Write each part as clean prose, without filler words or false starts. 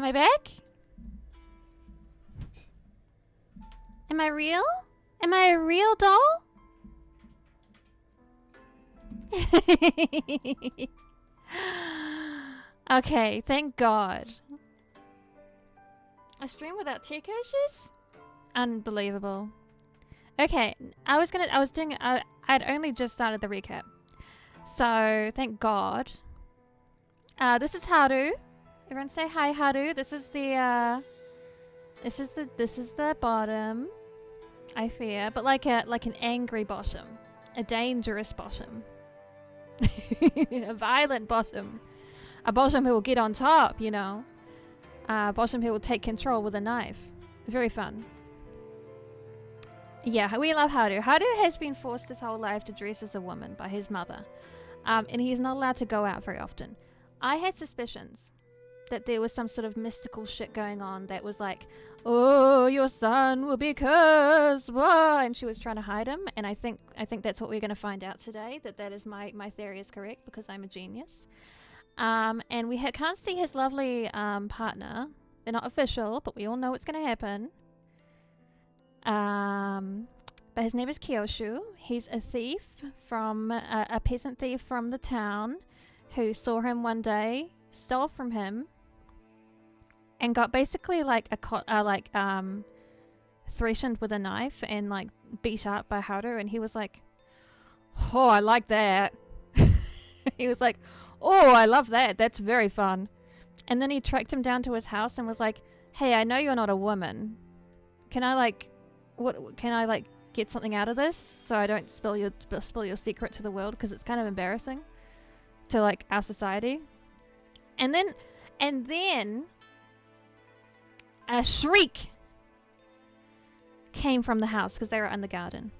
I back? Am I real? Am I a real doll? Okay, thank God. A stream without tech issues? Unbelievable. Okay, I'd only just started the recap. So, thank God. This is Haru. Everyone say hi, Haru. This is the bottom. I fear, but like an angry bottom. A dangerous bottom. A violent bottom. A bottom who will get on top, you know. A bottom who will take control with a knife. Very fun. Yeah, we love Haru. Haru has been forced his whole life to dress as a woman by his mother. And he's not allowed to go out very often. I had suspicions that there was some sort of mystical shit going on that was like, oh, your son will be cursed, whoa, and she was trying to hide him. And I think that's what we're going to find out today, that is my theory is correct because I'm a genius. And we can't see his lovely partner. They're not official, but we all know what's going to happen. But his name is Kyoshu. He's a thief from a peasant thief from the town who saw him one day, stole from him, and got basically like threatened with a knife and like beat up by Haru. And he was like, "Oh, I like that." He was like, "Oh, I love that. That's very fun." And then he tracked him down to his house and was like, "Hey, I know you're not a woman. Can I get something out of this so I don't spill your secret to the world, because it's kind of embarrassing to like our society." And then a shriek came from the house because they were in the garden.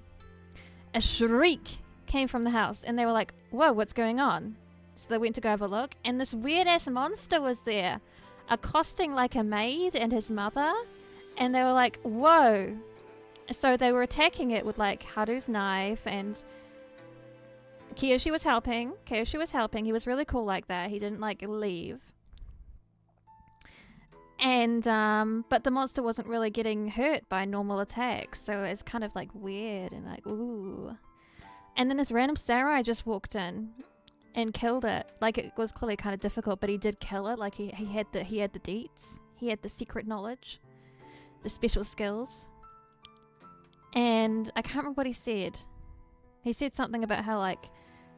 A shriek came from the house and they were like, "Whoa, what's going on?" So they went to go have a look, and this weird ass monster was there, accosting like a maid and his mother, and they were like, "Whoa." So they were attacking it with like Haru's knife, and Kiyoshi was helping. He was really cool like that. He didn't like leave. And but the monster wasn't really getting hurt by normal attacks, so it's kind of like weird and like ooh. And then this random samurai just walked in and killed it. Like, it was clearly kind of difficult, but he did kill it. Like he had the deets. He had the secret knowledge, the special skills. And I can't remember what he said. He said something about how like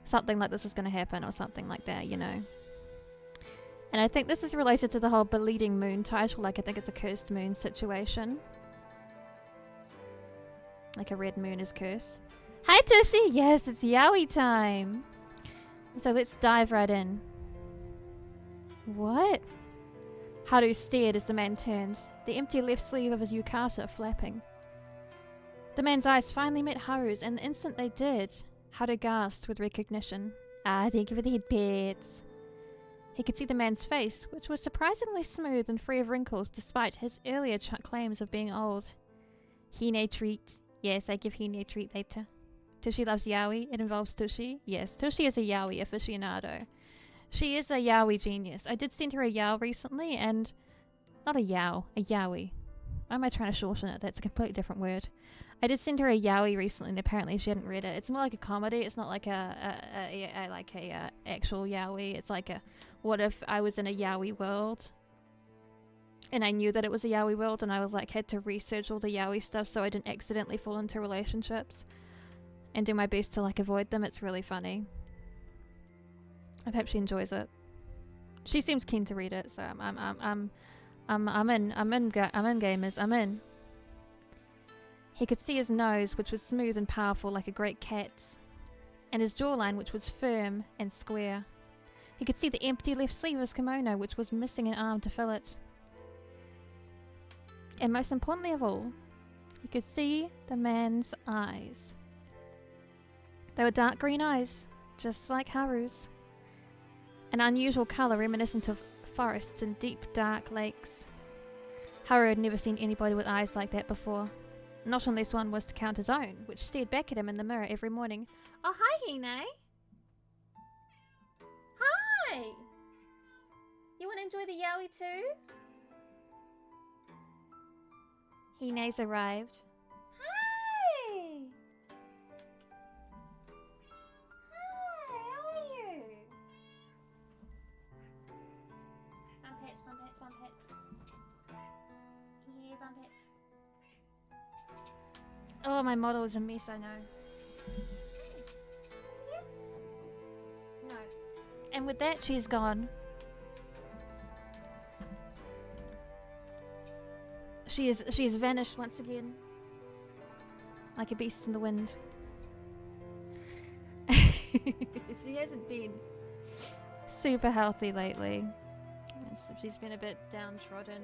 something like this was going to happen or something like that, you know. And I think this is related to the whole Bleeding Moon title. Like, I think it's a cursed moon situation. Like a red moon is cursed. Hi Tushy! Yes, it's yaoi time! So let's dive right in. What? Haru stared as the man turned, the empty left sleeve of his yukata flapping. The man's eyes finally met Haru's, and the instant they did, Haru gasped with recognition. Ah, thank you for the head pets. He could see the man's face, which was surprisingly smooth and free of wrinkles despite his earlier claims of being old. Hine treat. Yes, I give Hine a treat later. Tushy loves yaoi. It involves Tushy. Yes, Tushy is a yaoi aficionado. She is a yaoi genius. I did send her a yao recently, and... Not a yao, a yaoi. Why am I trying to shorten it? That's a completely different word. I did send her a yaoi recently, and apparently she hadn't read it. It's more like a comedy. It's not like a actual yaoi. It's like a, what if I was in a yaoi world, and I knew that it was a yaoi world, and I was like, had to research all the yaoi stuff so I didn't accidentally fall into relationships, and do my best to like avoid them. It's really funny. I hope she enjoys it. She seems keen to read it, so I'm in gamers. I'm in. He could see his nose, which was smooth and powerful like a great cat's, and his jawline, which was firm and square. He could see the empty left sleeve of his kimono, which was missing an arm to fill it. And most importantly of all, he could see the man's eyes. They were dark green eyes, just like Haru's. An unusual colour reminiscent of forests and deep, dark lakes. Haru had never seen anybody with eyes like that before. Not unless one was to count his own, which stared back at him in the mirror every morning. Oh, hi, Hine! Hi! You want to enjoy the yaoi too? Hine's arrived. Hi! Hi, how are you? Bum pets, bum pets, bum pets. Yeah, bum pets. Oh, my model is a mess, I know. No. And with that, she's gone. She is vanished once again. Like a beast in the wind. She hasn't been super healthy lately. She's been a bit downtrodden.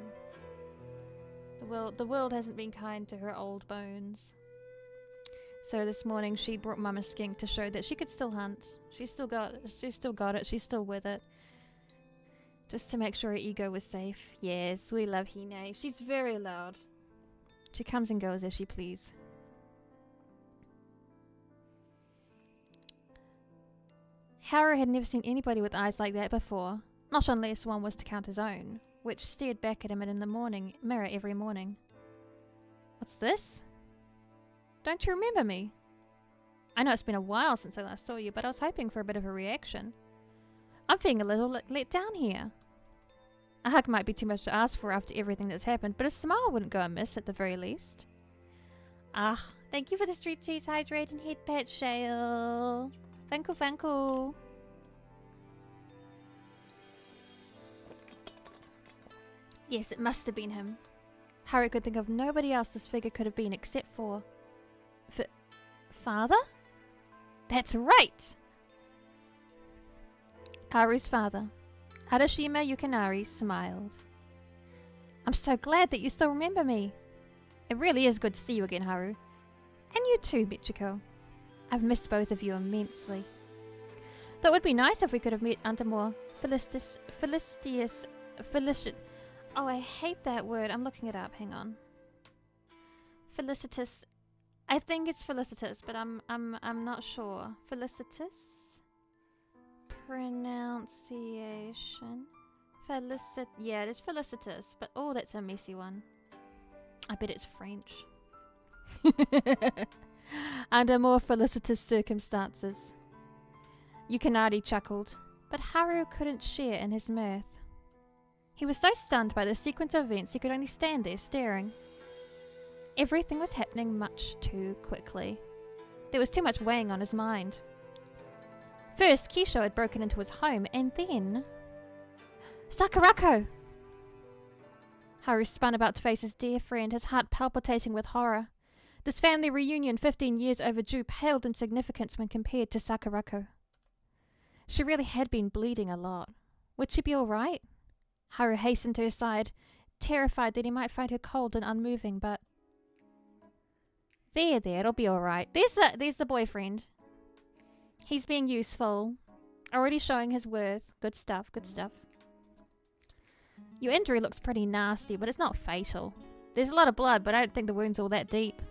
The world hasn't been kind to her old bones. So this morning she brought Mama Skink to show that she could still hunt. She's still got it. She's still with it. Just to make sure her ego was safe. Yes, we love Hine. She's very loud. She comes and goes as she please. Haru had never seen anybody with eyes like that before. Not unless one was to count his own, which stared back at him in the mirror every morning. What's this? Don't you remember me? I know it's been a while since I last saw you, but I was hoping for a bit of a reaction. I'm feeling a little let down here. A hug might be too much to ask for after everything that's happened, but a smile wouldn't go amiss at the very least. Ah, thank you for the street cheese hydrating head pat, Shale. Thanku, thanku. Yes, it must have been him. Haru could think of nobody else this figure could have been except for... Father? That's right! Haru's father, Arashima Yukinari, smiled. I'm so glad that you still remember me. It really is good to see you again, Haru. And you too, Michiko. I've missed both of you immensely. Though it would be nice if we could have met under more Oh, I hate that word. I'm looking it up. Hang on. Felicitous. I think it's felicitous, but I'm not sure. Felicitous pronunciation. Yeah, it is felicitous, but oh, that's a messy one. I bet it's French. Under more felicitous circumstances. Yukinari chuckled, but Haru couldn't share in his mirth. He was so stunned by the sequence of events he could only stand there staring. Everything was happening much too quickly. There was too much weighing on his mind. First, Kisho had broken into his home, and then... Sakurako! Haru spun about to face his dear friend, his heart palpitating with horror. This family reunion 15 years overdue paled in significance when compared to Sakurako. She really had been bleeding a lot. Would she be all right? Haru hastened to her side, terrified that he might find her cold and unmoving, but... There, it'll be all right. There's the boyfriend. He's being useful. Already showing his worth. Good stuff, good stuff. Your injury looks pretty nasty, but it's not fatal. There's a lot of blood, but I don't think the wound's all that deep.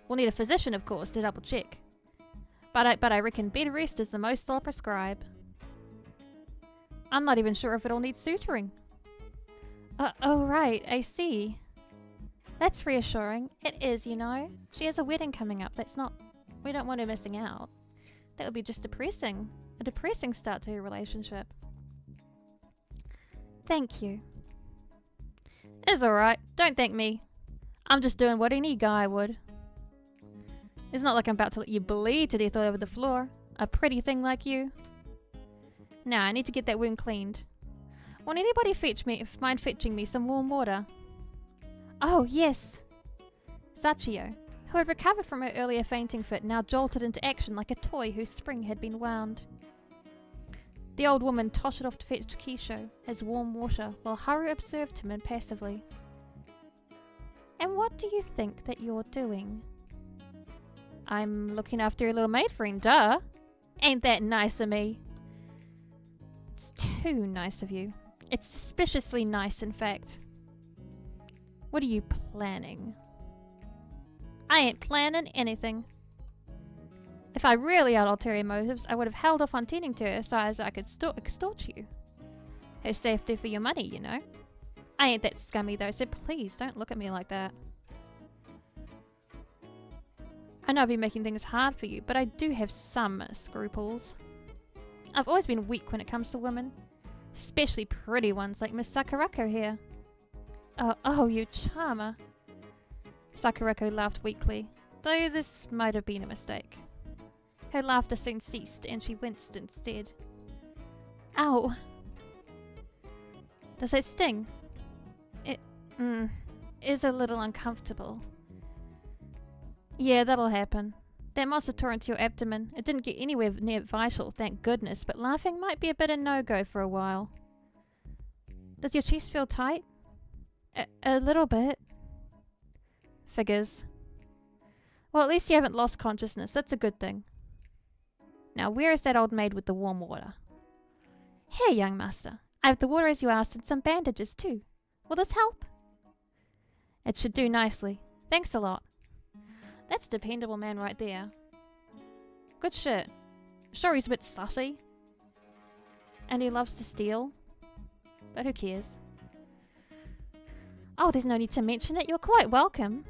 We'll need a physician, of course, to double check. But I reckon bed rest is the most they'll prescribe. I'm not even sure if it'll need suturing. Oh right, I see. That's reassuring. It is, you know. She has a wedding coming up. We don't want her missing out. That would be just depressing. A depressing start to her relationship. Thank you. It's alright. Don't thank me. I'm just doing what any guy would. It's not like I'm about to let you bleed to death all over the floor. A pretty thing like you. Now, I need to get that wound cleaned. Won't anybody mind fetching me some warm water? Oh, yes. Sachio, who had recovered from her earlier fainting fit, now jolted into action like a toy whose spring had been wound. The old woman tottered off to fetch Kisho his warm water, while Haru observed him impassively. And what do you think that you're doing? I'm looking after your little maid friend, duh. Ain't that nice of me? It's too nice of you. It's suspiciously nice, in fact. What are you planning? I ain't planning anything. If I really had ulterior motives, I would have held off on tending to her so as I could extort you. Her safety for your money, you know. I ain't that scummy though, so please don't look at me like that. I know I've been making things hard for you, but I do have some scruples. I've always been weak when it comes to women. Especially pretty ones like Miss Sakurako here. Oh, you charmer. Sakurako laughed weakly, though this might have been a mistake. Her laughter soon ceased, and she winced instead. Ow! Does that sting? It is a little uncomfortable. Yeah, that'll happen. That monster tore into your abdomen. It didn't get anywhere near vital, thank goodness, but laughing might be a bit of no-go for a while. Does your chest feel tight? A little bit. Figures. Well, at least you haven't lost consciousness. That's a good thing. Now, where is that old maid with the warm water? Here, young master. I have the water as you asked and some bandages too. Will this help? It should do nicely. Thanks a lot. That's a dependable man right there. Good shit. Sure, he's a bit slutty. And he loves to steal. But who cares? Oh, there's no need to mention it. You're quite welcome.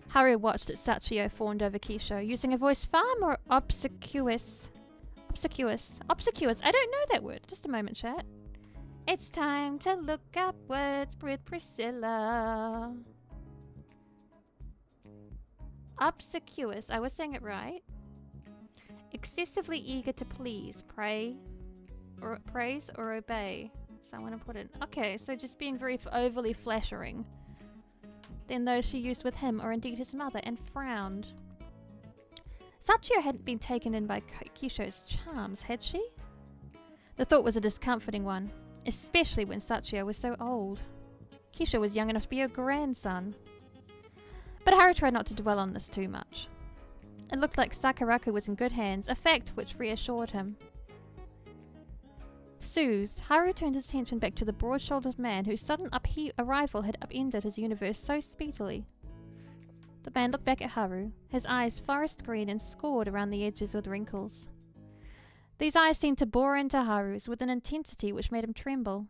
Haru watched as Sachio fawned over Kisho, using a voice far more obsequious. Obsequious. I don't know that word. Just a moment, chat. It's time to look upwards with Priscilla. Obsequious. I was saying it right. Excessively eager to please, praise or obey. Someone important. Okay, so just being very overly flattering than those she used with him or indeed his mother, and frowned. Sachio hadn't been taken in by Kisho's charms, had she? The thought was a discomforting one, especially when Sachio was so old. Kisho was young enough to be her grandson. But Haru tried not to dwell on this too much. It looked like Sakurako was in good hands, a fact which reassured him. Soothed, Haru turned his attention back to the broad-shouldered man whose sudden arrival had upended his universe so speedily. The man looked back at Haru, his eyes forest green and scored around the edges with wrinkles. These eyes seemed to bore into Haru's with an intensity which made him tremble.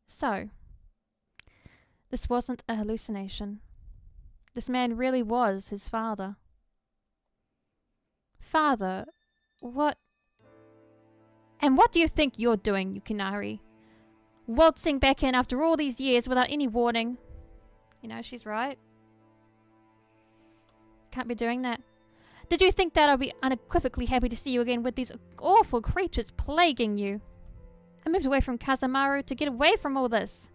So, this wasn't a hallucination. This man really was his father. Father, what... And what do you think you're doing, Yukinari? Waltzing back in after all these years without any warning. You know, she's right. Can't be doing that. Did you think that I'd be unequivocally happy to see you again with these awful creatures plaguing you? I moved away from Kazamaru to get away from all this.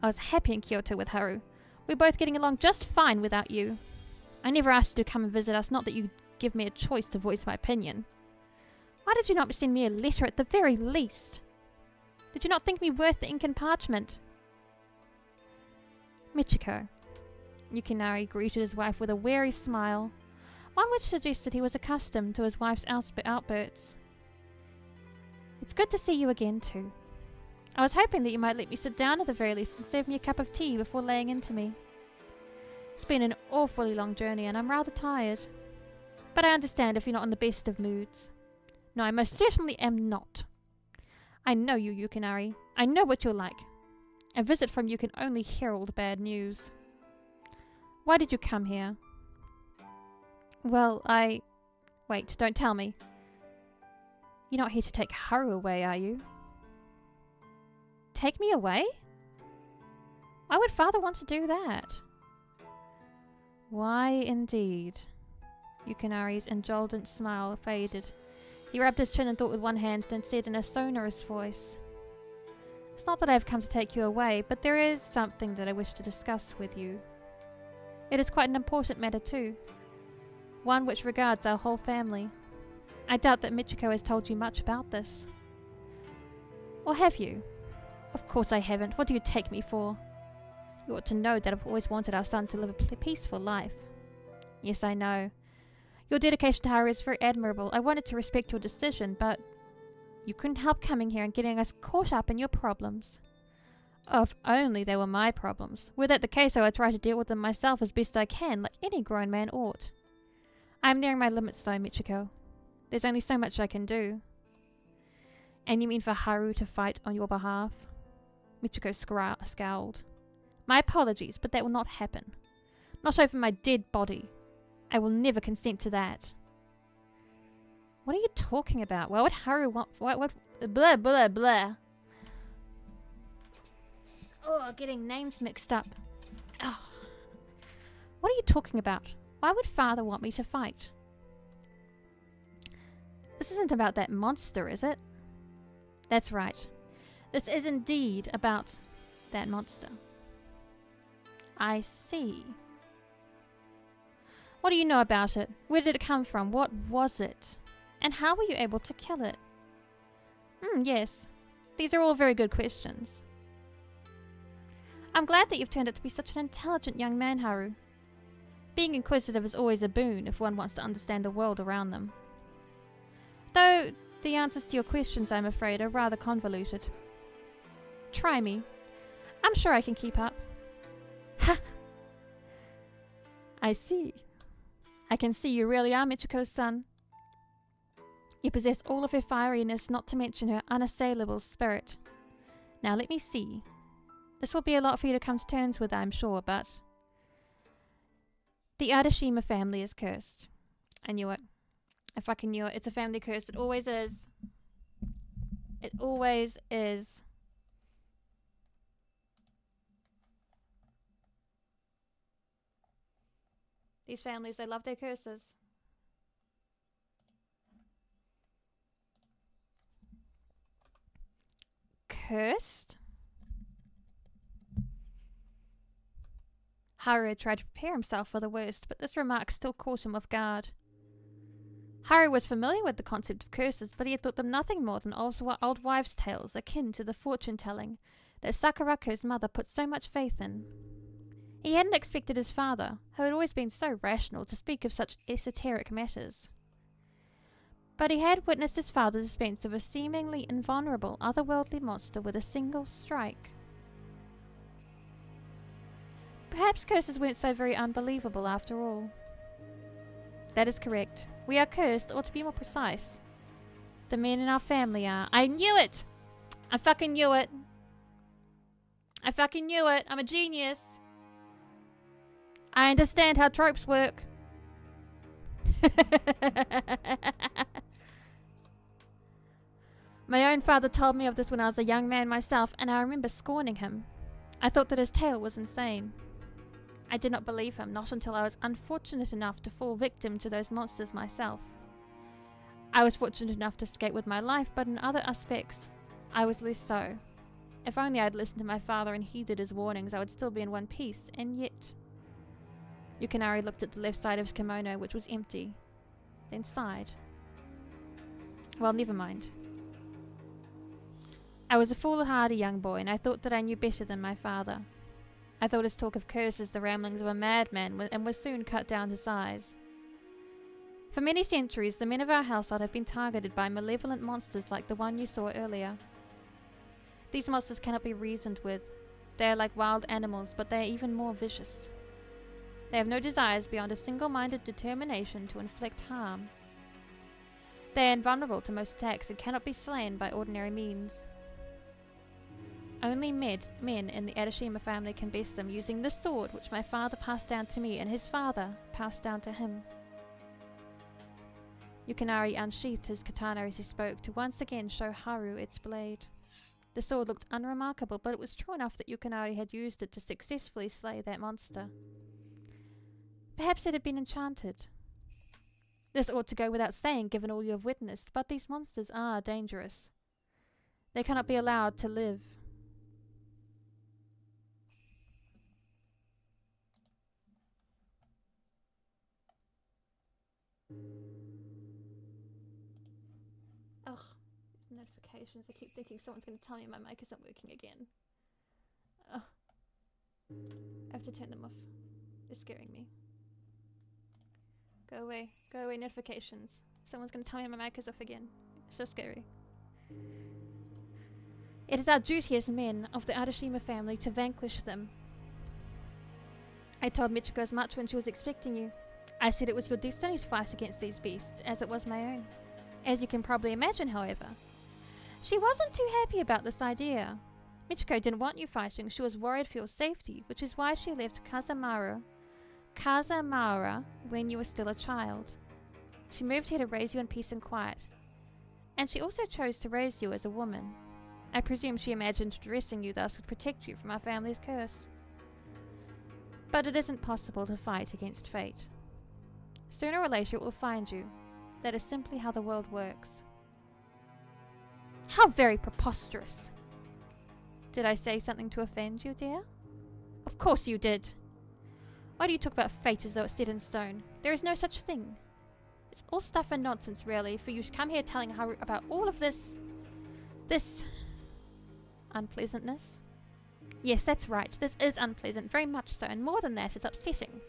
I was happy in Kyoto with Haru. We're both getting along just fine without you. I never asked you to come and visit us, not that you give me a choice to voice my opinion. Why did you not send me a letter at the very least? Did you not think me worth the ink and parchment? Michiko. Yukinari greeted his wife with a wary smile, one which suggested he was accustomed to his wife's outbursts. It's good to see you again, too. I was hoping that you might let me sit down at the very least and serve me a cup of tea before laying into me. It's been an awfully long journey and I'm rather tired. But I understand if you're not in the best of moods. No, I most certainly am not. I know you, Yukinari. I know what you're like. A visit from you can only herald bad news. Why did you come here? Well, Wait, don't tell me. You're not here to take Haru away, are you? Take me away? Why would father want to do that? Why indeed? Yukinari's indulgent smile faded. He rubbed his chin and thought with one hand, then said in a sonorous voice, It's not that I have come to take you away, but there is something that I wish to discuss with you. It is quite an important matter too. One which regards our whole family. I doubt that Michiko has told you much about this. Or have you? Of course I haven't. What do you take me for? You ought to know that I've always wanted our son to live a peaceful life. Yes, I know. Your dedication to Haru is very admirable. I wanted to respect your decision, but you couldn't help coming here and getting us caught up in your problems. Oh, if only they were my problems. Were that the case, I would try to deal with them myself as best I can, like any grown man ought. I am nearing my limits though, Michiko. There's only so much I can do. And you mean for Haru to fight on your behalf? Michiko scowled. My apologies, but that will not happen. Not over my dead body. I will never consent to that. What are you talking about? Why would Haru want... What? Blah, blah, blah. Oh, getting names mixed up. Oh. What are you talking about? Why would father want me to fight? This isn't about that monster, is it? That's right. This is indeed about that monster. I see. What do you know about it? Where did it come from? What was it? And how were you able to kill it? Yes. These are all very good questions. I'm glad that you've turned out to be such an intelligent young man, Haru. Being inquisitive is always a boon if one wants to understand the world around them. Though the answers to your questions, I'm afraid, are rather convoluted. Try me. I'm sure I can keep up. Ha! I see. I can see you really are Michiko's son. You possess all of her fieriness, not to mention her unassailable spirit. Now let me see. This will be a lot for you to come to terms with, I'm sure, but... The Adashima family is cursed. I knew it. I fucking knew it. It's a family curse. It always is. It always is. These families, they love their curses. Cursed? Haru tried to prepare himself for the worst, but this remark still caught him off guard. Haru was familiar with the concept of curses, but he had thought them nothing more than old wives' tales akin to the fortune-telling that Sakurako's mother put so much faith in. He hadn't expected his father, who had always been so rational, to speak of such esoteric matters. But he had witnessed his father dispense of a seemingly invulnerable, otherworldly monster with a single strike. Perhaps curses weren't so very unbelievable after all. That is correct. We are cursed, or to be more precise, the men in our family are. I knew it! I fucking knew it! I fucking knew it! I'm a genius! I understand how tropes work. My own father told me of this when I was a young man myself, and I remember scorning him. I thought that his tale was insane. I did not believe him, not until I was unfortunate enough to fall victim to those monsters myself. I was fortunate enough to escape with my life, but in other aspects, I was less so. If only I had listened to my father and heeded his warnings, I would still be in one piece, and yet... Yukinari looked at the left side of his kimono, which was empty, then sighed. Well, never mind. I was a foolhardy young boy, and I thought that I knew better than my father. I thought his talk of curses the ramblings of a madman, and was soon cut down to size. For many centuries, the men of our household have been targeted by malevolent monsters like the one you saw earlier. These monsters cannot be reasoned with. They are like wild animals, but they are even more vicious. They have no desires beyond a single-minded determination to inflict harm. They are invulnerable to most attacks and cannot be slain by ordinary means. Only men in the Adashima family can best them, using this sword which my father passed down to me and his father passed down to him. Yukinari unsheathed his katana as he spoke, to once again show Haru its blade. The sword looked unremarkable, but it was true enough that Yukinari had used it to successfully slay that monster. Perhaps it had been enchanted. This ought to go without saying, given all you have witnessed, but these monsters are dangerous. They cannot be allowed to live. Ugh, these notifications. I keep thinking someone's going to tell me my mic isn't working again. Ugh. I have to turn them off. They're scaring me. Go away. Go away, notifications. Someone's going to tell me my mic is off again. So scary. It is our duty as men of the Arashima family to vanquish them. I told Michiko as much when she was expecting you. I said it was your destiny to fight against these beasts, as it was my own. As you can probably imagine, however, she wasn't too happy about this idea. Michiko didn't want you fighting. She was worried for your safety, which is why she left Kazamaru Kazamara when you were still a child. She moved here to raise you in peace and quiet. And she also chose to raise you as a woman. I presume she imagined dressing you thus would protect you from our family's curse. But it isn't possible to fight against fate. Sooner or later it will find you. That is simply how the world works. How very preposterous! Did I say something to offend you, dear? Of course you did. Why do you talk about fate as though it's set in stone? There is no such thing. It's all stuff and nonsense, really, for you to come here telling Haru about all of this unpleasantness. Yes, that's right. This is unpleasant, very much so, and more than that, it's upsetting.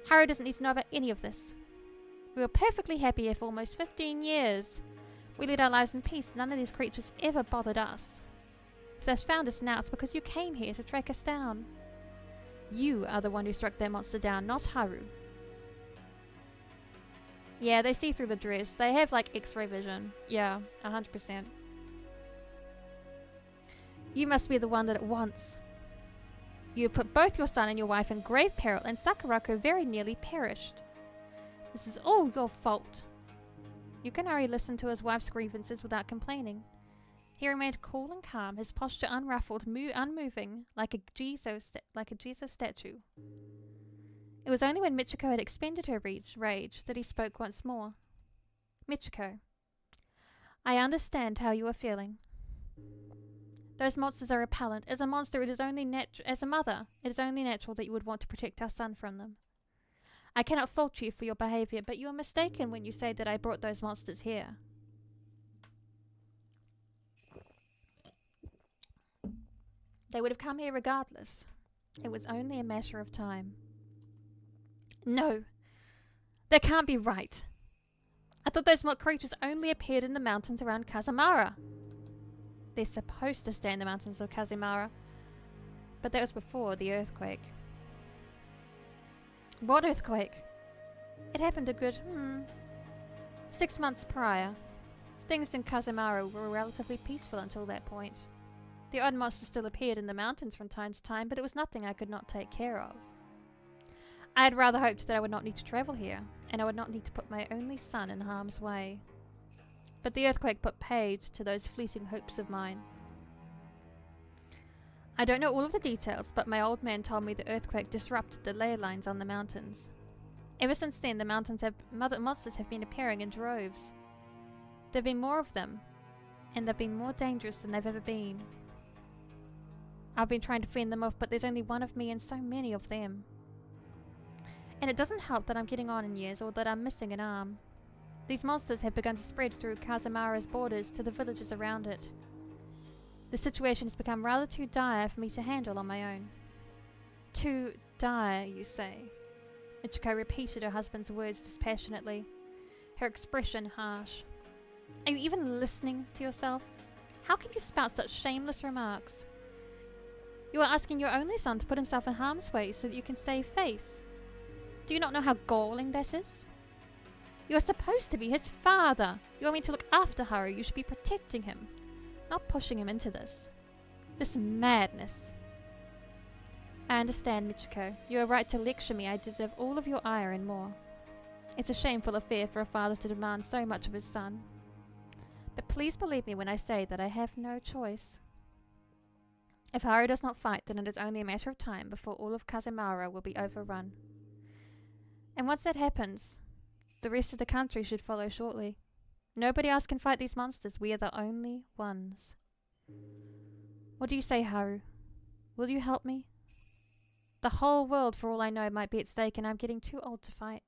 Haru doesn't need to know about any of this. We were perfectly happy here for almost 15 years. We led our lives in peace, and none of these creatures ever bothered us. If they've found us now, it's because you came here to track us down. You are the one who struck that monster down, not Haru. Yeah, they see through the dress. They have, like, X-ray vision. Yeah, 100%. You must be the one that it wants. You have put both your son and your wife in grave peril, and Sakurako very nearly perished. This is all your fault. Yukinari listened to his wife's grievances without complaining. He remained cool and calm, his posture unruffled, unmoving, like a Jizo statue. It was only when Michiko had expended her rage that he spoke once more. Michiko, I understand how you are feeling. Those monsters are repellent. As a monster, as a mother, it is only natural that you would want to protect our son from them. I cannot fault you for your behavior, but you are mistaken when you say that I brought those monsters here. They would have come here regardless. It was only a matter of time. No, that can't be right. I thought those creatures only appeared in the mountains around Kazamara. They're supposed to stay in the mountains of Kazamara, but that was before the earthquake. What earthquake? It happened a good, 6 months prior. Things in Kazamara were relatively peaceful until that point. The odd monsters still appeared in the mountains from time to time, but it was nothing I could not take care of. I had rather hoped that I would not need to travel here, and I would not need to put my only son in harm's way. But the earthquake put paid to those fleeting hopes of mine. I don't know all of the details, but my old man told me the earthquake disrupted the ley lines on the mountains. Ever since then, the monsters have been appearing in droves. There have been more of them, and they've been more dangerous than they've ever been. I've been trying to fend them off, but there's only one of me and so many of them. And it doesn't help that I'm getting on in years or that I'm missing an arm. These monsters have begun to spread through Kazamara's borders to the villages around it. The situation has become rather too dire for me to handle on my own. Too dire, you say? Michiko repeated her husband's words dispassionately, her expression harsh. Are you even listening to yourself? How can you spout such shameless remarks? You are asking your only son to put himself in harm's way so that you can save face. Do you not know how galling that is? You are supposed to be his father. You want me to look after Haru. You should be protecting him, not pushing him into this. This madness. I understand, Michiko. You are right to lecture me. I deserve all of your ire and more. It's a shameful affair for a father to demand so much of his son. But please believe me when I say that I have no choice. If Haru does not fight, then it is only a matter of time before all of Kazamara will be overrun. And once that happens, the rest of the country should follow shortly. Nobody else can fight these monsters. We are the only ones. What do you say, Haru? Will you help me? The whole world, for all I know, might be at stake, and I'm getting too old to fight.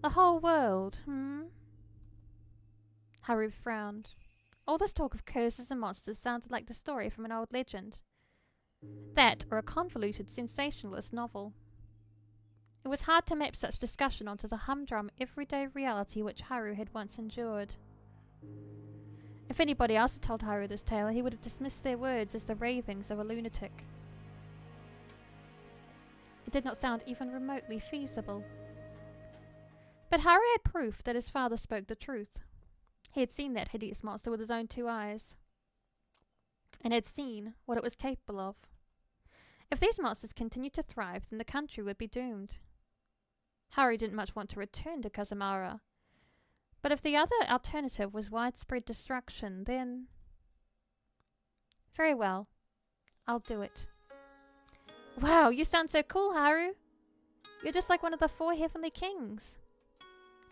The whole world, Haru frowned. All this talk of curses and monsters sounded like the story from an old legend. That, or a convoluted sensationalist novel. It was hard to map such discussion onto the humdrum, everyday reality which Haru had once endured. If anybody else had told Haru this tale, he would have dismissed their words as the ravings of a lunatic. It did not sound even remotely feasible. But Haru had proof that his father spoke the truth. He had seen that hideous monster with his own 2 eyes, and had seen what it was capable of. If these monsters continued to thrive, then the country would be doomed. Haru didn't much want to return to Kazamara, but if the other alternative was widespread destruction, then... Very well. I'll do it. Wow, you sound so cool, Haru. You're just like one of the 4 heavenly kings.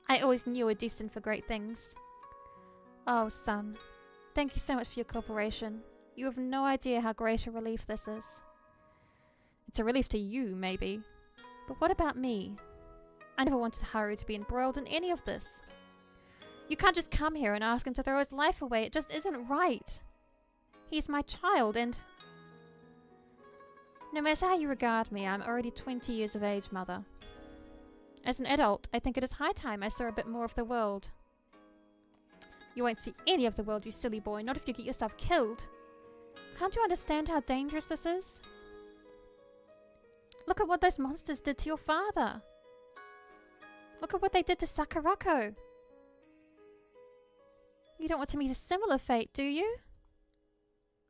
I always knew you were destined for great things. Oh, son. Thank you so much for your cooperation. You have no idea how great a relief this is. It's a relief to you, maybe. But what about me? I never wanted Haru to be embroiled in any of this. You can't just come here and ask him to throw his life away. It just isn't right. He's my child and... No matter how you regard me, I'm already 20 years of age, Mother. As an adult, I think it is high time I saw a bit more of the world. You won't see any of the world, you silly boy, not if you get yourself killed. Can't you understand how dangerous this is? Look at what those monsters did to your father. Look at what they did to Sakurako. You don't want to meet a similar fate, do you?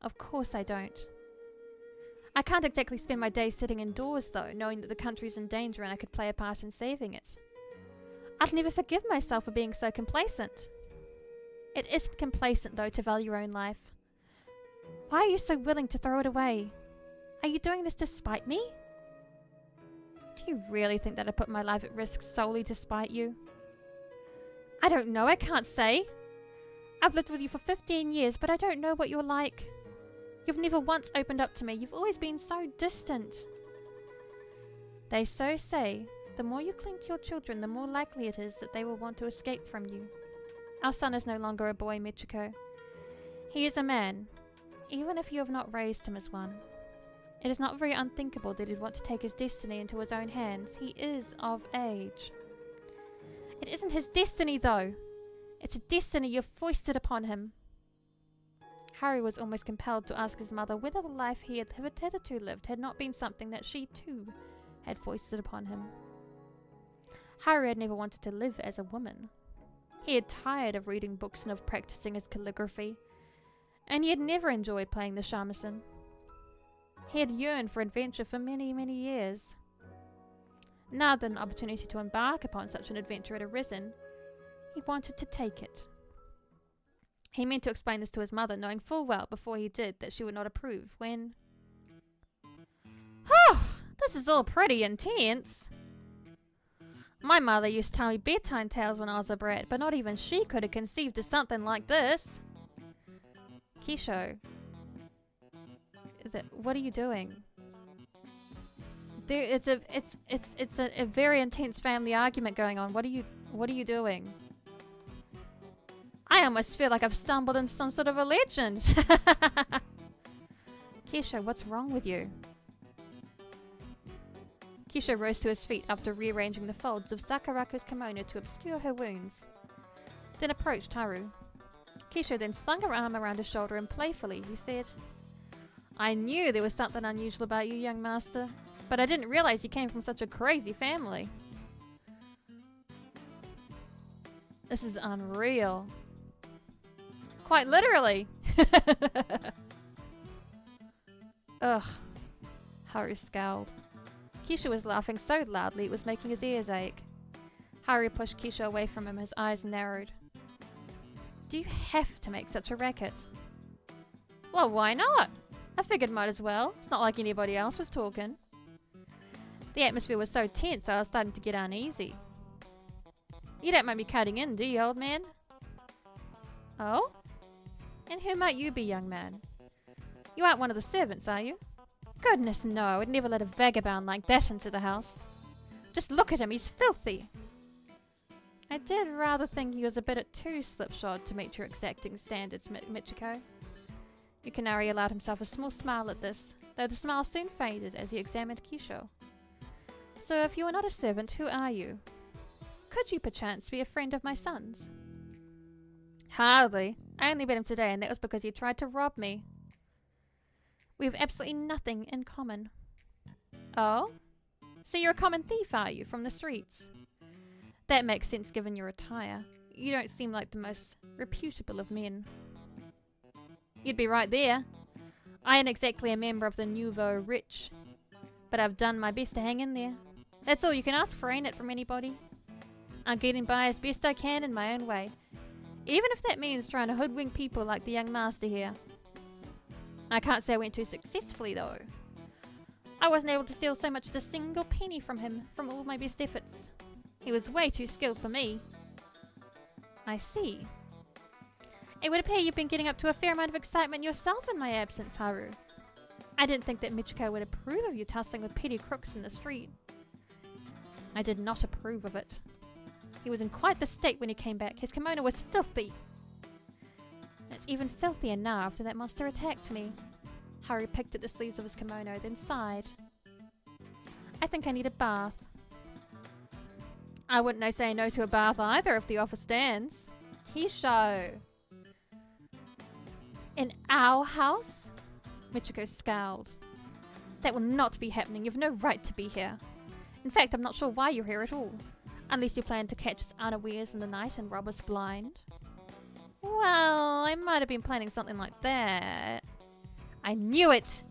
Of course I don't. I can't exactly spend my days sitting indoors, though, knowing that the country's in danger and I could play a part in saving it. I'd never forgive myself for being so complacent. It isn't complacent, though, to value your own life. Why are you so willing to throw it away? Are you doing this to spite me? Do you really think that I put my life at risk solely to spite you? I don't know, I can't say. I've lived with you for 15 years, but I don't know what you're like. You've never once opened up to me. You've always been so distant. They so say, the more you cling to your children, the more likely it is that they will want to escape from you. Our son is no longer a boy, Michiko. He is a man, even if you have not raised him as one. It is not very unthinkable that he'd want to take his destiny into his own hands. He is of age. It isn't his destiny, though. It's a destiny you've foisted upon him. Harry was almost compelled to ask his mother whether the life he had hitherto lived had not been something that she, too, had foisted upon him. Harry had never wanted to live as a woman. He had tired of reading books and of practicing his calligraphy, and he had never enjoyed playing the shamisen. He had yearned for adventure for many, many years. Now that an opportunity to embark upon such an adventure had arisen, he wanted to take it. He meant to explain this to his mother, knowing full well before he did that she would not approve, when... Oh, this is all pretty intense. My mother used to tell me bedtime tales when I was a brat, but not even she could have conceived of something like this. Kisho. What are you doing? It's a very intense family argument going on. What are you doing? I almost feel like I've stumbled into some sort of a legend. Kisho, what's wrong with you? Kisho rose to his feet after rearranging the folds of Sakurako's kimono to obscure her wounds, then approached Haru. Kisho then slung her arm around his shoulder and playfully he said, I knew there was something unusual about you, young master, but I didn't realize you came from such a crazy family. This is unreal. Quite literally. Ugh. Haru scowled. Kisho was laughing so loudly it was making his ears ache. Haru pushed Kisho away from him, his eyes narrowed. Do you have to make such a racket? Well, why not? I figured might as well. It's not like anybody else was talking. The atmosphere was so tense I was starting to get uneasy. You don't mind me cutting in, do you, old man? Oh? And who might you be, young man? You aren't one of the servants, are you? Goodness no, I would never let a vagabond like that into the house. Just look at him, he's filthy. I did rather think he was a bit too slipshod to meet your exacting standards, Michiko. Yukinari allowed himself a small smile at this, though the smile soon faded as he examined Kisho. So if you are not a servant, who are you? Could you perchance be a friend of my son's? Hardly. I only met him today, and that was because he tried to rob me. We have absolutely nothing in common. Oh? So you're a common thief, are you, from the streets? That makes sense given your attire. You don't seem like the most reputable of men. You'd be right there. I ain't exactly a member of the nouveau rich. But I've done my best to hang in there. That's all you can ask for, ain't it, from anybody? I'm getting by as best I can in my own way. Even if that means trying to hoodwink people like the young master here. I can't say I went too successfully, though. I wasn't able to steal so much as a single penny from him from all my best efforts. He was way too skilled for me. I see. It would appear you've been getting up to a fair amount of excitement yourself in my absence, Haru. I didn't think that Michiko would approve of you tussling with petty crooks in the street. I did not approve of it. He was in quite the state when he came back. His kimono was filthy. It's even filthier now after that monster attacked me. Haru picked at the sleeves of his kimono, then sighed. I think I need a bath. I wouldn't say no to a bath either if the offer stands. Kisho. In our house? Michiko scowled. That will not be happening. You've no right to be here. In fact, I'm not sure why you're here at all. Unless you plan to catch us unawares in the night and rob us blind. Well, I might have been planning something like that. I knew it!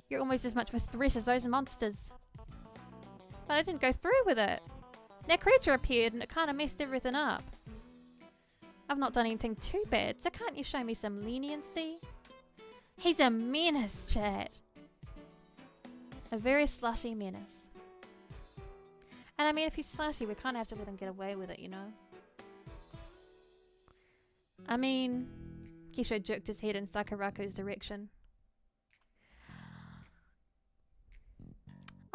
You're almost as much of a threat as those monsters. But I didn't go through with it. That creature appeared and it kind of messed everything up. I've not done anything too bad, so can't you show me some leniency? He's a menace, chat. A very slutty menace. And I mean, if he's slutty, we kind of have to let him get away with it, you know? I mean, Kisho jerked his head in Sakurako's direction.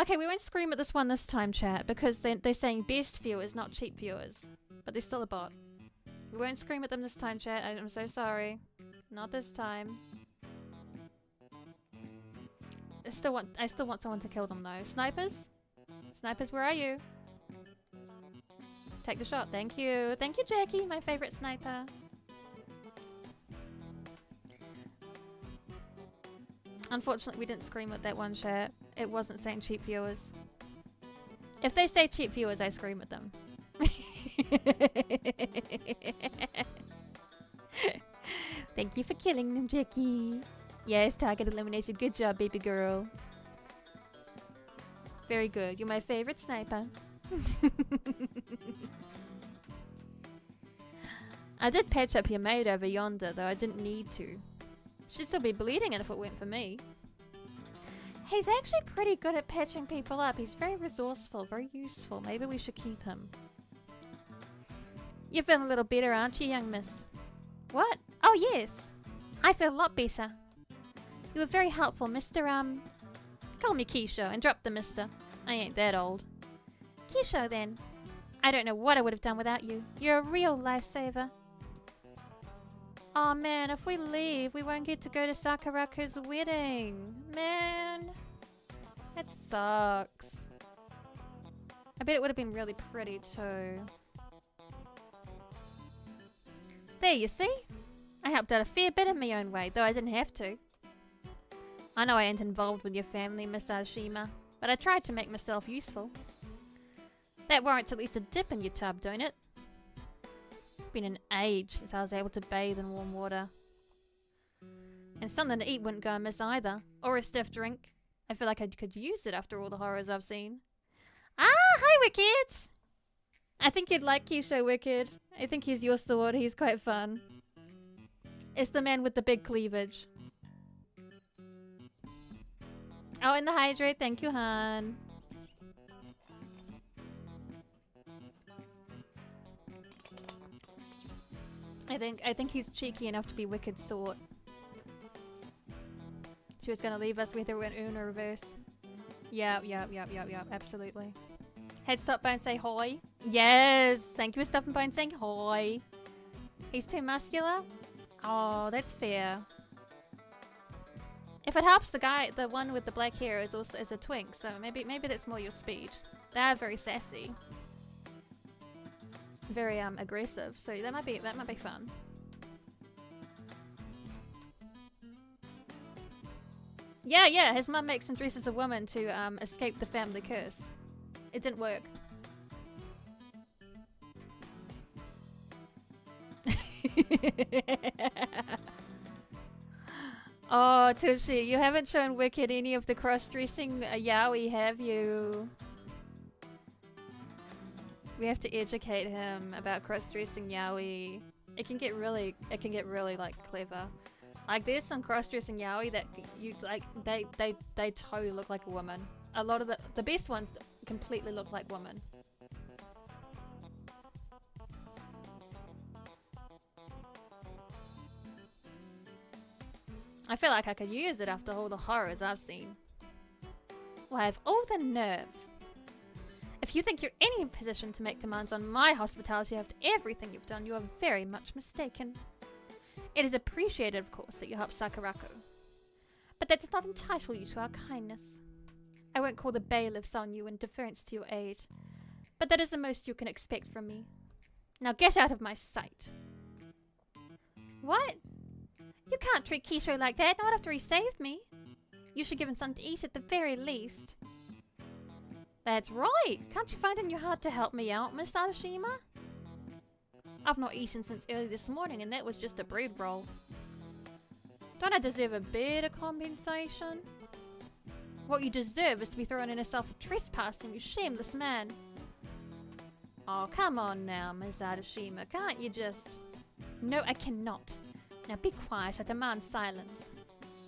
Okay, we won't scream at this one this time, chat, because they're saying best viewers, not cheap viewers. But they're still a bot. We won't scream at them this time, chat. I'm so sorry. Not this time. I still want someone to kill them, though. Snipers? Snipers, where are you? Take the shot. Thank you. Thank you, Jackie, my favorite sniper. Unfortunately, we didn't scream at that one, chat. It wasn't saying cheap viewers. If they say cheap viewers, I scream at them. Thank you for killing them, Jackie. Yes, target elimination. Good job, baby girl. Very good. You're my favorite sniper. I did patch up your maid over yonder, though I didn't need to. She'd still be bleeding if it weren't for me. He's actually pretty good at patching people up. He's very resourceful, very useful. Maybe we should keep him. You're feeling a little better, aren't you, young miss? What? Oh, yes. I feel a lot better. You were very helpful, Mr. Call me Kisho and drop the mister. I ain't that old. Kisho, then. I don't know what I would have done without you. You're a real lifesaver. Oh man, if we leave, we won't get to go to Sakurako's wedding. Man. That sucks. I bet it would have been really pretty too. There, you see? I helped out a fair bit in my own way, though I didn't have to. I know I ain't involved with your family, Miss Ashima, but I tried to make myself useful. That warrants at least a dip in your tub, don't it? It's been an age since I was able to bathe in warm water. And something to eat wouldn't go amiss either. Or a stiff drink. I feel like I could use it after all the horrors I've seen. Ah, hi Wicked! I think you'd like Kisho, Wicked. I think he's your sort, he's quite fun. It's the man with the big cleavage. Oh, and the hydrate, thank you, Han. I think he's cheeky enough to be Wicked's sort. She was gonna leave us with her in Uno reverse. Yep, absolutely. Head stop by and say hi. Yes, thank you for stopping by and saying hi. He's too muscular? Oh, that's fair. If it helps, the one with the black hair is also a twink, so maybe that's more your speed. They're very sassy. Very aggressive, so that might be fun. Yeah, his mum makes him dress as a woman to escape the family curse. It didn't work. Oh, Tushy, you haven't shown Wicked any of the cross-dressing yaoi, have you? We have to educate him about cross-dressing yaoi. It can get really like clever. Like there's some cross-dressing yaoi that you like they totally look like a woman. A lot of the best ones completely look like women. I feel like I could use it after all the horrors I've seen. Well, I have all the nerve. If you think you're in any position to make demands on my hospitality after everything you've done, you are very much mistaken. It is appreciated, of course, that you help Sakurako. But that does not entitle you to our kindness. I won't call the bailiffs on you in deference to your aid, but that is the most you can expect from me. Now get out of my sight. What? You can't treat Kisho like that, not after he saved me. You should give him something to eat at the very least. That's right! Can't you find it in your heart to help me out, Miss Arashima? I've not eaten since early this morning, and that was just a bread roll. Don't I deserve a better compensation? What you deserve is to be thrown in a cell for trespassing, you shameless man. Oh, come on now, Miss Arashima. Can't you just... No, I cannot. Now be quiet, I demand silence.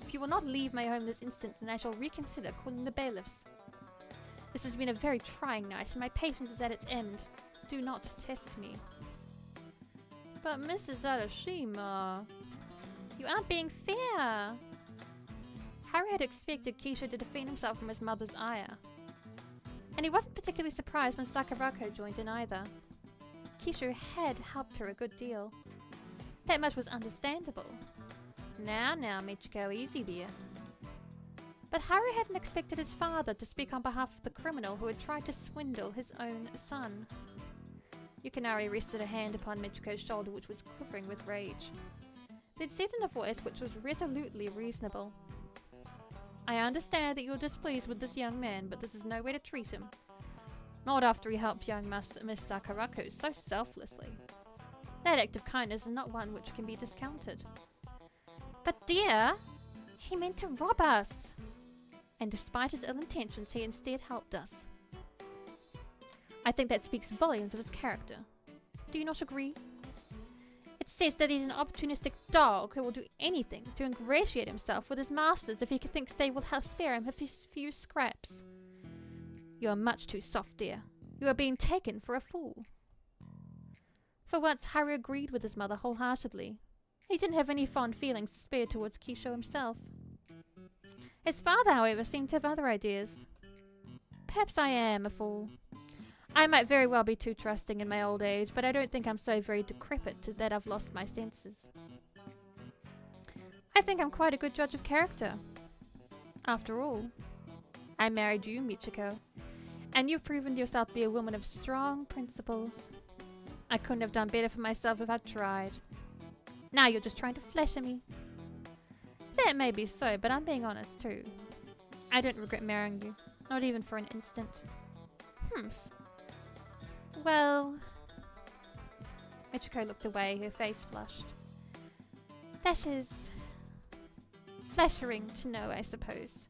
If you will not leave my home this instant, then I shall reconsider calling the bailiffs. This has been a very trying night, and my patience is at its end. Do not test me. But Mrs. Arashima, you aren't being fair. Harry had expected Kisho to defend himself from his mother's ire. And he wasn't particularly surprised when Sakurako joined in either. Kisho had helped her a good deal. That much was understandable. Now, Michiko, easy there. But Harry hadn't expected his father to speak on behalf of the criminal who had tried to swindle his own son. Yukinari rested a hand upon Michiko's shoulder, which was quivering with rage. They'd said in a voice which was resolutely reasonable. I understand that you're displeased with this young man, but this is no way to treat him. Not after he helped young Miss Sakurako so selflessly. That act of kindness is not one which can be discounted. But dear, he meant to rob us. And despite his ill intentions, he instead helped us. I think that speaks volumes of his character. Do you not agree? It says that he's an opportunistic dog who will do anything to ingratiate himself with his masters if he thinks they will help spare him a few scraps. You are much too soft, dear. You are being taken for a fool. For once, Harry agreed with his mother wholeheartedly. He didn't have any fond feelings to spare towards Kisho himself. His father, however, seemed to have other ideas. Perhaps I am a fool. I might very well be too trusting in my old age, but I don't think I'm so very decrepit that I've lost my senses. I think I'm quite a good judge of character. After all, I married you, Michiko, and you've proven yourself to be a woman of strong principles. I couldn't have done better for myself if I'd tried. Now you're just trying to flatter me. That may be so, but I'm being honest too. I don't regret marrying you, not even for an instant. Humph. Well... Michiko looked away, her face flushed. That is... flattering to know, I suppose.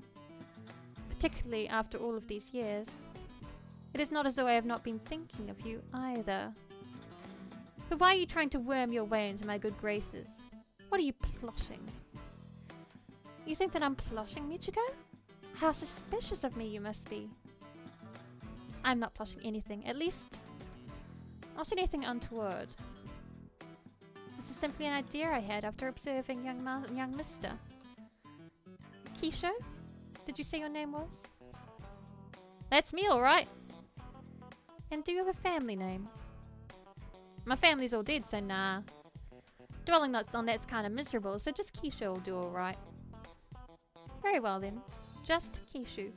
Particularly after all of these years. It is not as though I have not been thinking of you either. But why are you trying to worm your way into my good graces? What are you plotting? You think that I'm plotting, Michiko? How suspicious of me you must be. I'm not plotting anything, at least not anything untoward. This is simply an idea I had after observing young mister. Kisho? Did you say your name was? That's me, alright. And do you have a family name? My family's all dead, so nah. Dwelling on that's kind of miserable, so just Kisho will do alright. Very well then. Just Kishu.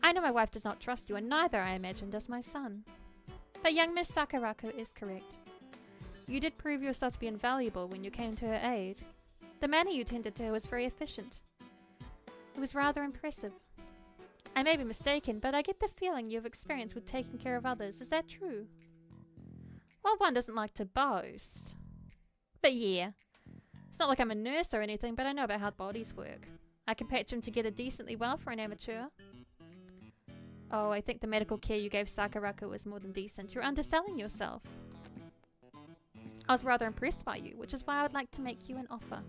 I know my wife does not trust you, and neither, I imagine, does my son. But young Miss Sakurako is correct. You did prove yourself to be invaluable when you came to her aid. The manner you tended to her was very efficient. It was rather impressive. I may be mistaken, but I get the feeling you have experience with taking care of others. Is that true? Well, one doesn't like to boast. But yeah. It's not like I'm a nurse or anything, but I know about how bodies work. I can patch him together decently well for an amateur. Oh, I think the medical care you gave Sakurako was more than decent. You're underselling yourself. I was rather impressed by you, which is why I would like to make you an offer.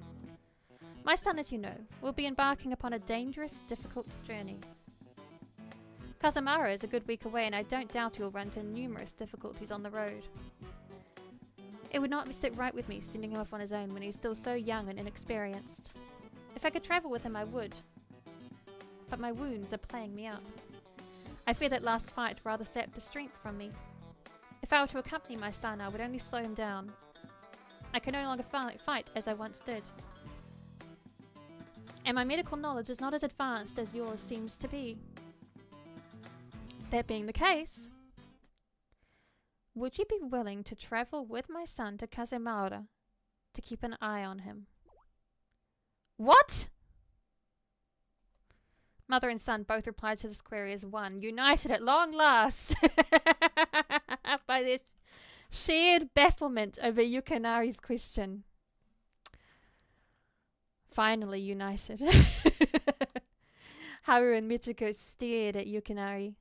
My son, as you know, will be embarking upon a dangerous, difficult journey. Kazamara is a good week away, and I don't doubt he'll run into numerous difficulties on the road. It would not sit right with me sending him off on his own when he's still so young and inexperienced. If I could travel with him, I would. But my wounds are playing me up. I fear that last fight rather sapped the strength from me. If I were to accompany my son, I would only slow him down. I can no longer fight as I once did. And my medical knowledge is not as advanced as yours seems to be. That being the case, would you be willing to travel with my son to Kazemaura to keep an eye on him? What? Mother and son both replied to this query as one, united at long last by their shared bafflement over Yukinari's question. Finally united. Haru and Michiko stared at Yukinari.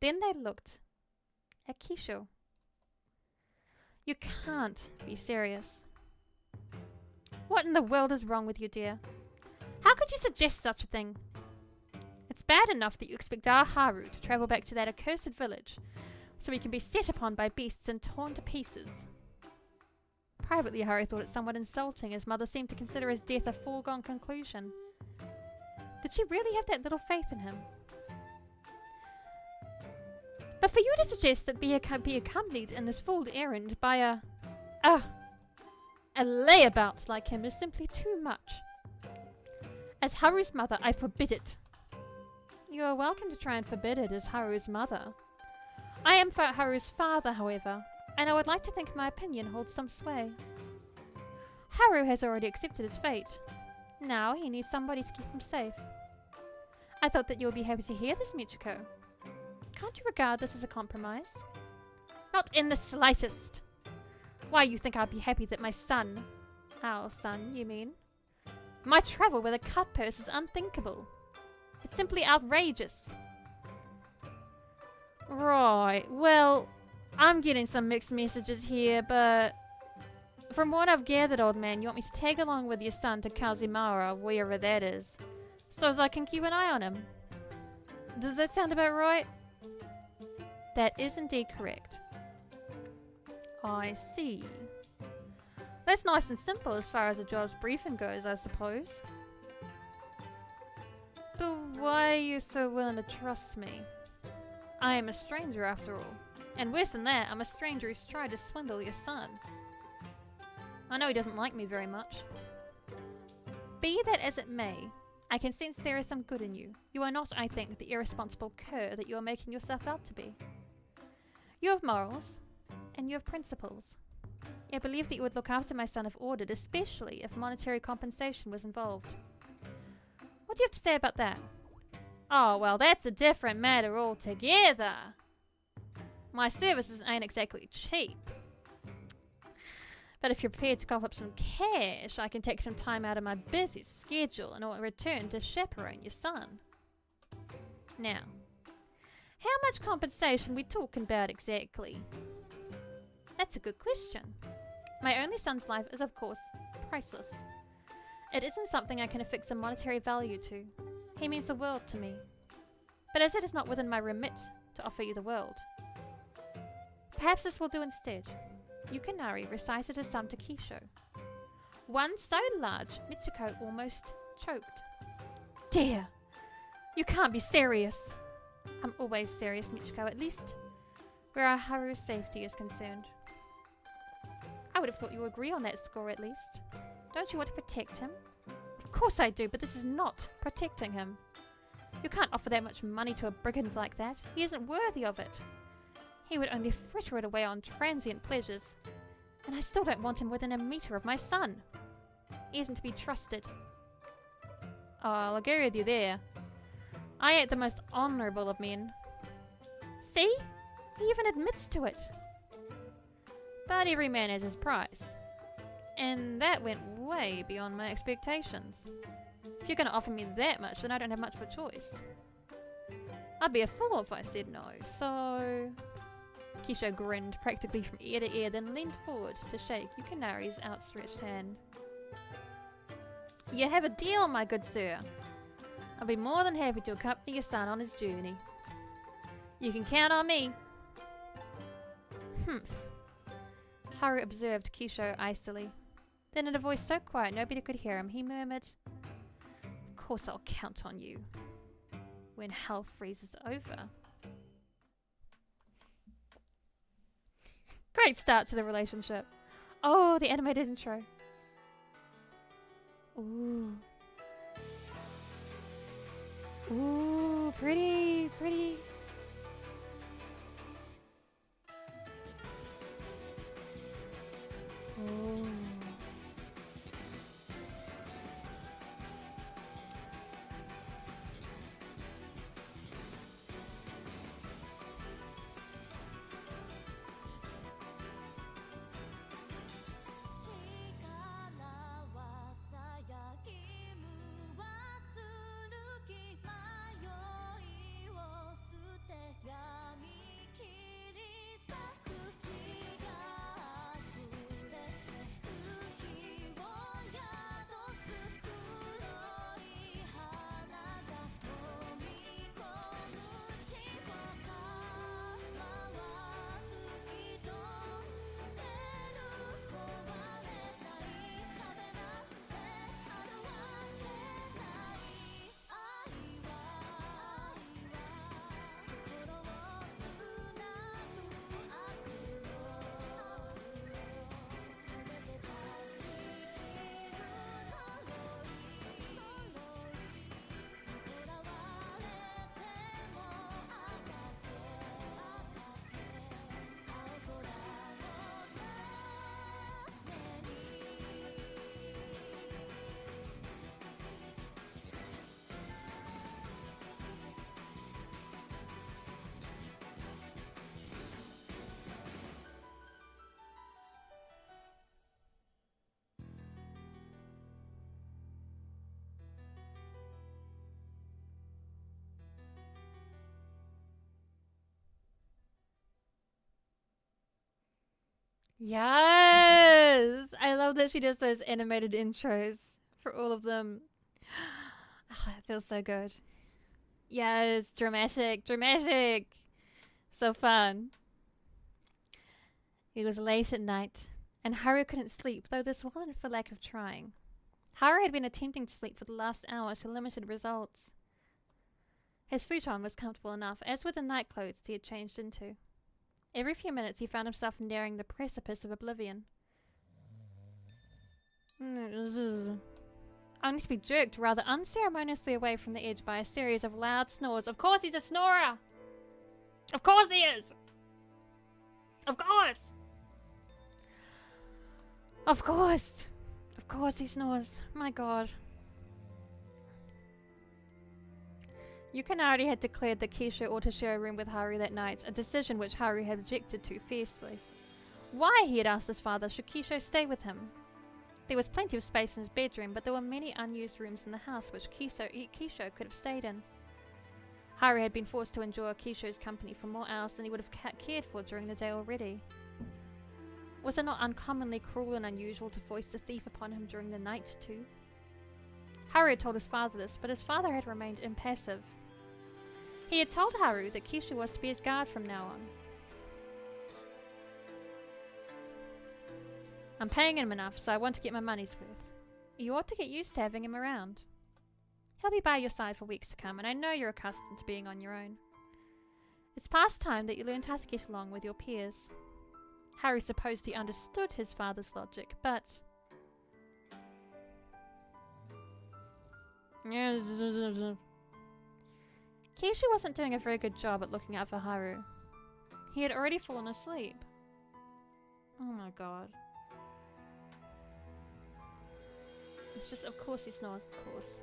Then they looked at Kisho. You can't be serious. What in the world is wrong with you, dear? How could you suggest such a thing? It's bad enough that you expect our Haru to travel back to that accursed village so he can be set upon by beasts and torn to pieces. Privately, Haru thought it somewhat insulting, as Mother seemed to consider his death a foregone conclusion. Did she really have that little faith in him? But for you to suggest that be accompanied in this fooled errand by a layabout like him is simply too much. As Haru's mother, I forbid it. You are welcome to try and forbid it as Haru's mother. I am Haru's father, however, and I would like to think my opinion holds some sway. Haru has already accepted his fate. Now he needs somebody to keep him safe. I thought that you would be happy to hear this, Michiko. Can't you regard this as a compromise? Not in the slightest. Why, you think I'd be happy that my son... Our son, you mean? My travel with a cut purse is unthinkable. It's simply outrageous. Right, well, I'm getting some mixed messages here, but... From what I've gathered, old man, you want me to tag along with your son to Kazemaura, wherever that is, so as I can keep an eye on him. Does that sound about right? That is indeed correct. I see. That's nice and simple as far as a job's briefing goes, I suppose. But why are you so willing to trust me? I am a stranger after all. And worse than that, I'm a stranger who's tried to swindle your son. I know he doesn't like me very much. Be that as it may, I can sense there is some good in you. You are not, I think, the irresponsible cur that you are making yourself out to be. You have morals, and you have principles. I believe that you would look after my son if ordered, especially if monetary compensation was involved. What do you have to say about that? Oh, well, that's a different matter altogether. My services ain't exactly cheap. But if you're prepared to cough up some cash, I can take some time out of my busy schedule in return to chaperone your son. Now, how much compensation we talking about exactly? That's a good question. My only son's life is, of course, priceless. It isn't something I can affix a monetary value to. He means the world to me. But as it is not within my remit to offer you the world, perhaps this will do instead. Yukinari recited a sum to Kisho. One so large, Michiko almost choked. Dear, you can't be serious. I'm always serious, Michiko, at least where our Haru's safety is concerned. I would have thought you agree on that score at least. Don't you want to protect him? Of course I do, but this is not protecting him. You can't offer that much money to a brigand like that. He isn't worthy of it. He would only fritter it away on transient pleasures. And I still don't want him within a metre of my son. He isn't to be trusted. Oh, I'll agree with you there. I ain't the most honourable of men. See? He even admits to it. But every man has his price. And that went way beyond my expectations. If you're going to offer me that much, then I don't have much of a choice. I'd be a fool if I said no, so... Kisho grinned practically from ear to ear, then leaned forward to shake Yukinari's outstretched hand. You have a deal, my good sir. I'll be more than happy to accompany your son on his journey. You can count on me. Humph. Haru observed Kisho icily. Then in a voice so quiet nobody could hear him, he murmured, Of course I'll count on you. When hell freezes over. Great start to the relationship. Oh, the animated intro. Ooh. Ooh, pretty, pretty. Oh. Yes! I love that she does those animated intros for all of them. Oh, it feels so good. Yes, dramatic, dramatic. So fun. It was late at night, and Haru couldn't sleep, though this wasn't for lack of trying. Haru had been attempting to sleep for the last hour to limited results. His futon was comfortable enough, as were the night clothes he had changed into. Every few minutes he found himself nearing the precipice of oblivion. Only to be jerked rather unceremoniously away from the edge by a series of loud snores. Of course he's a snorer! Of course he is! Of course! Of course! Of course he snores. My god. Yukinari had declared that Kisho ought to share a room with Haru that night, a decision which Haru had objected to fiercely. Why, he had asked his father, should Kisho stay with him? There was plenty of space in his bedroom, but there were many unused rooms in the house which Kisho could have stayed in. Haru had been forced to endure Kisho's company for more hours than he would have cared for during the day already. Was it not uncommonly cruel and unusual to foist the thief upon him during the night, too? Haru had told his father this, but his father had remained impassive. He had told Haru that Kisho was to be his guard from now on. I'm paying him enough, so I want to get my money's worth. You ought to get used to having him around. He'll be by your side for weeks to come, and I know you're accustomed to being on your own. It's past time that you learned how to get along with your peers. Haru supposed he understood his father's logic, but... Kisho wasn't doing a very good job at looking out for Haru. He had already fallen asleep. Oh my god. It's just, of course he snores, of course.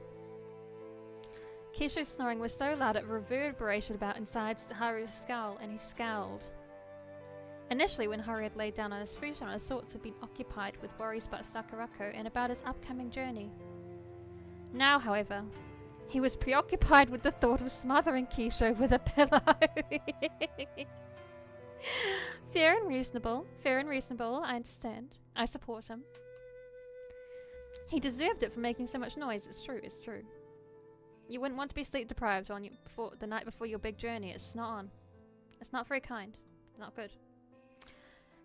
Kisho's snoring was so loud it reverberated about inside Haru's skull, and he scowled. Initially, when Haru had laid down on his futon, his thoughts had been occupied with worries about Sakurako and about his upcoming journey. Now, however, he was preoccupied with the thought of smothering Kisho with a pillow. Fair and reasonable, I understand. I support him. He deserved it for making so much noise, it's true. You wouldn't want to be sleep deprived the night before your big journey, it's just not on. It's not very kind. It's not good.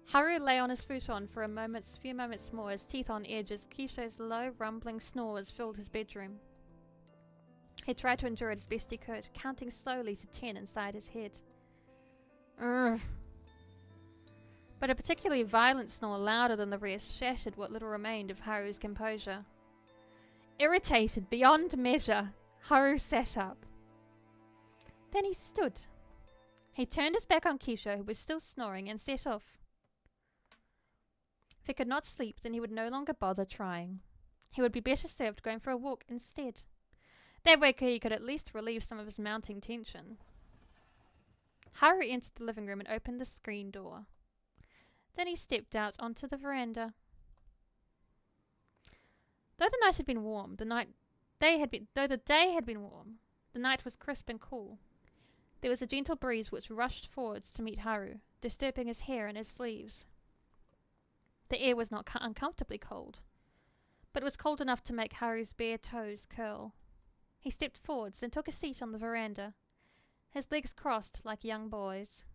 Haru lay on his futon for a few moments more, his teeth on edge as Kisho's low, rumbling snores filled his bedroom. He tried to endure it as best he could, counting slowly to 10 inside his head. Urgh. But a particularly violent snore, louder than the rest, shattered what little remained of Haru's composure. Irritated beyond measure, Haru sat up. Then he stood. He turned his back on Kisho, who was still snoring, and set off. If he could not sleep, then he would no longer bother trying. He would be better served going for a walk instead. That way he could at least relieve some of his mounting tension. Haru entered the living room and opened the screen door. Then he stepped out onto the veranda. Though the night had been warm, the day had been warm, the night was crisp and cool. There was a gentle breeze which rushed forwards to meet Haru, disturbing his hair and his sleeves. The air was not uncomfortably cold, but it was cold enough to make Haru's bare toes curl. He stepped forwards and took a seat on the veranda, his legs crossed like young boys.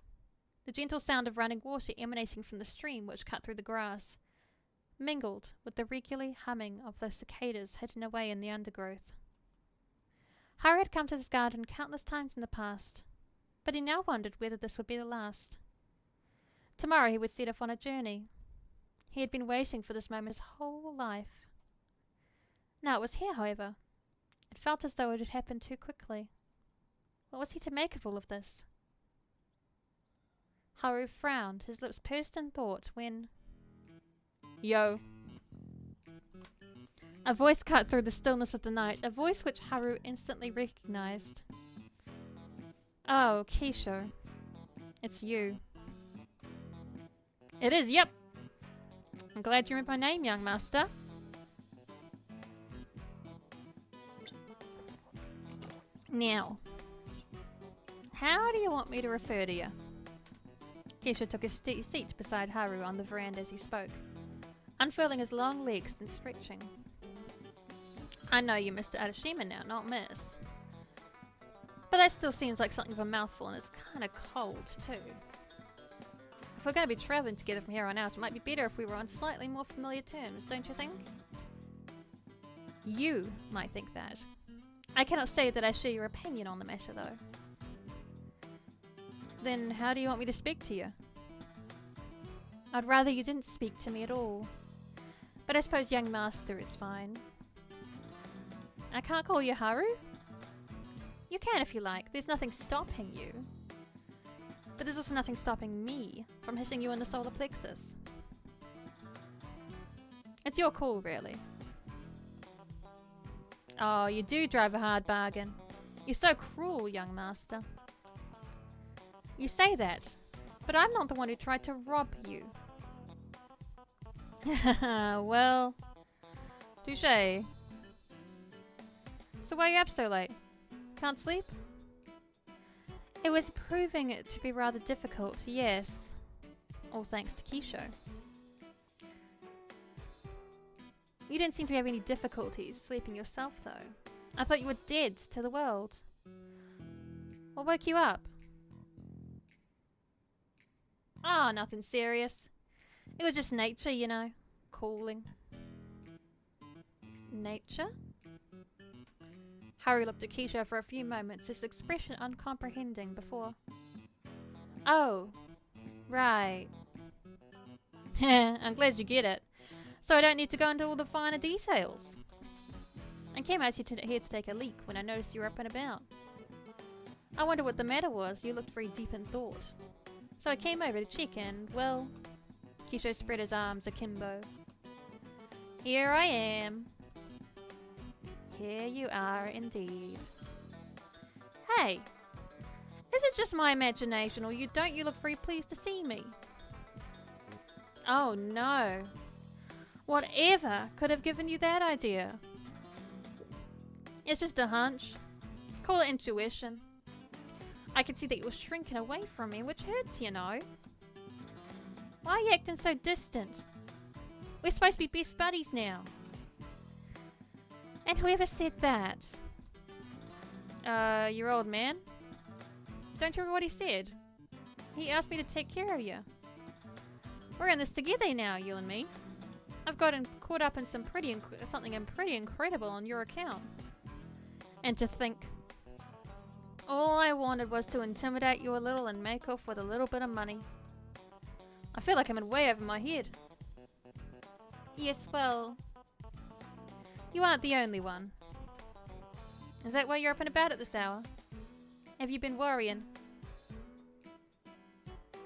The gentle sound of running water emanating from the stream which cut through the grass mingled with the regular humming of the cicadas hidden away in the undergrowth. Haru had come to this garden countless times in the past, but he now wondered whether this would be the last. Tomorrow he would set off on a journey. He had been waiting for this moment his whole life. Now it was here, however. It felt as though it had happened too quickly. What was he to make of all of this? Haru frowned, his lips pursed in thought, when... Yo. A voice cut through the stillness of the night, a voice which Haru instantly recognized. Oh, Kisho. It's you. It is, yep. I'm glad you remember my name, young master. Now, how do you want me to refer to you? Kisho took a seat beside Haru on the veranda as he spoke, unfurling his long legs and stretching. I know you're Mr. Adashima now, not Miss. But that still seems like something of a mouthful, and it's kind of cold, too. If we're going to be travelling together from here on out, it might be better if we were on slightly more familiar terms, don't you think? You might think that. I cannot say that I share your opinion on the matter, though. Then how do you want me to speak to you? I'd rather you didn't speak to me at all. But I suppose young master is fine. I can't call you Haru? You can if you like. There's nothing stopping you. But there's also nothing stopping me from hitting you in the solar plexus. It's your call, really. Oh, you do drive a hard bargain. You're so cruel, young master. You say that, but I'm not the one who tried to rob you. Well, touché. So why are you up so late? Can't sleep? It was proving it to be rather difficult, yes. All thanks to Kisho. You didn't seem to have any difficulties sleeping yourself, though. I thought you were dead to the world. What woke you up? Oh, nothing serious. It was just nature, you know. Calling. Nature? Haru looked at Kisho for a few moments, his expression uncomprehending before. Oh, right. I'm glad you get it. So I don't need to go into all the finer details. I came out here to take a leak when I noticed you were up and about. I wondered what the matter was. You looked very deep in thought. So I came over to check and, well... Kisho spread his arms akimbo. Here I am. Here you are indeed. Hey! Is it just my imagination, or don't you look very pleased to see me? Oh no. Whatever could have given you that idea? It's just a hunch. Call it intuition. I can see that you're shrinking away from me, which hurts, you know. Why are you acting so distant? We're supposed to be best buddies now. And whoever said that? Your old man? Don't you remember what he said? He asked me to take care of you. We're in this together now, you and me. I've gotten caught up in something pretty incredible on your account. And to think, all I wanted was to intimidate you a little and make off with a little bit of money. I feel like I'm in way over my head. Yes, well, you aren't the only one. Is that why you're up and about at this hour? Have you been worrying?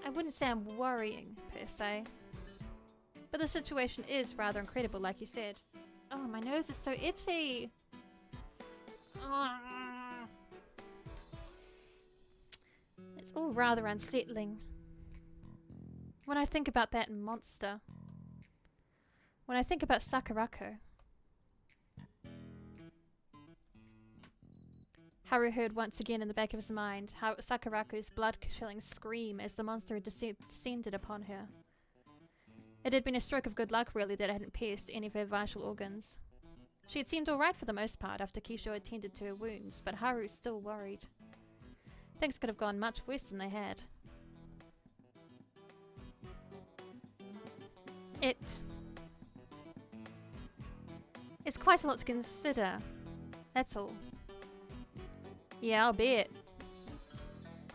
I wouldn't say I'm worrying, per se. But the situation is rather incredible, like you said. Oh, my nose is so itchy. It's all rather unsettling. When I think about that monster. When I think about Sakurako. Haru heard once again in the back of his mind how Sakurako's blood-chilling scream as the monster had descended upon her. It had been a stroke of good luck, really, that it hadn't pierced any of her vital organs. She had seemed alright for the most part after Kisho attended to her wounds, but Haru still worried. Things could have gone much worse than they had. It's quite a lot to consider. That's all. Yeah, I'll bet.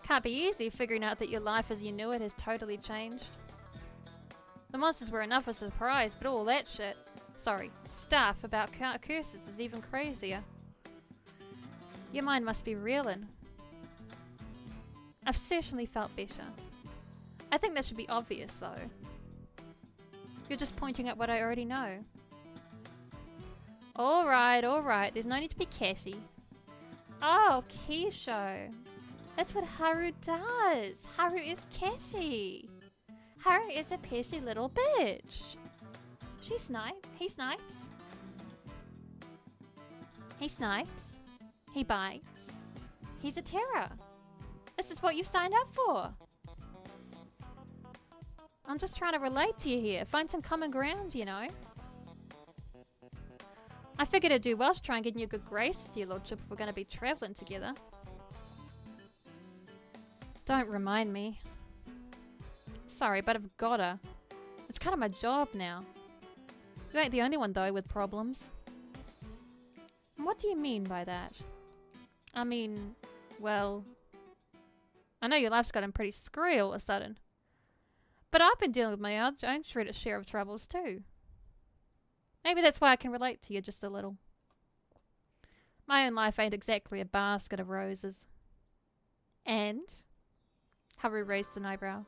Can't be easy figuring out that your life as you knew it has totally changed. The monsters were enough of a surprise, but all that stuff about curses is even crazier. Your mind must be reeling. I've certainly felt better. I think that should be obvious, though. You're just pointing at what I already know. Alright, there's no need to be catty. Oh, Kisho. That's what Haru does. Haru is catty. Haru is a petty little bitch. He snipes. He snipes. He bites. He's a terror. This is what you've signed up for. I'm just trying to relate to you here. Find some common ground, you know. I figured I'd do well to try and get in your good graces, your lordship, if we're going to be travelling together. Don't remind me. Sorry, but I've gotta. It's kind of my job now. You ain't the only one, though, with problems. And what do you mean by that? I mean, well, I know your life's gotten pretty screwy all of a sudden. But I've been dealing with my own share of troubles, too. Maybe that's why I can relate to you just a little. My own life ain't exactly a basket of roses. And? Haru raised an eyebrow.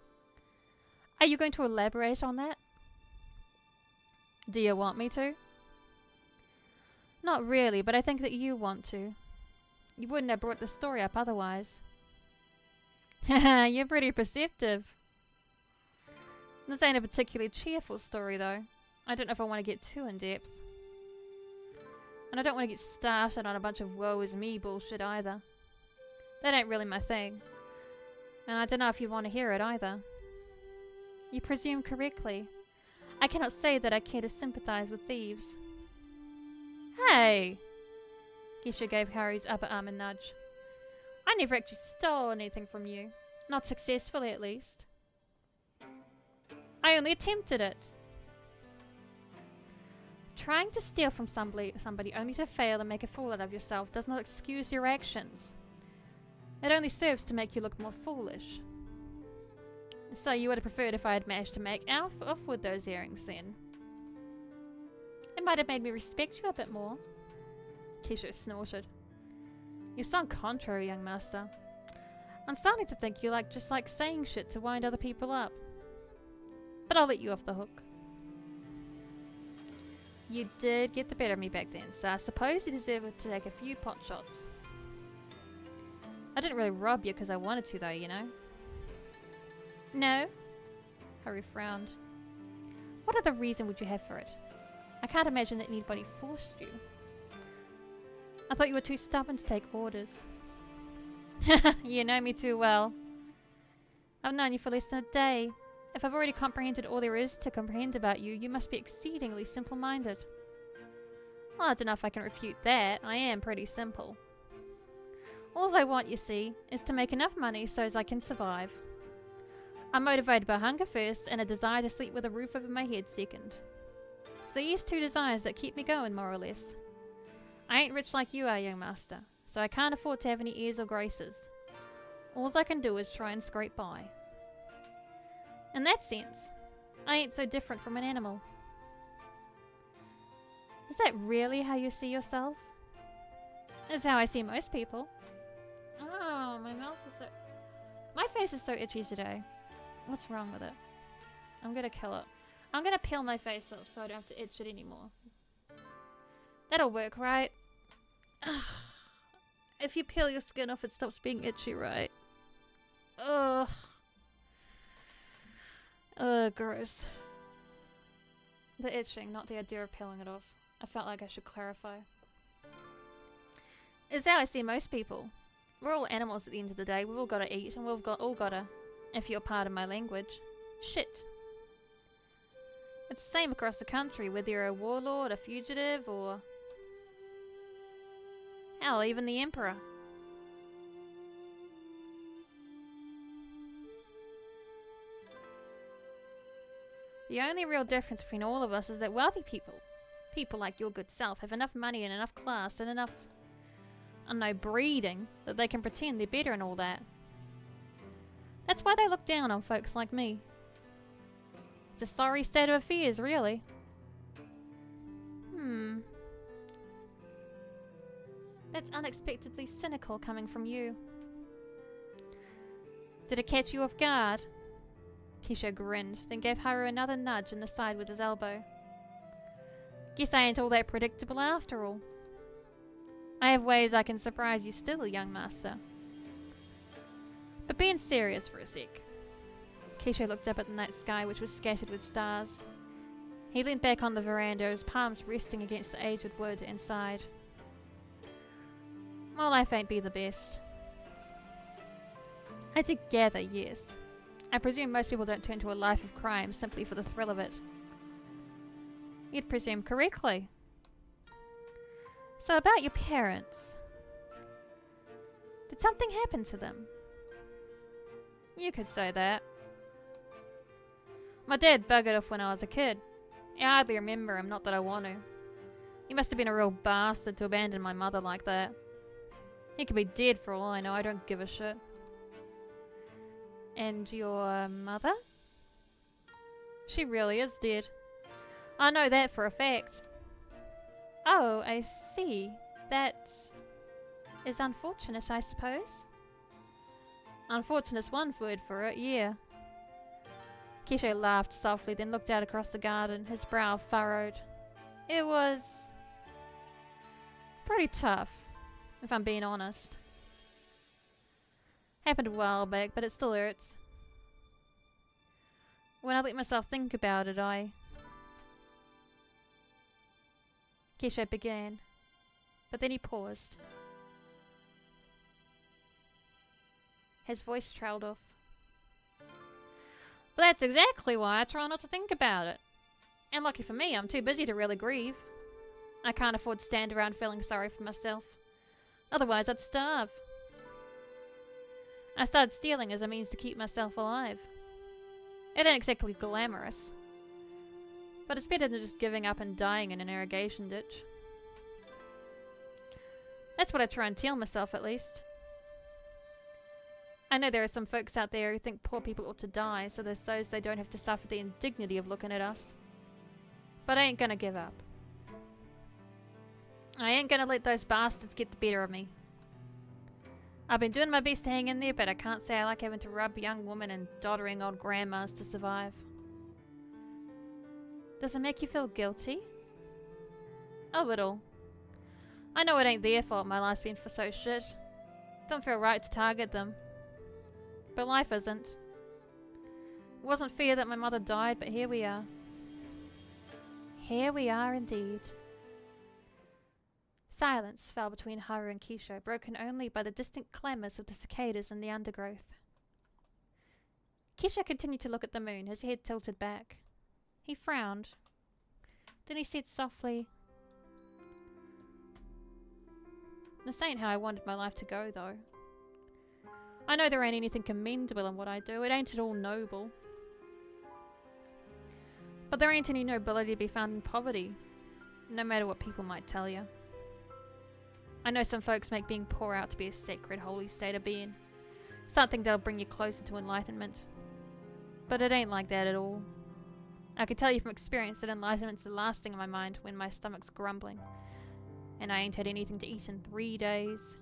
Are you going to elaborate on that? Do you want me to? Not really, but I think that you want to. You wouldn't have brought the story up otherwise. Haha, you're pretty perceptive. This ain't a particularly cheerful story, though. I don't know if I want to get too in-depth. And I don't want to get started on a bunch of woe is me bullshit either. That ain't really my thing. And I don't know if you'd want to hear it either. You presume correctly. I cannot say that I care to sympathize with thieves. Hey! Gisha gave Haru's upper arm a nudge. I never actually stole anything from you. Not successfully, at least. I only attempted it. Trying to steal from somebody only to fail and make a fool out of yourself does not excuse your actions. It only serves to make you look more foolish. So you would have preferred if I had managed to make off with those earrings then. It might have made me respect you a bit more. Kisho snorted. You sound contrary, young master. I'm starting to think you just like saying shit to wind other people up. But I'll let you off the hook. You did get the better of me back then, so I suppose you deserve to take a few pot shots. I didn't really rob you because I wanted to, though, you know. No? Haru frowned. What other reason would you have for it? I can't imagine that anybody forced you. I thought you were too stubborn to take orders. You know me too well. I've known you for less than a day. If I've already comprehended all there is to comprehend about you, you must be exceedingly simple-minded. Well, I don't know if I can refute that. I am pretty simple. All I want, you see, is to make enough money so as I can survive. I'm motivated by hunger first, and a desire to sleep with a roof over my head second. It's these two desires that keep me going, more or less. I ain't rich like you are, young master, so I can't afford to have any airs or graces. All I can do is try and scrape by. In that sense, I ain't so different from an animal. Is that really how you see yourself? It's how I see most people. Oh, my mouth is so... My face is so itchy today. What's wrong with it? I'm gonna kill it. I'm gonna peel my face off so I don't have to itch it anymore. That'll work, right? If you peel your skin off, it stops being itchy, right? Ugh. Ugh, gross. The itching, not the idea of peeling it off. I felt like I should clarify. Is how I see most people. We're all animals at the end of the day. We've all gotta eat, and we've all gotta, if you're part of my language, shit. It's the same across the country, whether you're a warlord, a fugitive, or... hell, even the emperor. The only real difference between all of us is that wealthy people, people like your good self, have enough money and enough class and enough, I don't know, breeding that they can pretend they're better and all that. That's why they look down on folks like me. It's a sorry state of affairs, really. That's unexpectedly cynical coming from you. Did it catch you off guard? Keisha grinned, then gave Haru another nudge in the side with his elbow. Guess I ain't all that predictable after all. I have ways I can surprise you still, young master. But being serious for a sec. Keisha looked up at the night sky, which was scattered with stars. He leaned back on the veranda, his palms resting against the aged wood, and sighed. My life ain't be the best. I do gather, yes. I presume most people don't turn to a life of crime simply for the thrill of it. You'd presume correctly. So about your parents. Did something happen to them? You could say that. My dad buggered off when I was a kid. I hardly remember him, not that I want to. He must have been a real bastard to abandon my mother like that. He could be dead for all I know, I don't give a shit. And your mother? She really is dead. I know that for a fact. Oh, I see. That is unfortunate, I suppose. Unfortunate's one word for it, yeah. Kesho laughed softly, then looked out across the garden, his brow furrowed. It was pretty tough, if I'm being honest. Happened a while back, but it still hurts. When I let myself think about it, Kesho began, but then he paused. His voice trailed off. But that's exactly why I try not to think about it. And lucky for me, I'm too busy to really grieve. I can't afford to stand around feeling sorry for myself. Otherwise, I'd starve. I started stealing as a means to keep myself alive. It ain't exactly glamorous. But it's better than just giving up and dying in an irrigation ditch. That's what I try and tell myself, at least. I know there are some folks out there who think poor people ought to die so they don't have to suffer the indignity of looking at us. But I ain't gonna give up. I ain't gonna let those bastards get the better of me. I've been doing my best to hang in there, but I can't say I like having to rub young women and doddering old grandmas to survive. Does it make you feel guilty? A little. I know it ain't their fault my life's been for so shit. Don't feel right to target them. But life isn't. It wasn't fair that my mother died, but here we are. Here we are indeed. Silence fell between Haru and Kisho, broken only by the distant clamours of the cicadas in the undergrowth. Kisho continued to look at the moon, his head tilted back. He frowned. Then he said softly, "This ain't how I wanted my life to go, though. I know there ain't anything commendable in what I do. It ain't at all noble. But there ain't any nobility to be found in poverty, no matter what people might tell you. I know some folks make being poor out to be a sacred, holy state of being. Something that'll bring you closer to enlightenment. But it ain't like that at all. I can tell you from experience that enlightenment's the last thing in my mind when my stomach's grumbling. And I ain't had anything to eat in 3 days.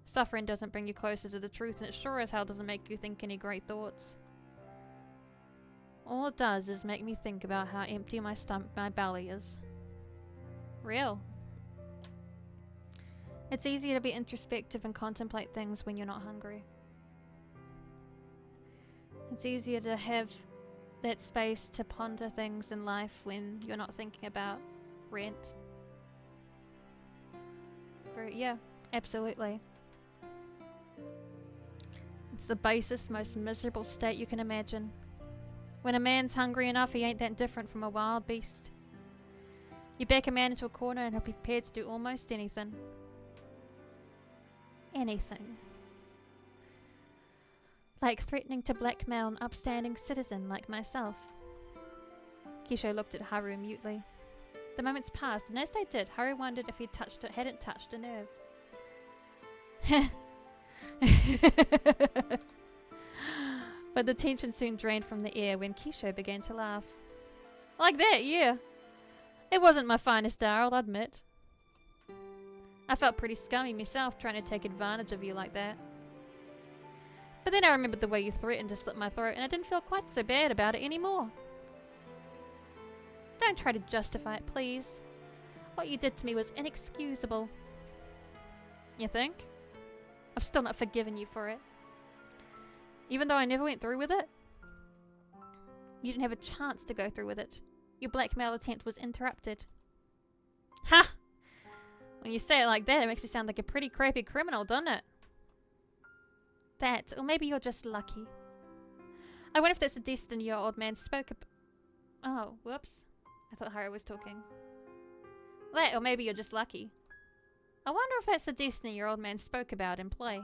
Suffering doesn't bring you closer to the truth, and it sure as hell doesn't make you think any great thoughts. All it does is make me think about how empty my belly is. Real. It's easier to be introspective and contemplate things when you're not hungry. It's easier to have that space to ponder things in life when you're not thinking about rent. Yeah, absolutely. It's the basest, most miserable state you can imagine. When a man's hungry enough, he ain't that different from a wild beast. You back a man into a corner and he'll be prepared to do almost anything. Anything. Like threatening to blackmail an upstanding citizen like myself. Kisho looked at Haru mutely. The moments passed, and as they did, Haru wondered if hadn't touched a nerve. But the tension soon drained from the air when Kisho began to laugh. Like that, yeah. It wasn't my finest hour, I'll admit. I felt pretty scummy myself trying to take advantage of you like that. But then I remembered the way you threatened to slit my throat, and I didn't feel quite so bad about it anymore. Don't try to justify it, please. What you did to me was inexcusable. You think? I've still not forgiven you for it. Even though I never went through with it? You didn't have a chance to go through with it. Your blackmail attempt was interrupted. Ha! When you say it like that, it makes me sound like a pretty crappy criminal, doesn't it? That, or maybe you're just lucky. I wonder if that's the destiny your old man spoke about. Oh, whoops. I thought Haru was talking. That, or maybe you're just lucky. I wonder if that's the destiny your old man spoke about in play.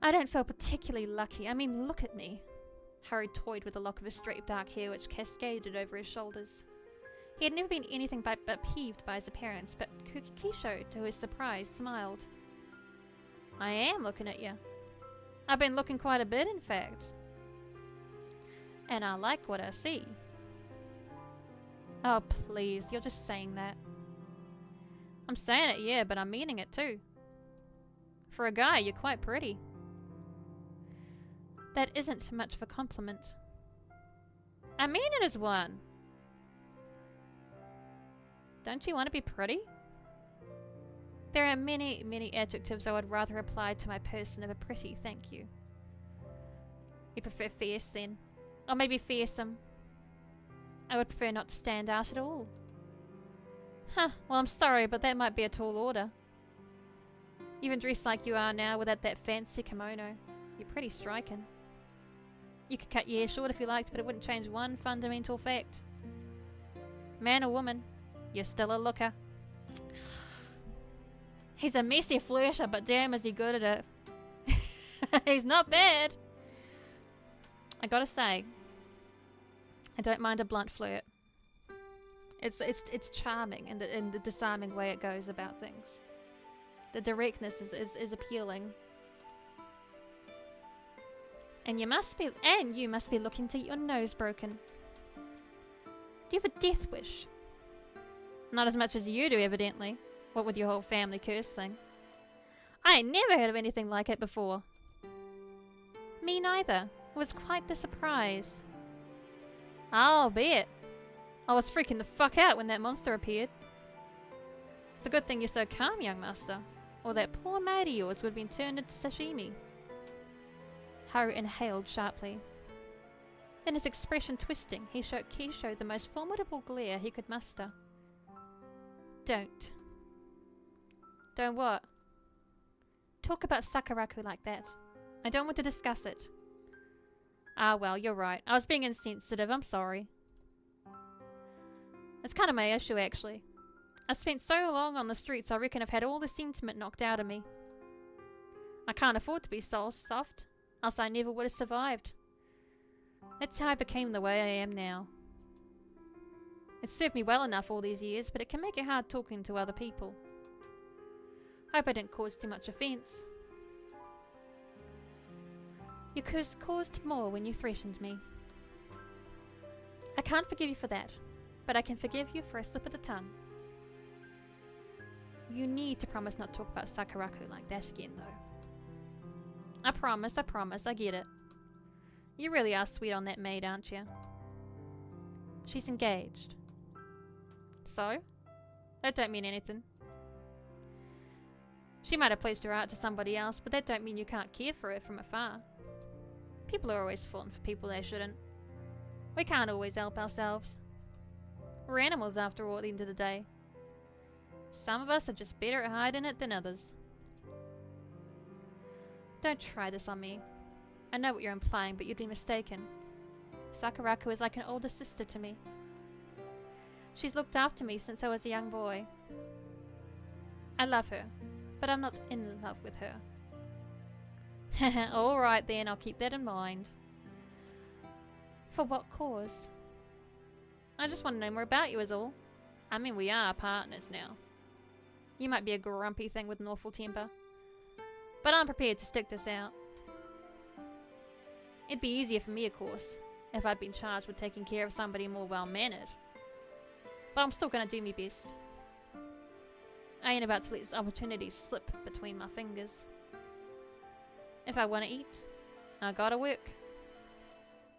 I don't feel particularly lucky. I mean, look at me. Haru toyed with a lock of his straight dark hair which cascaded over his shoulders. He had never been anything but peeved by his appearance, but Kisho, to his surprise, smiled. I am looking at you. I've been looking quite a bit, in fact. And I like what I see. Oh, please, you're just saying that. I'm saying it, yeah, but I'm meaning it too. For a guy, you're quite pretty. That isn't much of a compliment. I mean it as one. Don't you want to be pretty? There are many, many adjectives I would rather apply to my person of a pretty, thank you. You prefer fierce then? Or maybe fearsome? I would prefer not to stand out at all. Huh, well I'm sorry, but that might be a tall order. Even dressed like you are now without that fancy kimono, you're pretty striking. You could cut your hair short if you liked, but it wouldn't change one fundamental fact. Man or woman, you're still a looker. He's a messy flirter, but damn is he good at it. He's not bad. I gotta say, I don't mind a blunt flirt. It's charming in the disarming way it goes about things. The directness is appealing. And you must be looking to your nose broken. Do you have a death wish? Not as much as you do, evidently. What with your whole family curse thing. I ain't never heard of anything like it before. Me neither. It was quite the surprise. I'll bet. I was freaking the fuck out when that monster appeared. It's a good thing you're so calm, young master. Or that poor maid of yours would have been turned into sashimi. Haru inhaled sharply. Then his expression twisting, he showed Kisho the most formidable glare he could muster. Don't. Don't what? Talk about Sakuraku like that. I don't want to discuss it. Ah, well, you're right. I was being insensitive. I'm sorry. It's kind of my issue, actually. I spent so long on the streets, I reckon I've had all the sentiment knocked out of me. I can't afford to be so soft, else I never would have survived. That's how I became the way I am now. It served me well enough all these years, but it can make it hard talking to other people. Hope I didn't cause too much offence. You caused more when you threatened me. I can't forgive you for that, but I can forgive you for a slip of the tongue. You need to promise not to talk about Sakuraku like that again, though. I promise, I get it. You really are sweet on that maid, aren't you? She's engaged. So? That don't mean anything. She might have pledged her heart to somebody else, but that don't mean you can't care for her from afar. People are always falling for people they shouldn't. We can't always help ourselves. We're animals after all at the end of the day. Some of us are just better at hiding it than others. Don't try this on me. I know what you're implying, but you'd be mistaken. Sakuraku is like an older sister to me. She's looked after me since I was a young boy. I love her, but I'm not in love with her. Alright then, I'll keep that in mind. For what cause? I just want to know more about you is all. I mean, we are partners now. You might be a grumpy thing with an awful temper, but I'm prepared to stick this out. It'd be easier for me, of course, if I'd been charged with taking care of somebody more well-mannered. But I'm still gonna do my best. I ain't about to let this opportunity slip between my fingers. If I want to eat, I gotta work.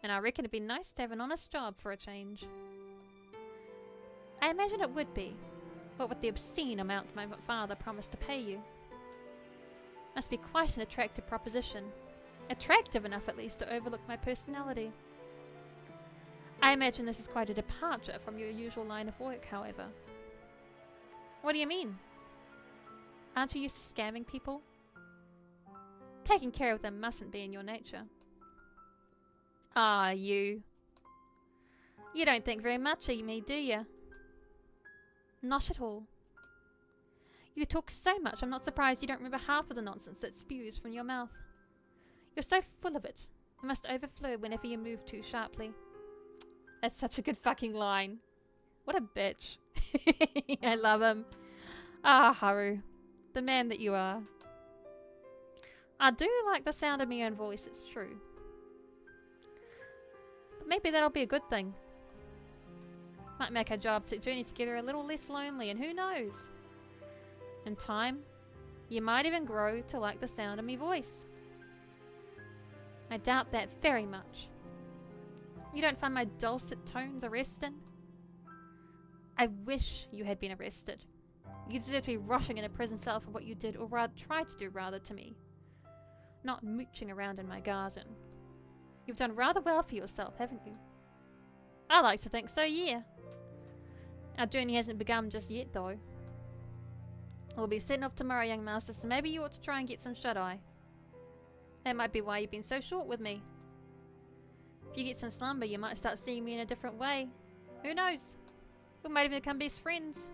And I reckon it'd be nice to have an honest job for a change. I imagine it would be, what with the obscene amount my father promised to pay you. Must be quite an attractive proposition. Attractive enough at least to overlook my personality. I imagine this is quite a departure from your usual line of work, however. What do you mean? Aren't you used to scamming people? Taking care of them mustn't be in your nature. Ah, you. You don't think very much of me, do you? Not at all. You talk so much, I'm not surprised you don't remember half of the nonsense that spews from your mouth. You're so full of it, it must overflow whenever you move too sharply. That's such a good fucking line. What a bitch. I love him. Ah, Haru. The man that you are. I do like the sound of my own voice, it's true. But maybe that'll be a good thing. Might make our journey together a little less lonely, and who knows? In time, you might even grow to like the sound of my voice. I doubt that very much. You don't find my dulcet tones arresting? I wish you had been arrested. You deserve to be rotting in a prison cell for what you did, or rather tried to do rather, to me. Not mooching around in my garden. You've done rather well for yourself, haven't you? I like to think so, yeah. Our journey hasn't begun just yet, though. We'll be setting off tomorrow, young master, so maybe you ought to try and get some shut-eye. That might be why you've been so short with me. If you get some slumber, you might start seeing me in a different way. Who knows? We might even become best friends.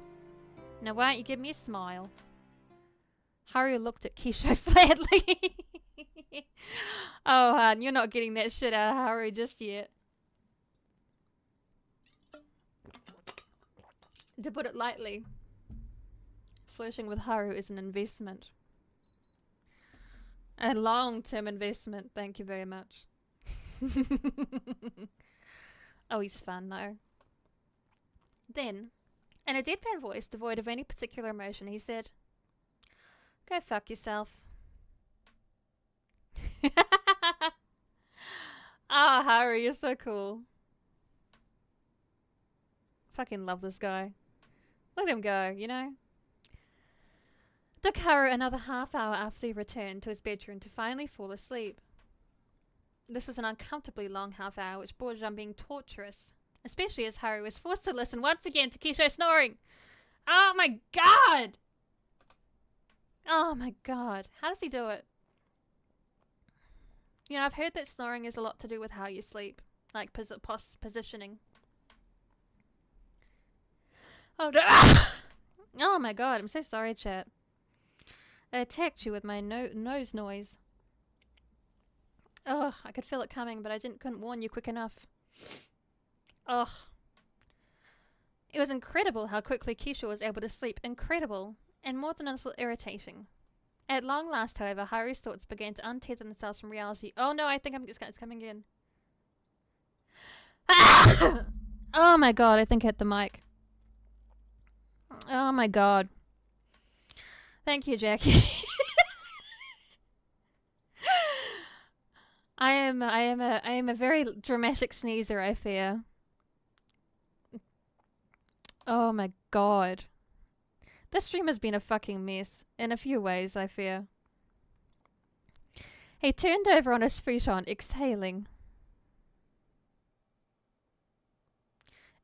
Now why don't you give me a smile? Haru looked at Kisho flatly. Oh, hon, you're not getting that shit out of Haru just yet. To put it lightly, flirting with Haru is an investment. A long-term investment, thank you very much. Oh, he's fun though. Then, in a deadpan voice devoid of any particular emotion, he said, "Go fuck yourself." Ah, Haru, you're so cool. Fucking love this guy. Let him go, you know? It took Haru another half hour after he returned to his bedroom to finally fall asleep. This was an uncomfortably long half hour, which bordered on being torturous, especially as Haru was forced to listen once again to Kisho snoring. Oh my god! Oh my god. How does he do it? You know, I've heard that snoring is a lot to do with how you sleep. Like positioning. Oh, oh my god, I'm so sorry, chat. I attacked you with my nose noise. Ugh, I could feel it coming, but I couldn't warn you quick enough. Ugh. It was incredible how quickly Keisha was able to sleep. Incredible. And more than a little irritating. At long last, however, Haru's thoughts began to untether themselves from reality. Oh no, I think it's coming in. Oh my god, I think I hit the mic. Oh my god. Thank you, Jackie. I am a very dramatic sneezer, I fear. Oh my god. This stream has been a fucking mess. In a few ways, I fear. He turned over on his futon, exhaling.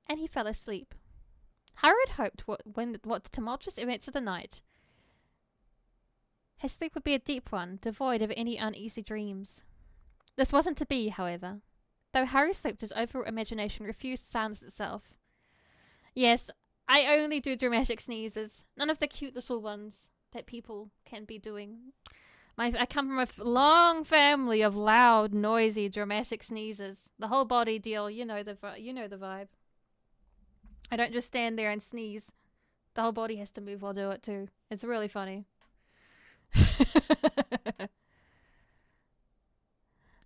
And he fell asleep. Haru had hoped what the tumultuous events of the night, his sleep would be a deep one, devoid of any uneasy dreams. This wasn't to be, however. Though Haru slept, his overwrought imagination refused to silence itself. Yes, I only do dramatic sneezes. None of the cute little ones that people can be doing. I come from a long family of loud, noisy, dramatic sneezes. The whole body deal, you know the vibe. I don't just stand there and sneeze. The whole body has to move while I do it too. It's really funny.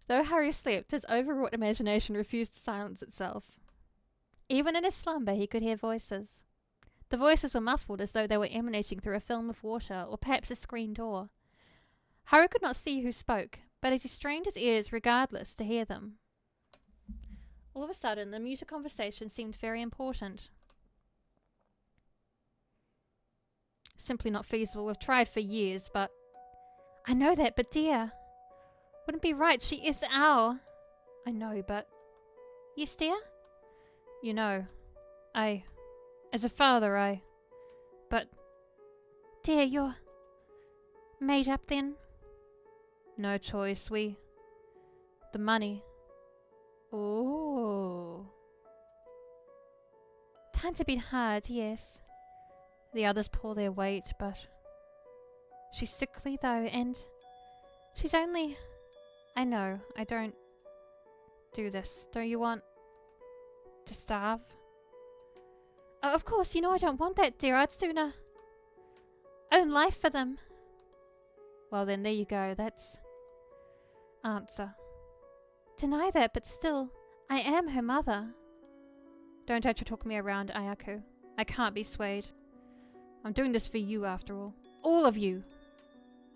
Though Harry slept, his overwrought imagination refused to silence itself. Even in his slumber, he could hear voices. The voices were muffled as though they were emanating through a film of water, or perhaps a screen door. Haru could not see who spoke, but as he strained his ears regardless to hear them. All of a sudden, the muted conversation seemed very important. Simply not feasible. We've tried for years, but... I know that, but dear... Wouldn't be right. She is our... I know, but... Yes, dear? You know, as a father, But... Dear, you're... made up then? No choice, The money... Oh. Times have been hard, yes. The others pull their weight, but... She's sickly, though, and... She's only... I know, I don't... do this. Don't you want... to starve? Oh, of course, you know I don't want that, dear. I'd sooner... own life for them. Well then, there you go. That's... answer. Deny that, but still, I am her mother. Don't try to talk me around, Ayako. I can't be swayed. I'm doing this for you, after all. All of you.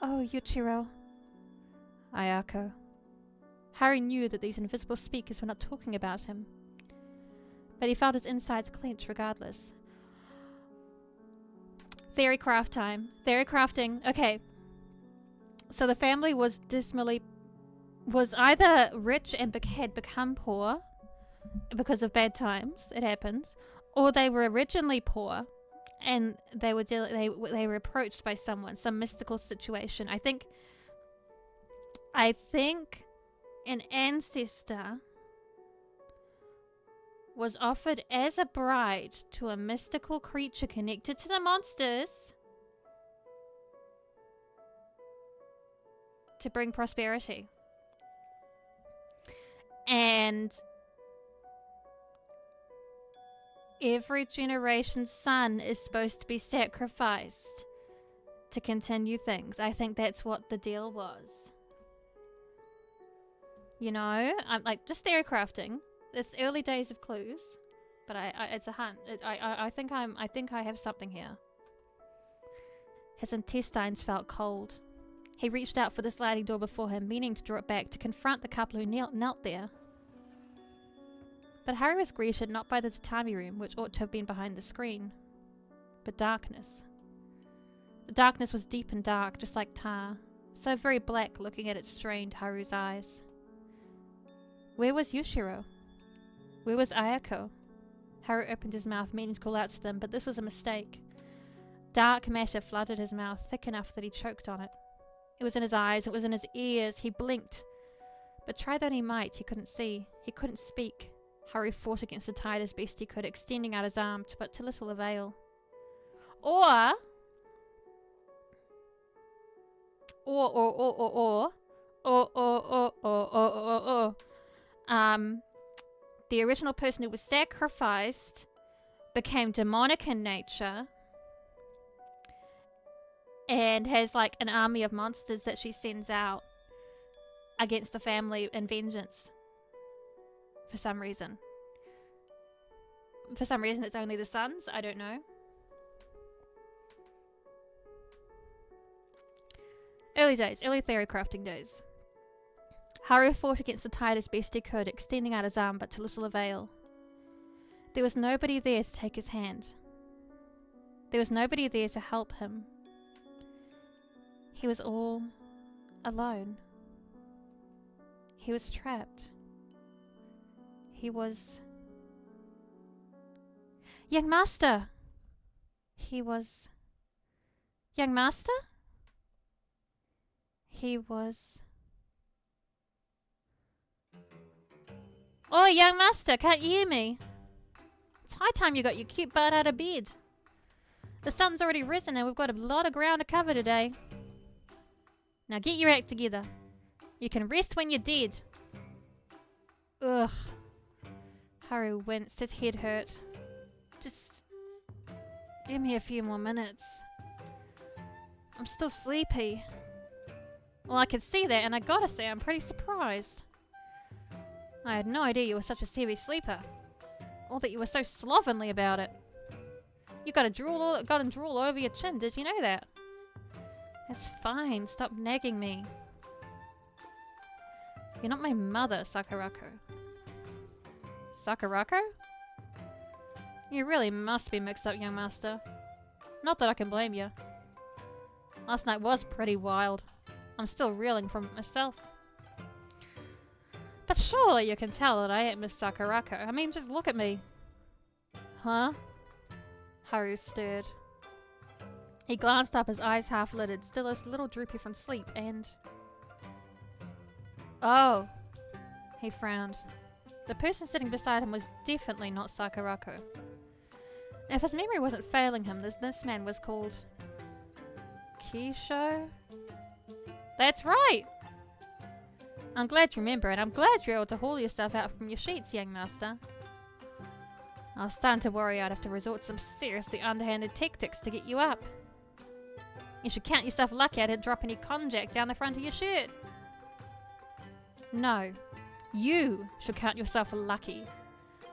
Oh, Yuichiro. Ayako. Harry knew that these invisible speakers were not talking about him. But he felt his insides clench regardless. Theory craft time. Theory crafting. Okay. So the family was either rich and had become poor because of bad times, it happens, or they were originally poor and they were approached by someone, some mystical situation. I think an ancestor was offered as a bride to a mystical creature connected to the monsters to bring prosperity. And every generation's son is supposed to be sacrificed to continue things. I think that's what the deal was. You know, I'm like just theory crafting. It's early days of clues, but it's a hunt. I think I have something here. His intestines felt cold. He reached out for the sliding door before him, meaning to draw it back to confront the couple who knelt there. But Harry was greeted not by the tatami room, which ought to have been behind the screen, but darkness. The darkness was deep and dark, just like tar, so very black looking at its strained Haru's eyes. Where was Yushiro? Where was Ayako? Haru opened his mouth, meaning to call out to them, but this was a mistake. Dark matter flooded his mouth, thick enough that he choked on it. It was in his eyes, it was in his ears. He blinked. But try that he might, he couldn't see. He couldn't speak. Haru fought against the tide as best he could, extending out his arm, but to little avail. Or the original person who was sacrificed became demonic in nature and has like an army of monsters that she sends out against the family in vengeance. For some reason. For some reason it's only the sons, I don't know. Early days, early theory crafting days. Haru fought against the tide as best he could, extending out his arm, but to little avail. There was nobody there to take his hand. There was nobody there to help him. He was all alone. He was trapped. He was... Young Master! He was... Young Master? He was... Oh, Young Master, can't you hear me? It's high time you got your cute butt out of bed. The sun's already risen and we've got a lot of ground to cover today. Now get your act together. You can rest when you're dead. Ugh. Haru winced. His head hurt. Just give me a few more minutes. I'm still sleepy. Well, I can see that, and I gotta say, I'm pretty surprised. I had no idea you were such a heavy sleeper. Or that you were so slovenly about it. You got drool over your chin, did you know that? It's fine, stop nagging me. You're not my mother, Sakurako. Sakurako? You really must be mixed up, young master. Not that I can blame you. Last night was pretty wild. I'm still reeling from it myself. But surely you can tell that I ain't Miss Sakurako. I mean, just look at me. Huh? Haru stirred. He glanced up, his eyes half-lidded, still a little droopy from sleep, and... Oh! He frowned. The person sitting beside him was definitely not Sakurako. If his memory wasn't failing him, this man was called... Kisho? That's right! I'm glad you remember it. I'm glad you're able to haul yourself out from your sheets, young master. I was starting to worry I'd have to resort to some seriously underhanded tactics to get you up. You should count yourself lucky I didn't drop any konjac down the front of your shirt. No. You should count yourself lucky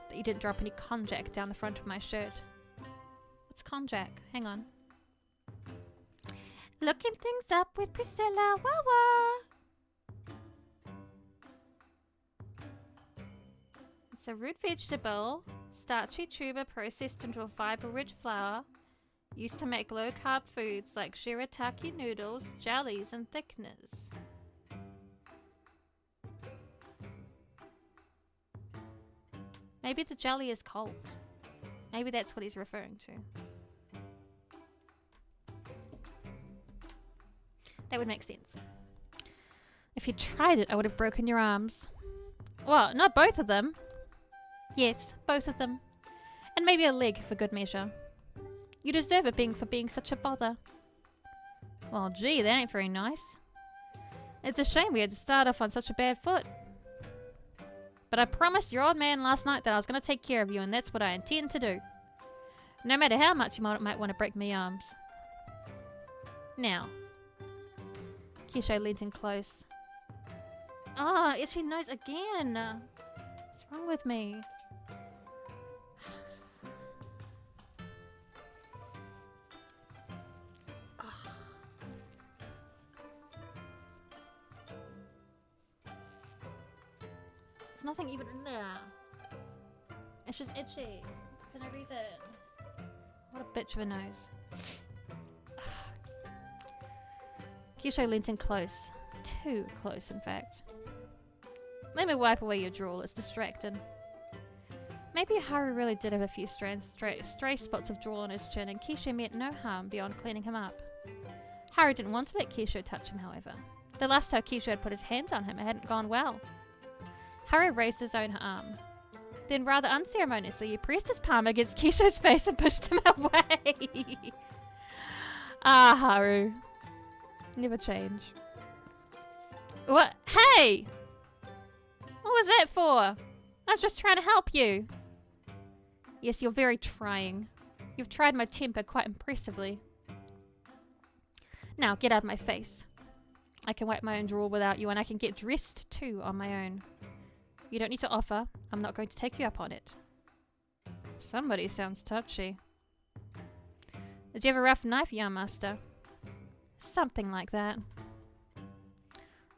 that you didn't drop any konjac down the front of my shirt. What's konjac? Hang on. Looking things up with Priscilla. Wah-wah! It's a root vegetable, starchy tuber processed into a fiber-rich flour, used to make low-carb foods like shirataki noodles, jellies, and thickeners. Maybe the jelly is cold. Maybe that's what he's referring to. That would make sense. If you tried it, I would have broken your arms. Well, not both of them. Yes, both of them. And maybe a leg for good measure. You deserve it for being such a bother. Well, gee, that ain't very nice. It's a shame we had to start off on such a bad foot. But I promised your old man last night that I was going to take care of you, and that's what I intend to do. No matter how much you might want to break my arms. Now. Kisho leaned in close. Ah, itchy nose again. What's wrong with me? There's nothing even in there. It's just itchy for no reason. What a bitch of a nose. Kisho leant in close. Too close, in fact. Let me wipe away your drool, it's distracting. Maybe Haru really did have a few stray spots of drool on his chin, and Kisho meant no harm beyond cleaning him up. Haru didn't want to let Kisho touch him, however. The last time Kisho had put his hands on him, it hadn't gone well. Haru raised his own arm. Then, rather unceremoniously, he pressed his palm against Kisho's face and pushed him away. Ah, Haru. Never change. What? Hey! What was that for? I was just trying to help you. Yes, you're very trying. You've tried my temper quite impressively. Now, get out of my face. I can wipe my own drool without you, and I can get dressed too on my own. You don't need to offer. I'm not going to take you up on it. Somebody sounds touchy. Did you have a rough night, young master? Something like that.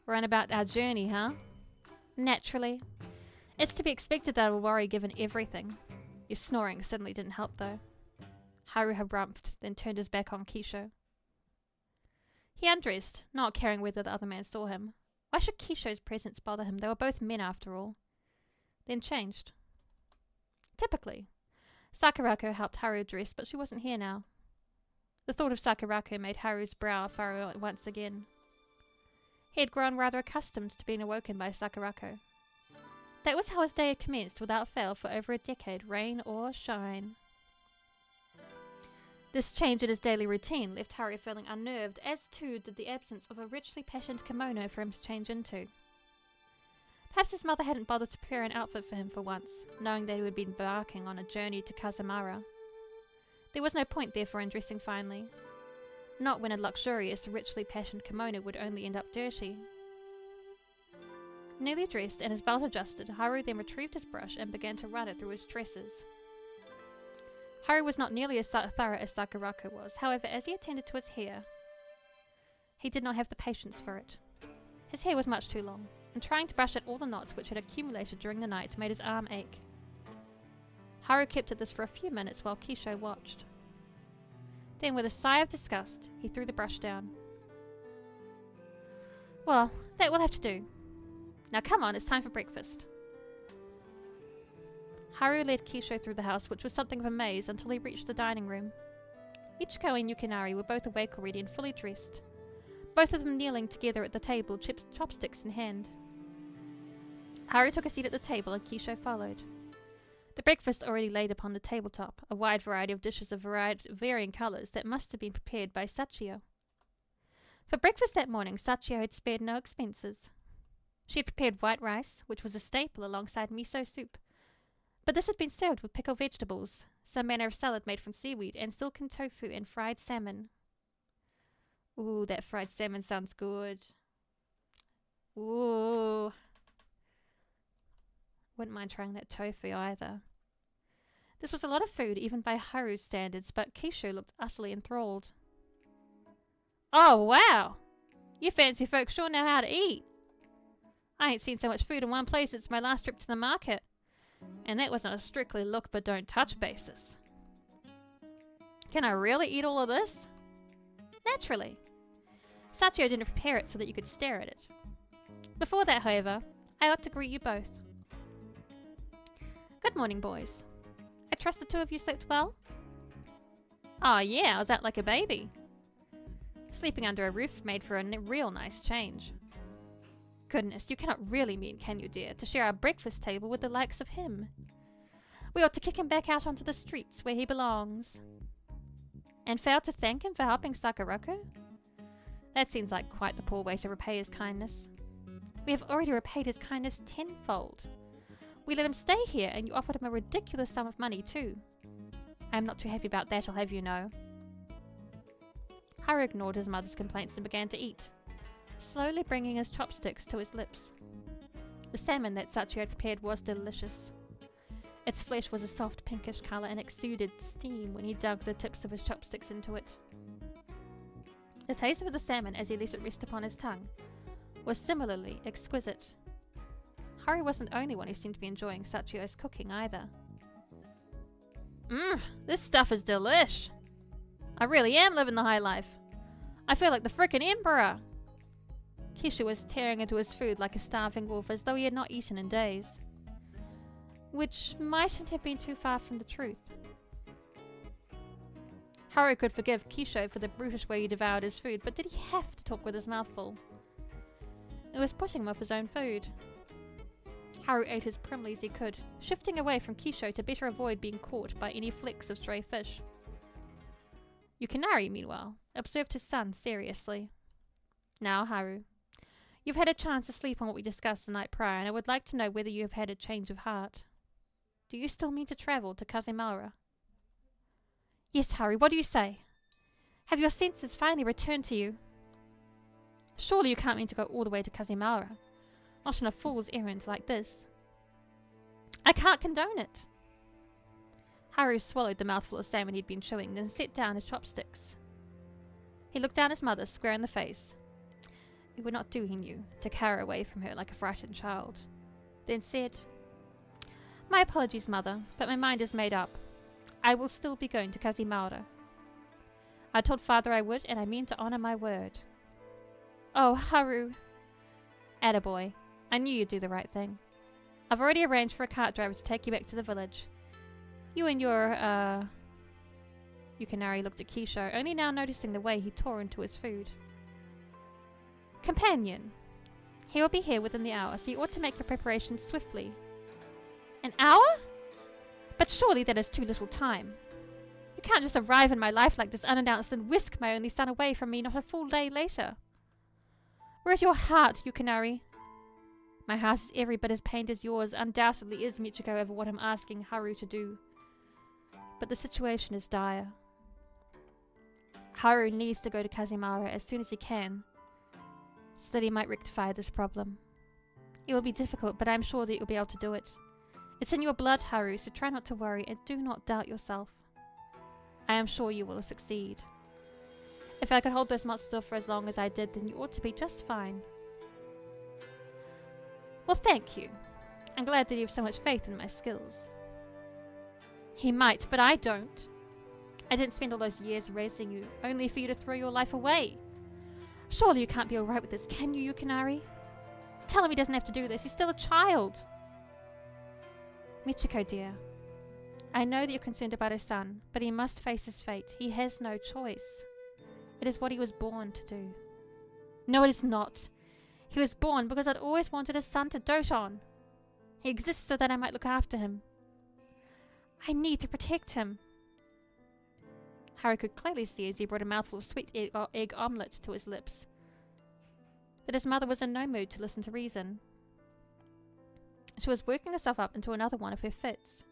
We're on about our journey, huh? Naturally. It's to be expected that I'll worry given everything. Your snoring certainly didn't help, though. Haru harumphed, then turned his back on Kisho. He undressed, not caring whether the other man saw him. Why should Kisho's presence bother him? They were both men, after all. Then changed. Typically. Sakurako helped Haru dress, but she wasn't here now. The thought of Sakurako made Haru's brow furrow once again. He had grown rather accustomed to being awoken by Sakurako. That was how his day had commenced without fail for over a decade, rain or shine. This change in his daily routine left Haru feeling unnerved, as too did the absence of a richly patterned kimono for him to change into. Perhaps his mother hadn't bothered to prepare an outfit for him for once, knowing that he would be embarking on a journey to Kazamara. There was no point therefore in dressing finely. Not when a luxurious, richly patterned kimono would only end up dirty. Nearly dressed and his belt adjusted, Haru then retrieved his brush and began to run it through his tresses. Haru was not nearly as thorough as Sakurako was. However, as he attended to his hair, he did not have the patience for it. His hair was much too long, and trying to brush out all the knots which had accumulated during the night made his arm ache. Haru kept at this for a few minutes while Kisho watched. Then, with a sigh of disgust, he threw the brush down. Well, that will have to do. Now come on, it's time for breakfast. Haru led Kisho through the house, which was something of a maze, until he reached the dining room. Ichiko and Yukinari were both awake already and fully dressed, both of them kneeling together at the table, chopsticks in hand. Haru took a seat at the table and Kisho followed. The breakfast already laid upon the tabletop, a wide variety of dishes of varying colours that must have been prepared by Sachio. For breakfast that morning, Sachio had spared no expenses. She had prepared white rice, which was a staple alongside miso soup, but this had been served with pickled vegetables, some manner of salad made from seaweed, and silken tofu and fried salmon. Ooh, that fried salmon sounds good. Ooh. Wouldn't mind trying that tofu either. This was a lot of food, even by Haru's standards, but Kisho looked utterly enthralled. Oh, wow! You fancy folks sure know how to eat. I ain't seen so much food in one place since my last trip to the market. And that was on a strictly look but don't touch basis. Can I really eat all of this? Naturally. Sachio didn't prepare it so that you could stare at it. Before that, however, I ought to greet you both. Good morning, boys. I trust the two of you slept well? Oh yeah, I was out like a baby. Sleeping under a roof made for a real nice change. Goodness, you cannot really mean, can you, dear, to share our breakfast table with the likes of him? We ought to kick him back out onto the streets where he belongs. And fail to thank him for helping Sakurako? That seems like quite the poor way to repay his kindness. We have already repaid his kindness tenfold. We let him stay here, and you offered him a ridiculous sum of money, too. I am not too happy about that, I'll have you know. Haru ignored his mother's complaints and began to eat, slowly bringing his chopsticks to his lips. The salmon that Sachio had prepared was delicious. Its flesh was a soft pinkish colour and exuded steam when he dug the tips of his chopsticks into it. The taste of the salmon, as he let it rest upon his tongue, was similarly exquisite. Haru wasn't the only one who seemed to be enjoying Sachio's cooking either. This stuff is delish. I really am living the high life. I feel like the frickin' emperor. Kisha was tearing into his food like a starving wolf as though he had not eaten in days. Which mightn't have been too far from the truth. Haru could forgive Kisho for the brutish way he devoured his food, but did he have to talk with his mouth full? It was putting him off his own food. Haru ate as primly as he could, shifting away from Kisho to better avoid being caught by any flecks of stray fish. Yukinari, meanwhile, observed his son seriously. Now, Haru, you've had a chance to sleep on what we discussed the night prior, and I would like to know whether you have had a change of heart. Do you still mean to travel to Kazemaura? Yes, Haru, what do you say? Have your senses finally returned to you? Surely you can't mean to go all the way to Kazemaura. Not on a fool's errand like this. I can't condone it. Haru swallowed the mouthful of salmon he'd been chewing, then set down his chopsticks. He looked down his mother square in the face. It would not do, he knew, to cower away from her like a frightened child. Then said, My apologies, mother, but my mind is made up. I will still be going to Kazemaura. I told father I would, and I mean to honor my word. Oh, Haru. Attaboy. I knew you'd do the right thing. I've already arranged for a cart driver to take you back to the village. You and your, Yukinari looked at Kisho, only now noticing the way he tore into his food. Companion. He will be here within the hour, so you ought to make your preparations swiftly. An hour? But surely that is too little time. You can't just arrive in my life like this unannounced and whisk my only son away from me not a full day later. Where is your heart, Yukinari? My heart is every bit as pained as yours, undoubtedly is, Michiko, over what I'm asking Haru to do. But the situation is dire. Haru needs to go to Kazemaura as soon as he can, so that he might rectify this problem. It will be difficult, but I'm sure that you'll be able to do it. It's in your blood, Haru, so try not to worry and do not doubt yourself. I am sure you will succeed. If I could hold those monsters off for as long as I did, then you ought to be just fine. Well, thank you. I'm glad that you have so much faith in my skills. He might, but I don't. I didn't spend all those years raising you, only for you to throw your life away. Surely you can't be alright with this, can you, Yukinari? Tell him he doesn't have to do this. He's still a child. Michiko, dear. I know that you're concerned about his son, but he must face his fate. He has no choice. It is what he was born to do. No, it is not. He was born because I'd always wanted a son to dote on. He exists so that I might look after him. I need to protect him. Harry could clearly see as he brought a mouthful of sweet egg omelette to his lips that his mother was in no mood to listen to reason. She was working herself up into another one of her fits.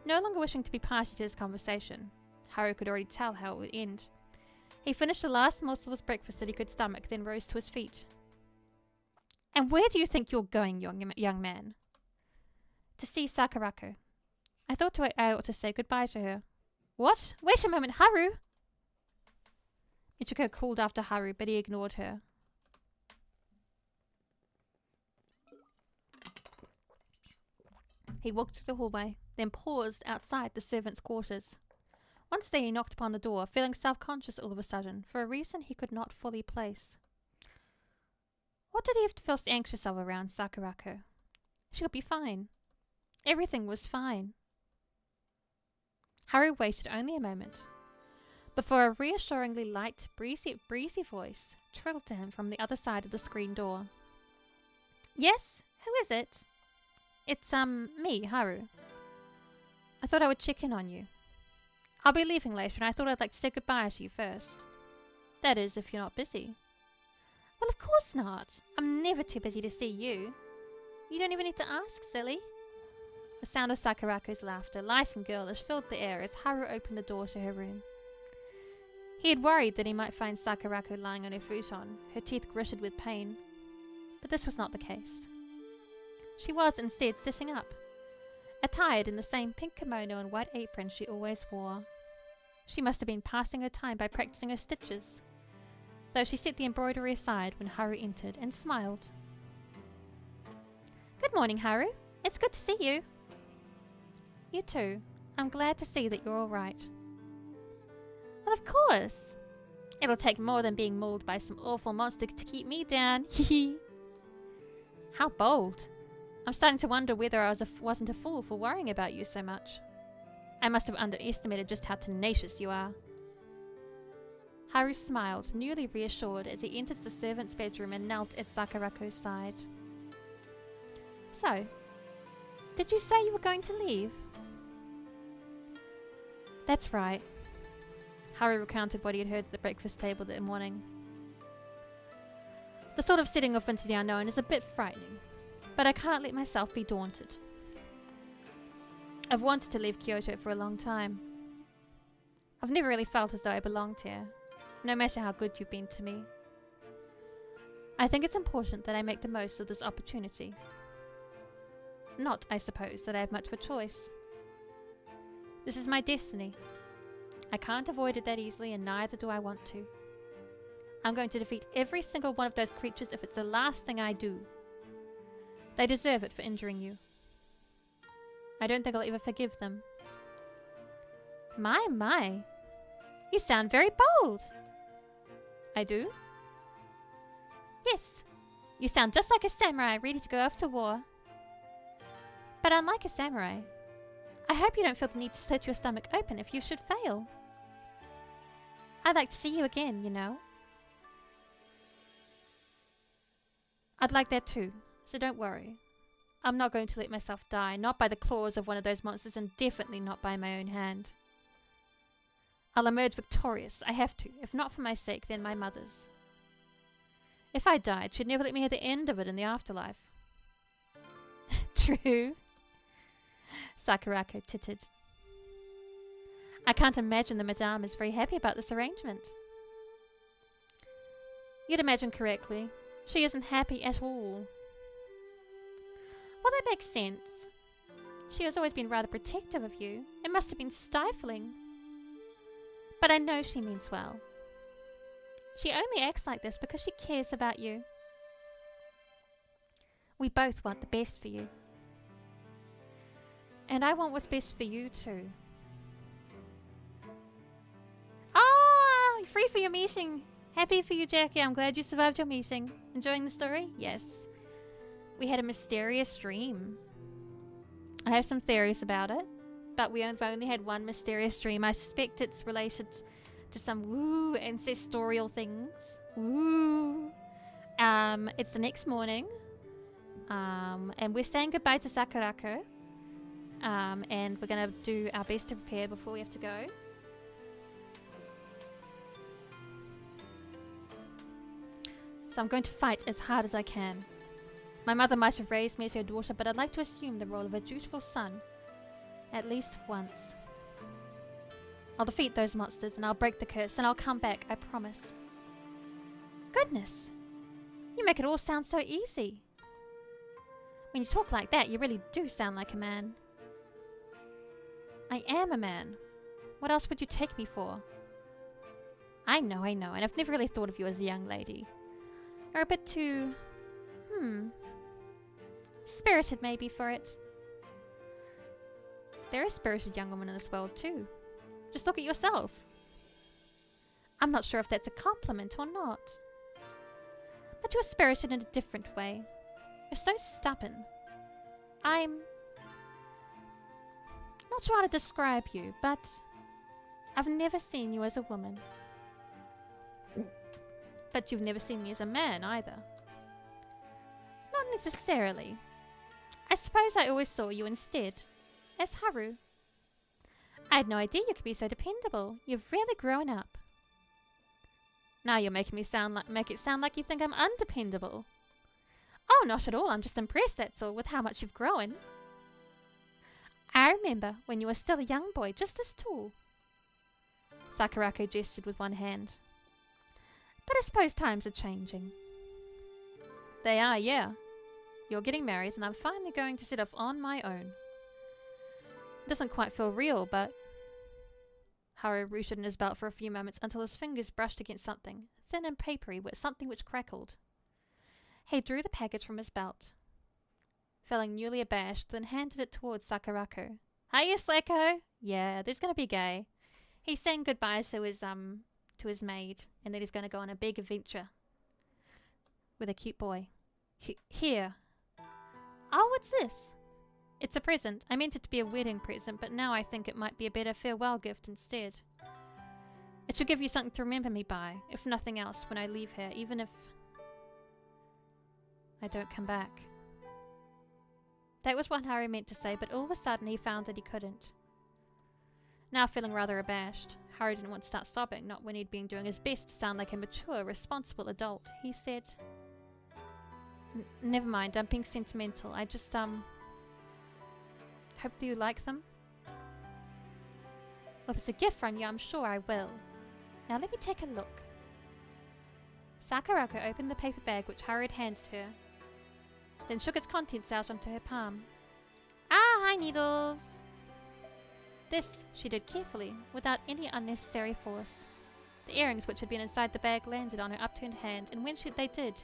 No longer wishing to be party to his conversation, Harry could already tell how it would end. He finished the last morsel of his breakfast that he could stomach, then rose to his feet. And where do you think you're going, young man? To see Sakurako. I thought I ought to say goodbye to her. What? Wait a moment, Haru! Michiko called after Haru, but he ignored her. He walked through the hallway, then paused outside the servants' quarters. Once there he knocked upon the door, feeling self-conscious all of a sudden, for a reason he could not fully place. What did he have to feel anxious of around Sakurako? She would be fine. Everything was fine. Haru waited only a moment, before a reassuringly light, breezy voice trilled to him from the other side of the screen door. Yes? Who is it? It's, me, Haru. I thought I would check in on you. I'll be leaving later, and I thought I'd like to say goodbye to you first. That is, if you're not busy. Well, of course not. I'm never too busy to see you. You don't even need to ask, silly. The sound of Sakurako's laughter, light and girlish, filled the air as Haru opened the door to her room. He had worried that he might find Sakurako lying on her futon, her teeth gritted with pain. But this was not the case. She was instead sitting up, attired in the same pink kimono and white apron she always wore. She must have been passing her time by practicing her stitches, though she set the embroidery aside when Haru entered and smiled. Good morning, Haru. It's good to see you. You too. I'm glad to see that you're all right. Well, of course. It'll take more than being mauled by some awful monster to keep me down. Hehe. How bold. I'm starting to wonder whether I wasn't a fool for worrying about you so much. I must have underestimated just how tenacious you are. Haru smiled, newly reassured, as he entered the servant's bedroom and knelt at Sakurako's side. So, did you say you were going to leave? That's right. Haru recounted what he had heard at the breakfast table that morning. The thought of setting off into the unknown is a bit frightening, but I can't let myself be daunted. I've wanted to leave Kyoto for a long time. I've never really felt as though I belonged here, no matter how good you've been to me. I think it's important that I make the most of this opportunity. Not, I suppose, that I have much of a choice. This is my destiny. I can't avoid it that easily, and neither do I want to. I'm going to defeat every single one of those creatures if it's the last thing I do. They deserve it for injuring you. I don't think I'll ever forgive them. My. You sound very bold. I do? Yes. You sound just like a samurai ready to go off to war. But unlike a samurai, I hope you don't feel the need to slit your stomach open if you should fail. I'd like to see you again, you know. I'd like that too, so don't worry. I'm not going to let myself die, not by the claws of one of those monsters, and definitely not by my own hand. I'll emerge victorious, I have to, if not for my sake, then my mother's. If I died, she'd never let me hear the end of it in the afterlife. True. Sakurako tittered. I can't imagine the Madame is very happy about this arrangement. You'd imagine correctly. She isn't happy at all. Well, that makes sense. She has always been rather protective of you. It must have been stifling. But I know she means well. She only acts like this because she cares about you. We both want the best for you. And I want what's best for you too. Oh, you're free for your meeting. Happy for you, Jackie. I'm glad you survived your meeting. Enjoying the story? Yes. We had a mysterious dream. I have some theories about it, but we have only had one mysterious dream. I suspect it's related to some woo ancestorial things. Woo. It's the next morning. And we're saying goodbye to Sakurako. And we're gonna do our best to prepare before we have to go. So I'm going to fight as hard as I can. My mother might have raised me as her daughter, but I'd like to assume the role of a dutiful son. At least once. I'll defeat those monsters, and I'll break the curse, and I'll come back, I promise. Goodness! You make it all sound so easy. When you talk like that, you really do sound like a man. I am a man. What else would you take me for? I know, and I've never really thought of you as a young lady. You're a bit too... spirited maybe for it. There are spirited young women in this world too. Just look at yourself. I'm not sure if that's a compliment or not. But you're spirited in a different way. You're so stubborn. I'm not sure how to describe you, but I've never seen you as a woman. But you've never seen me as a man either. Not necessarily. I suppose I always saw you instead as Haru. I had no idea you could be so dependable. You've really grown up. Now you're making me make it sound like you think I'm undependable. Oh, not at all. I'm just impressed, that's all, with how much you've grown. I remember when you were still a young boy, just this tall. Sakurako gestured with one hand. But I suppose times are changing. They are, yeah. You're getting married, and I'm finally going to set off on my own. It doesn't quite feel real, but... Haru rooted in his belt for a few moments until his fingers brushed against something, thin and papery, with something which crackled. He drew the package from his belt. Feeling newly abashed, then handed it towards Sakurako. Hiya, Slacko! Yeah, there's gonna be gay. He's saying goodbye to his, to his maid, and that he's going to go on a big adventure with a cute boy. Here. Oh, what's this? It's a present. I meant it to be a wedding present, but now I think it might be a better farewell gift instead. It should give you something to remember me by, if nothing else, when I leave here, even if I don't come back. That was what Harry meant to say, but all of a sudden he found that he couldn't. Now feeling rather abashed, Harry didn't want to start sobbing, not when he'd been doing his best to sound like a mature, responsible adult. He said, never mind, I'm being sentimental. I just, hope that you like them. Well, if it's a gift from you, I'm sure I will. Now let me take a look. Sakurako opened the paper bag which Harry had handed her, then shook its contents out onto her palm. Ah, hi, Needles! This she did carefully, without any unnecessary force. The earrings which had been inside the bag landed on her upturned hand, and when they did,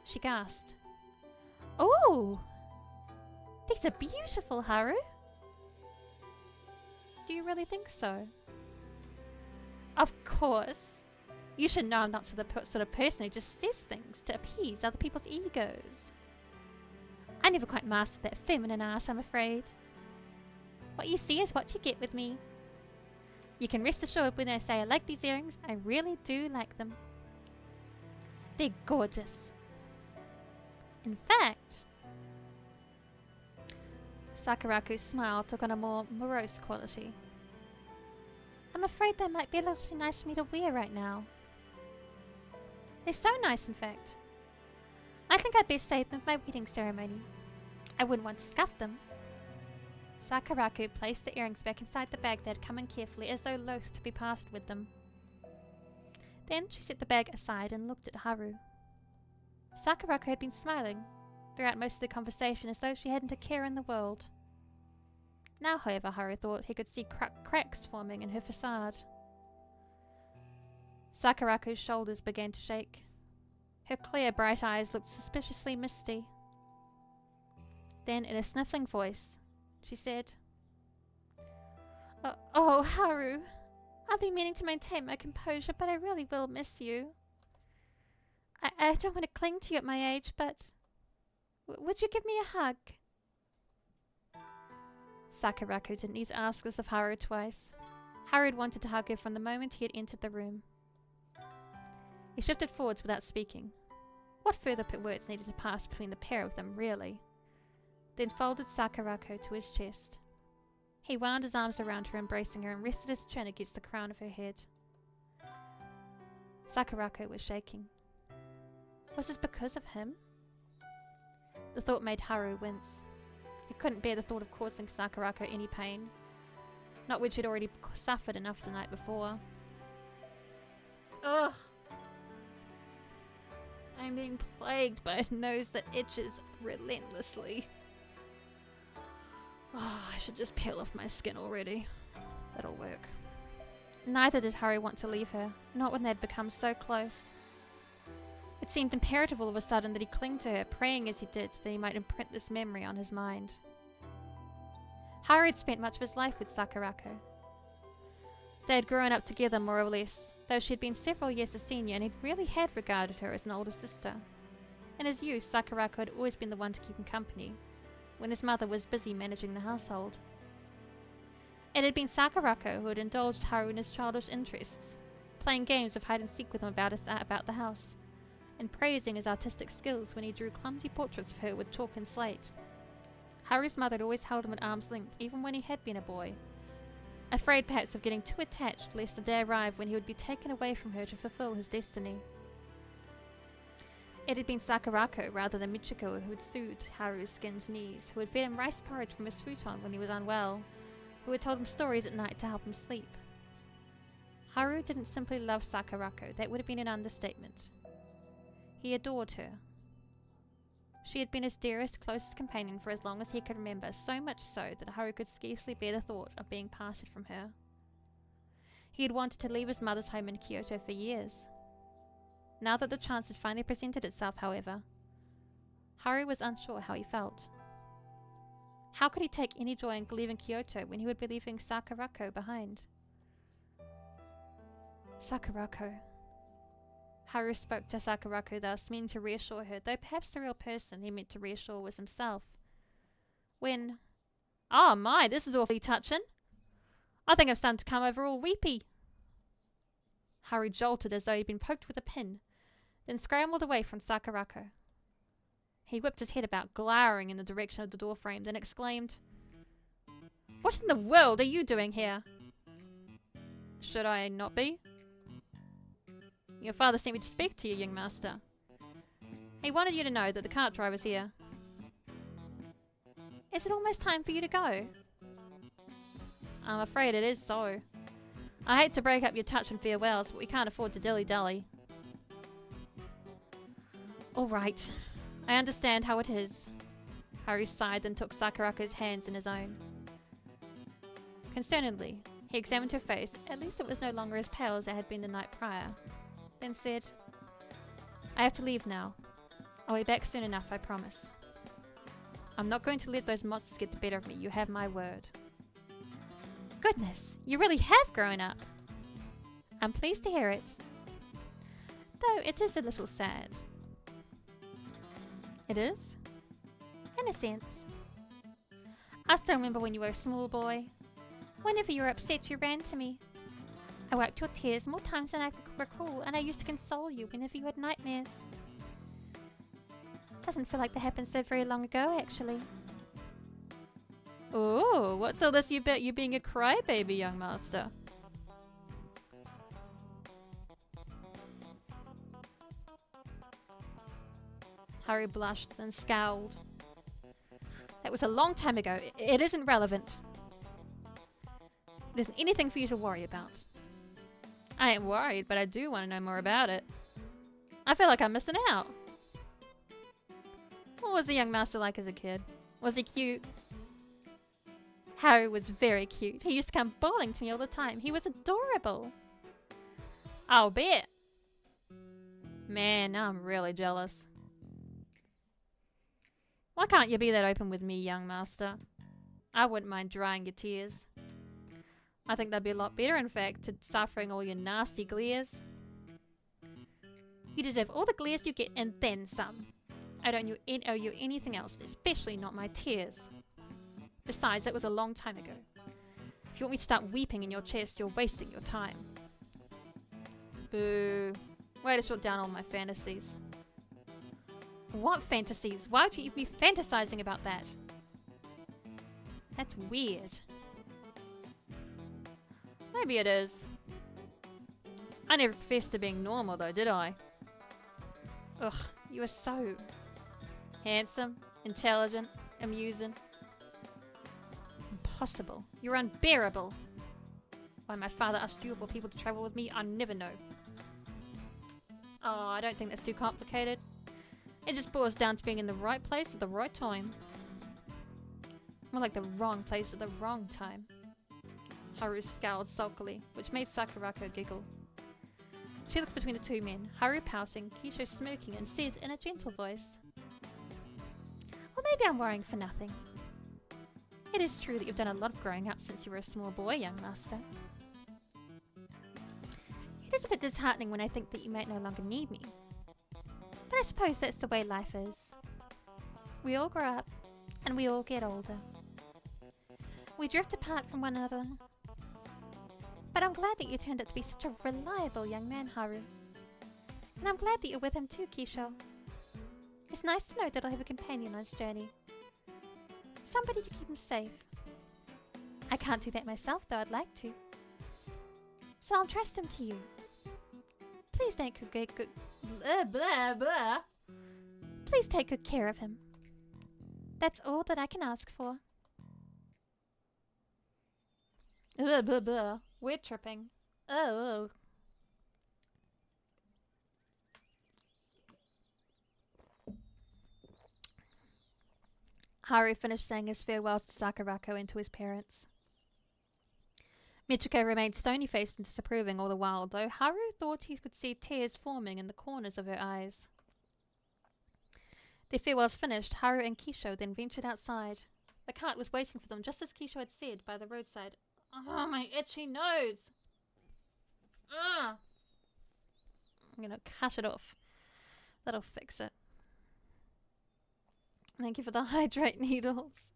she gasped. Oh! These are beautiful, Haru! Do you really think so? Of course! You should know I'm not the sort of person who just says things to appease other people's egos. I never quite mastered that feminine art, I'm afraid. What you see is what you get with me. You can rest assured when I say I like these earrings, I really do like them. They're gorgeous. In fact, Sakurako's smile took on a more morose quality. I'm afraid they might be a little too nice for me to wear right now. They're so nice, in fact. I think I'd best save them for my wedding ceremony. I wouldn't want to scuff them. Sakurako placed the earrings back inside the bag they had come in carefully, as though loath to be parted with them. Then she set the bag aside and looked at Haru. Sakurako had been smiling throughout most of the conversation, as though she hadn't a care in the world. Now, however, Haru thought he could see cracks forming in her facade. Sakurako's shoulders began to shake. Her clear, bright eyes looked suspiciously misty. Then, in a sniffling voice, she said, Oh, Haru, I've been meaning to maintain my composure, but I really will miss you. I don't want to cling to you at my age, but would you give me a hug? Sakurako didn't need to ask this of Haru twice. Haru had wanted to hug her from the moment he had entered the room. He shifted forwards without speaking. What further words needed to pass between the pair of them, really? Then folded Sakurako to his chest. He wound his arms around her, embracing her, and rested his chin against the crown of her head. Sakurako was shaking. Was this because of him? The thought made Haru wince. He couldn't bear the thought of causing Sakurako any pain, not when she'd already suffered enough the night before. Ugh! I'm being plagued by a nose that itches relentlessly. Oh, I should just peel off my skin already. That'll work. Neither did Haru want to leave her, not when they'd become so close. It seemed imperative all of a sudden that he cling to her, praying as he did that he might imprint this memory on his mind. Haru had spent much of his life with Sakurako. They had grown up together more or less, though she had been several years his senior, and he really had regarded her as an older sister. In his youth, Sakurako had always been the one to keep him company, when his mother was busy managing the household. It had been Sakurako who had indulged Haru in his childish interests, playing games of hide-and-seek with him about the house, and praising his artistic skills when he drew clumsy portraits of her with chalk and slate. Haru's mother had always held him at arm's length, even when he had been a boy, afraid perhaps of getting too attached lest the day arrive when he would be taken away from her to fulfill his destiny. It had been Sakurako rather than Michiko who had soothed Haru's skinned knees, who had fed him rice porridge from his futon when he was unwell, who had told him stories at night to help him sleep. Haru didn't simply love Sakurako, that would have been an understatement. He adored her. She had been his dearest, closest companion for as long as he could remember, so much so that Haru could scarcely bear the thought of being parted from her. He had wanted to leave his mother's home in Kyoto for years. Now that the chance had finally presented itself, however, Haru was unsure how he felt. How could he take any joy in leaving Kyoto when he would be leaving Sakurako behind? Sakurako. Haru spoke to Sakurako thus, meaning to reassure her, though perhaps the real person he meant to reassure was himself. When... Oh my, this is awfully touching. I think I'm starting to come over all weepy. Haru jolted as though he'd been poked with a pin, then scrambled away from Sakurako. He whipped his head about, glowering in the direction of the doorframe, then exclaimed, "What in the world are you doing here?" "Should I not be?" "Your father sent me to speak to you, young master. He wanted you to know that the cart driver's here." "Is it almost time for you to go?" "I'm afraid it is so. I hate to break up your touch and farewells, but we can't afford to dilly-dally." "All right. I understand how it is." Haru sighed, then took Sakurako's hands in his own. Concernedly, he examined her face. At least it was no longer as pale as it had been the night prior. Then said, "I have to leave now. I'll be back soon enough, I promise. I'm not going to let those monsters get the better of me, you have my word." "Goodness, you really have grown up." "I'm pleased to hear it. Though it is a little sad." "It is?" "In a sense. I still remember when you were a small boy. Whenever you were upset, you ran to me. I wiped your tears more times than I could recall, and I used to console you whenever you had nightmares. Doesn't feel like that happened so very long ago, actually." "Oh, what's all this about you being a crybaby, young master?" Haru blushed, then scowled. "That was a long time ago. It isn't relevant. It isn't anything for you to worry about." "I ain't worried, but I do want to know more about it. I feel like I'm missing out." "What was the young master like as a kid? Was he cute?" "Harry was very cute. He used to come bawling to me all the time. He was adorable." "I'll bet." "Man, now I'm really jealous." "Why can't you be that open with me, young master? I wouldn't mind drying your tears. I think that'd be a lot better, in fact, to suffering all your nasty glares." "You deserve all the glares you get and then some. I don't owe you anything else, especially not my tears. Besides, that was a long time ago. If you want me to start weeping in your chest, you're wasting your time." "Boo. Way to shut down all my fantasies." "What fantasies? Why would you even be fantasizing about that?" "That's weird." "Maybe it is. I never professed to being normal though, did I?" "Ugh, you are so handsome, intelligent, amusing." "Impossible. You're unbearable. Why my father asked you for people to travel with me, I never know." "Oh, I don't think that's too complicated. It just boils down to being in the right place at the right time." "More like the wrong place at the wrong time." Haru scowled sulkily, which made Sakurako giggle. She looked between the two men, Haru pouting, Kisho smirking, and said in a gentle voice, "Well, maybe I'm worrying for nothing. It is true that you've done a lot of growing up since you were a small boy, young master. It is a bit disheartening when I think that you might no longer need me. But I suppose that's the way life is. We all grow up, and we all get older. We drift apart from one another. But I'm glad that you turned out to be such a reliable young man, Haru. And I'm glad that you're with him too, Kisho. It's nice to know that I'll have a companion on his journey. Somebody to keep him safe. I can't do that myself, though I'd like to. So I'll trust him to you. Please don't Please take good care of him. That's all that I can ask for." We're tripping. Oh. Haru finished saying his farewells to Sakurako and to his parents. Michiko remained stony-faced and disapproving all the while, though Haru thought he could see tears forming in the corners of her eyes. Their farewells finished, Haru and Kisho then ventured outside. The cart was waiting for them, just as Kisho had said, by the roadside. "Oh, my itchy nose!" "Ah!" I'm gonna cut it off. That'll fix it. Thank you for the hydrate needles.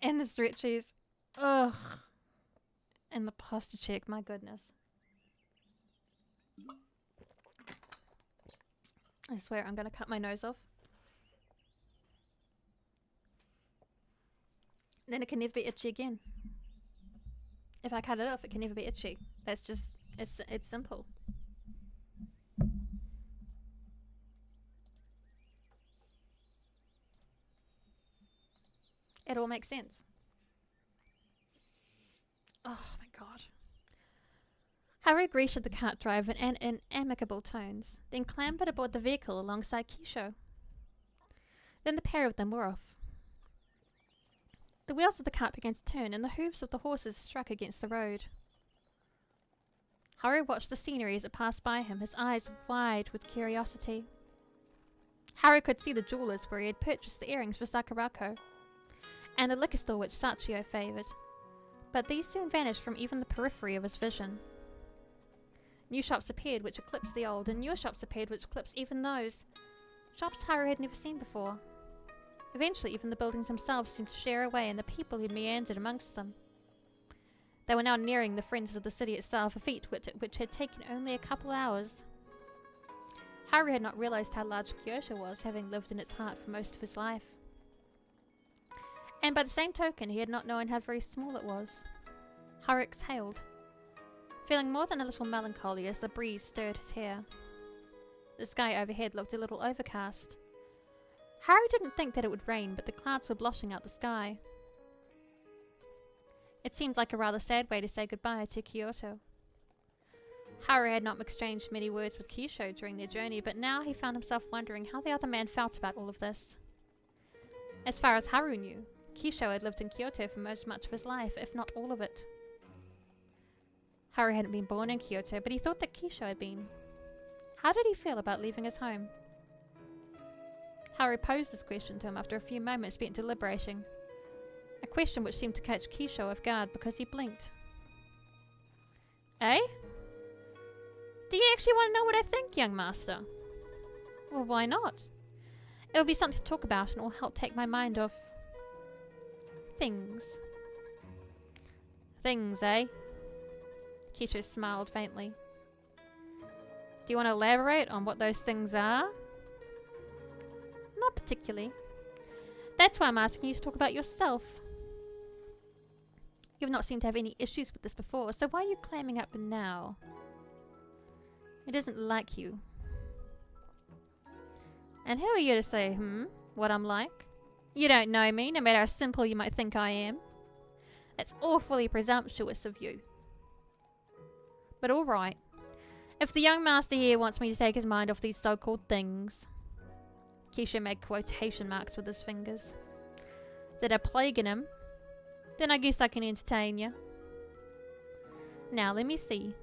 And the stretchies. Ugh. And the posture check, my goodness. I swear I'm gonna cut my nose off. Then it can never be itchy again. If I cut it off, it can never be itchy. That's just, it's simple. It all makes sense. Oh my god. Haru greeted the cart driver in amicable tones, then clambered aboard the vehicle alongside Kisho. Then the pair of them were off. The wheels of the cart began to turn, and the hooves of the horses struck against the road. Haru watched the scenery as it passed by him, his eyes wide with curiosity. Haru could see the jewellers where he had purchased the earrings for Sakurako, and the liquor store which Sachio favoured, but these soon vanished from even the periphery of his vision. New shops appeared which eclipsed the old, and newer shops appeared which eclipsed even those. Shops Haru had never seen before. Eventually even the buildings themselves seemed to share away, and the people who meandered amongst them. They were now nearing the fringes of the city itself, a feat which had taken only a couple hours. Haru had not realised how large Kyoto was, having lived in its heart for most of his life. And by the same token, he had not known how very small it was. Haru exhaled, feeling more than a little melancholy as the breeze stirred his hair. The sky overhead looked a little overcast. Haru didn't think that it would rain, but the clouds were blotting out the sky. It seemed like a rather sad way to say goodbye to Kyoto. Haru had not exchanged many words with Kisho during their journey, but now he found himself wondering how the other man felt about all of this. As far as Haru knew, Kisho had lived in Kyoto for much of his life, if not all of it. Haru hadn't been born in Kyoto, but he thought that Kisho had been. How did he feel about leaving his home? Haru posed this question to him after a few moments spent deliberating. A question which seemed to catch Kisho off guard because he blinked. Eh? Do you actually want to know what I think, young master? Well, why not? It'll be something to talk about and it will help take my mind off things. Things, eh? Kisho smiled faintly. Do you want to elaborate on what those things are? Not particularly. That's why I'm asking you to talk about yourself. You've not seemed to have any issues with this before, so why are you clamming up now? It isn't like you. And who are you to say, what I'm like? You don't know me, no matter how simple you might think I am. That's awfully presumptuous of you. But alright. If the young master here wants me to take his mind off these so-called things... Kisho made quotation marks with his fingers. That are plaguing him, then I guess I can entertain you. Now, let me see.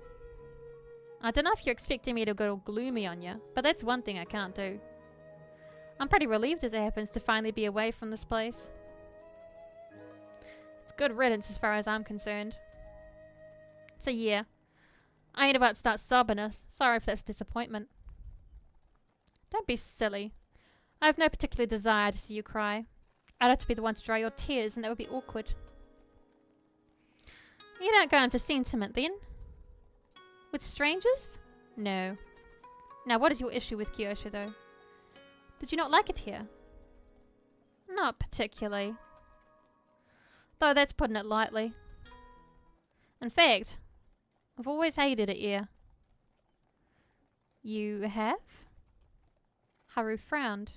I don't know if you're expecting me to go all gloomy on you, but that's one thing I can't do. I'm pretty relieved as it happens to finally be away from this place. It's good riddance as far as I'm concerned. So yeah, I ain't about to start sobbing us. Sorry if that's a disappointment. Don't be silly. I have no particular desire to see you cry. I'd have to be the one to dry your tears, and that would be awkward. You don't go in for sentiment, then? With strangers? No. Now, what is your issue with Kyoto, though? Did you not like it here? Not particularly. Though that's putting it lightly. In fact, I've always hated it here. You have? Haru frowned.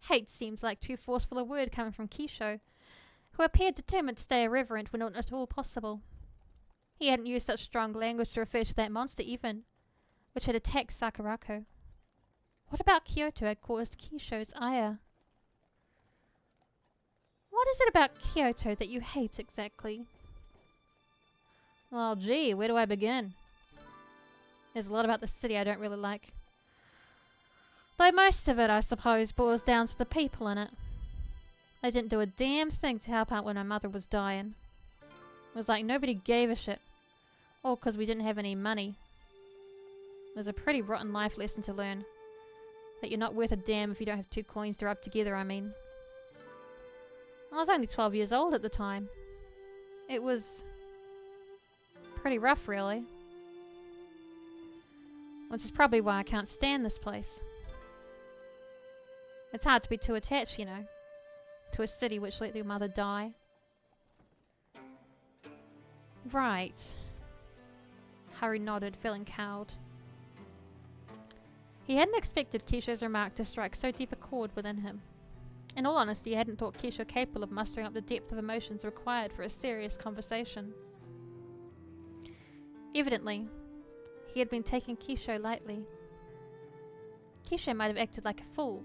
Hate seems like too forceful a word coming from Kisho, who appeared determined to stay irreverent when not at all possible. He hadn't used such strong language to refer to that monster even, which had attacked Sakurako. What about Kyoto had caused Kisho's ire? What is it about Kyoto that you hate exactly? Well, gee, where do I begin? There's a lot about the city I don't really like. Though most of it, I suppose, boils down to the people in it. They didn't do a damn thing to help out when my mother was dying. It was like nobody gave a shit. All because we didn't have any money. was a pretty rotten life lesson to learn. That you're not worth a damn if you don't have 2 coins to rub together, I mean. I was only 12 years old at the time. It was pretty rough, really. Which is probably why I can't stand this place. It's hard to be too attached, you know, to a city which let your mother die. Right. Haru nodded, feeling cowed. He hadn't expected Keisha's remark to strike so deep a chord within him. In all honesty, he hadn't thought Keisha capable of mustering up the depth of emotions required for a serious conversation. Evidently, he had been taking Keisha lightly. Keisha might have acted like a fool,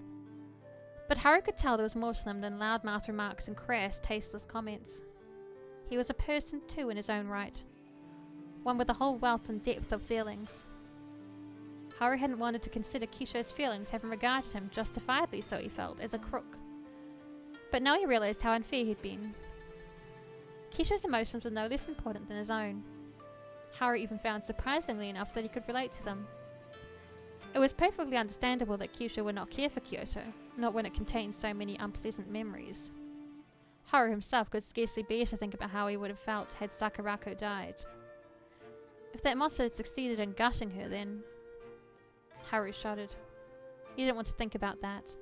but Haru could tell there was more to them than loudmouth remarks and crass, tasteless comments. He was a person too in his own right, one with a whole wealth and depth of feelings. Haru hadn't wanted to consider Keisha's feelings, having regarded him, justifiably so he felt, as a crook. But now he realised how unfair he'd been. Keisha's emotions were no less important than his own. Haru even found surprisingly enough that he could relate to them. It was perfectly understandable that Keisha would not care for Kyoto, not when it contained so many unpleasant memories. Haru himself could scarcely bear to think about how he would have felt had Sakurako died. If that monster had succeeded in gutting her, then... Haru shuddered. He didn't want to think about that.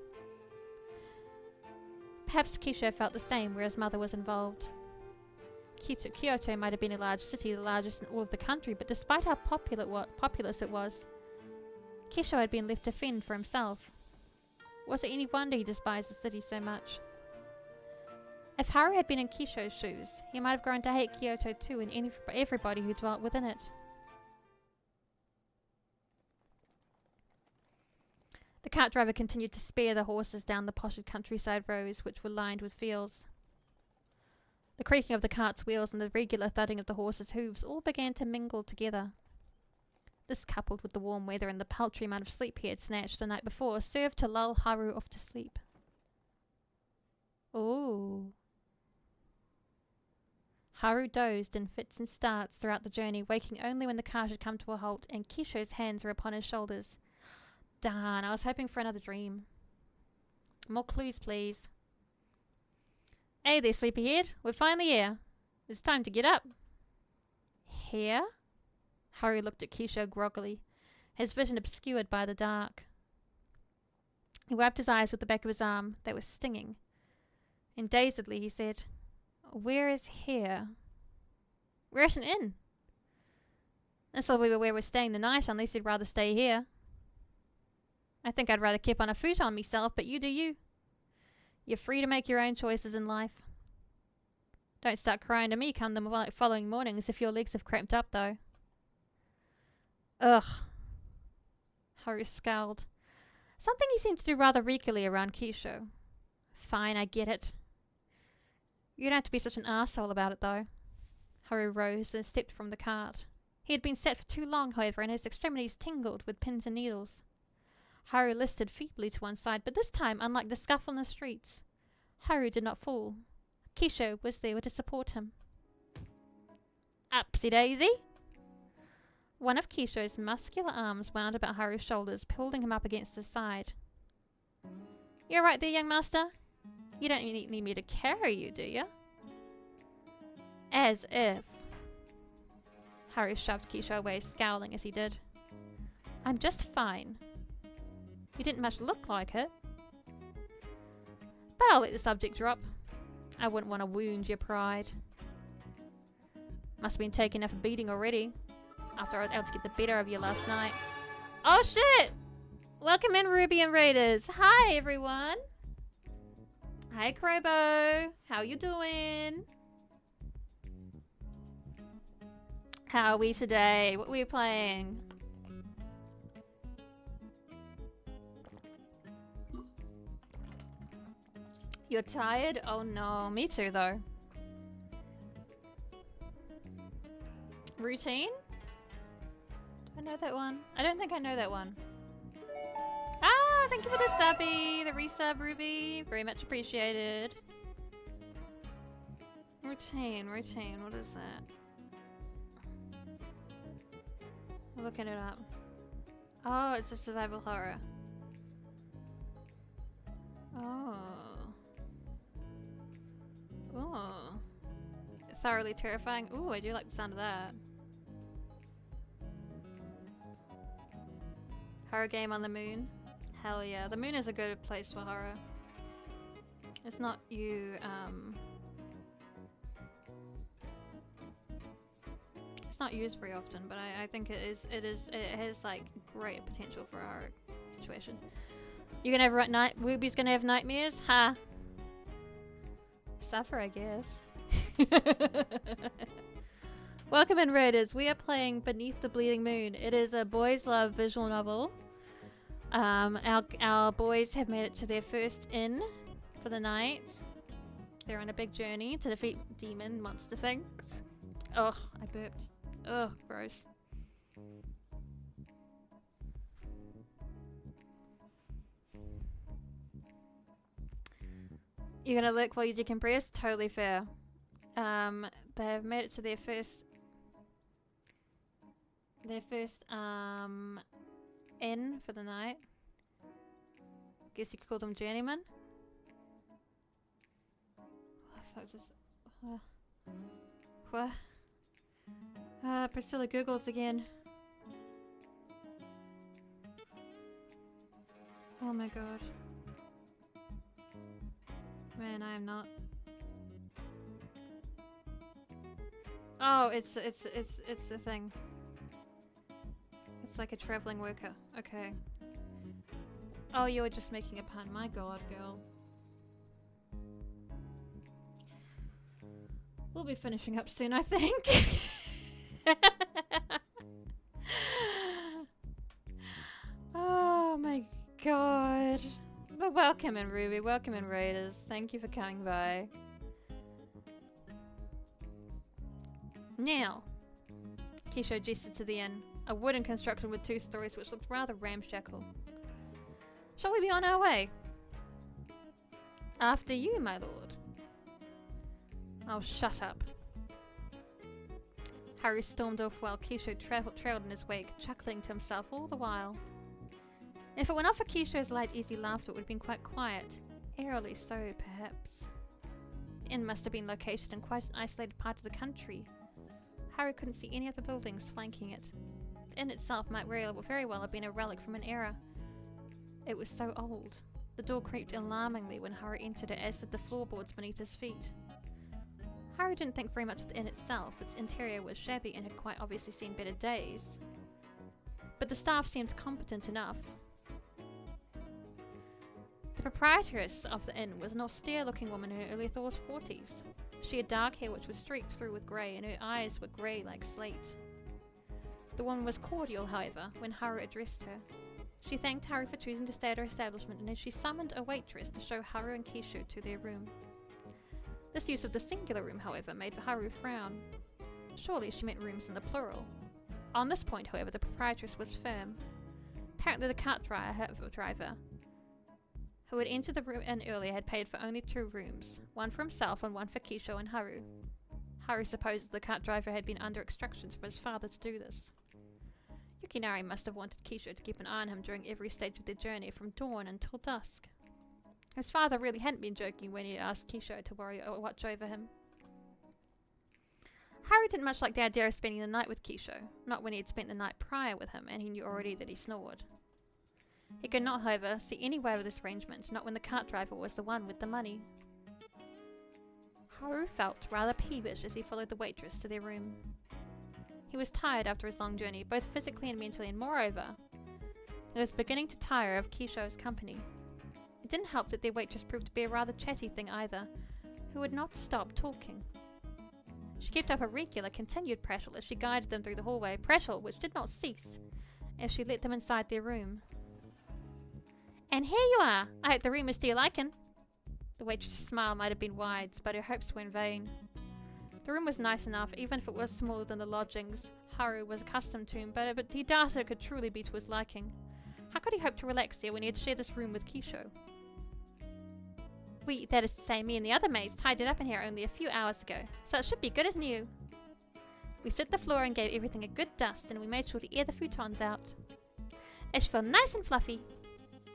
Perhaps Keisha felt the same where his mother was involved. Kyoto might have been a large city, the largest in all of the country, but despite how populous it was, Keisha had been left to fend for himself. Was it any wonder he despised the city so much? If Haru had been in Keisha's shoes, he might have grown to hate Kyoto too and everybody who dwelt within it. The cart driver continued to spare the horses down the potted countryside roads which were lined with fields. The creaking of the cart's wheels and the regular thudding of the horses' hooves all began to mingle together. This, coupled with the warm weather and the paltry amount of sleep he had snatched the night before, served to lull Haru off to sleep. Ooh. Haru dozed in fits and starts throughout the journey, waking only when the cart had come to a halt and Keisha's hands were upon his shoulders. Darn, I was hoping for another dream. More clues, please. Hey there, sleepyhead. We're finally here. It's time to get up. Here? Haru looked at Keisha groggily, his vision obscured by the dark. He wiped his eyes with the back of his arm. They were stinging. And dazedly he said, Where is here? We're at an inn. This'll be where we're staying the night, unless you'd rather stay here. I think I'd rather keep on a futon myself, but you do you. You're free to make your own choices in life. Don't start crying to me come the following mornings if your legs have cramped up, though. Ugh. Haru scowled. Something he seemed to do rather regularly around Keisha. Fine, I get it. You don't have to be such an arsehole about it, though. Haru rose and stepped from the cart. He had been sat for too long, however, and his extremities tingled with pins and needles. Haru listed feebly to one side, but this time, unlike the scuffle in the streets, Haru did not fall. Keisha was there to support him. Upsy daisy! One of Keisha's muscular arms wound about Haru's shoulders, pulling him up against his side. You're right there, young master. You don't need me to carry you, do you? As if. Haru shoved Keisha away, scowling as he did. I'm just fine. You didn't much look like it. But I'll let the subject drop. I wouldn't want to wound your pride. Must have been taking enough beating already, after I was able to get the better of you last night. Oh shit! Welcome in, Ruby and Raiders. Hi, everyone. Hi, Crobo. How you doing? How are we today? What are we playing? You're tired? Oh no, me too though. Routine? Do I know that one? I don't think I know that one. Ah, thank you for the subby, the resub, Ruby. Very much appreciated. Routine, what is that? I'm looking it up. Oh, it's a survival horror. Oh. Oh. Thoroughly terrifying. Ooh, I do like the sound of that. Horror game on the moon. Hell yeah. The moon is a good place for horror. It's not you, it's not used very often, but I think it has like great potential for a horror situation. You're gonna have Ruby's gonna have nightmares? Ha! Suffer, I guess. Welcome in, Raiders. We are playing Beneath the Bleeding Moon. It is a boys' love visual novel. Our boys have made it to their first inn for the night. They're on a big journey to defeat demon monster things. Ugh, I burped. Ugh, gross. You're gonna look while you decompress? Totally fair. They've made it to their first inn for the night. Guess you could call them journeymen. What? Priscilla Googles again. Oh my god. Man, I am not. Oh, it's a thing. It's like a traveling worker. Okay. Oh, you're just making a pun. My god, girl. We'll be finishing up soon, I think. Oh my god. But welcome in, Ruby. Welcome in, Raiders. Thank you for coming by. Now, Keisho gestured to the inn, a wooden construction with 2 stories which looked rather ramshackle. Shall we be on our way? After you, my lord. Oh, shut up. Harry stormed off while Keisho trailed in his wake, chuckling to himself all the while. If it were not for Keisho's light, easy laughter, it would have been quite quiet. Eerily so, perhaps. The inn must have been located in quite an isolated part of the country. Harry couldn't see any other buildings flanking it. The inn itself might very well have been a relic from an era. It was so old. The door creaked alarmingly when Harry entered it, as did the floorboards beneath his feet. Harry didn't think very much of the inn itself. Its interior was shabby and had quite obviously seen better days. But the staff seemed competent enough. The proprietress of the inn was an austere-looking woman in her early 40s. She had dark hair which was streaked through with grey, and her eyes were grey like slate. The woman was cordial, however, when Haru addressed her. She thanked Haru for choosing to stay at her establishment, and she summoned a waitress to show Haru and Keisho to their room. This use of the singular room, however, made Haru frown. Surely she meant rooms in the plural. On this point, however, the proprietress was firm. Apparently the cart driver who had entered the room inn earlier had paid for only 2 rooms, one for himself and one for Keisho and Haru. Haru supposed the cart driver had been under instructions from his father to do this. Yukinari must have wanted Keisho to keep an eye on him during every stage of their journey from dawn until dusk. His father really hadn't been joking when he asked Keisho to watch over him. Haru didn't much like the idea of spending the night with Keisho, not when he had spent the night prior with him and he knew already that he snored. He could not, however, see any way out of this arrangement, not when the cart driver was the one with the money. Haru felt rather peevish as he followed the waitress to their room. He was tired after his long journey, both physically and mentally, and moreover, he was beginning to tire of Keisho's company. It didn't help that their waitress proved to be a rather chatty thing either, who would not stop talking. She kept up a regular, continued prattle as she guided them through the hallway, prattle which did not cease as she led them inside their room. "And here you are! I hope the room is to your liking." The waitress's smile might have been wide, but her hopes were in vain. The room was nice enough, even if it was smaller than the lodgings Haru was accustomed to, but he doubted it could truly be to his liking. How could he hope to relax there when he had shared this room with Keisho? That is to say, me and the other maids tidied up in here only a few hours ago, so it should be good as new. We swept the floor and gave everything a good dust, and we made sure to air the futons out. It should feel nice and fluffy.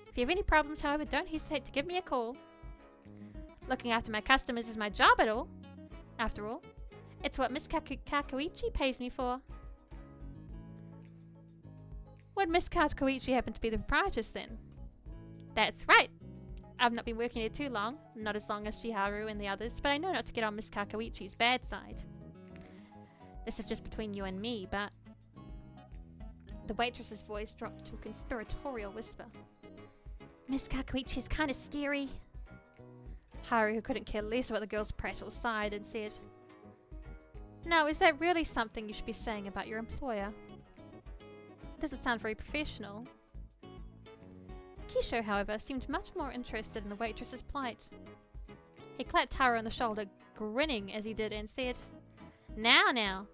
If you have any problems, however, don't hesitate to give me a call. Looking after my customers is my job at all. After all, it's what Miss Kakuichi pays me for. Would Miss Kakuichi happen to be the proprietress then? That's right. I've not been working here too long, not as long as Chiharu and the others, but I know not to get on Miss Kakuichi's bad side. This is just between you and me, but... The waitress's voice dropped to a conspiratorial whisper. Miss Kakuichi is kind of scary. Haru, who couldn't care less about the girl's prattle, sighed and said, Now, is that really something you should be saying about your employer? It doesn't sound very professional. Kisho, however, seemed much more interested in the waitress's plight. He clapped Haru on the shoulder, grinning as he did, and said, Now,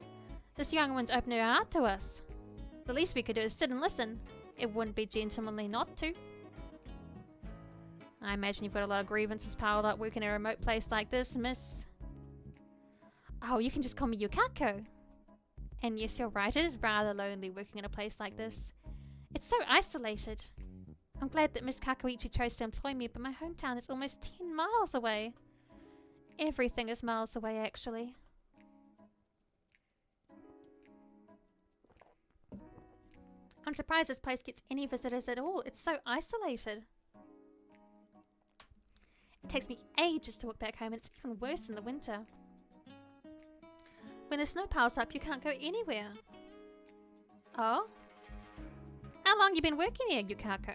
this young one's opened her heart to us. The least we could do is sit and listen. It wouldn't be gentlemanly not to. I imagine you've got a lot of grievances piled up working in a remote place like this, miss. Oh, you can just call me Yukako. And yes, you're right, it is rather lonely working in a place like this. It's so isolated. I'm glad that Miss Kakuichi chose to employ me, but my hometown is almost 10 miles away. Everything is miles away, actually. I'm surprised this place gets any visitors at all. It's so isolated. It takes me ages to walk back home, and it's even worse in the winter. When the snow piles up, you can't go anywhere. Oh? How long you been working here, Yukako?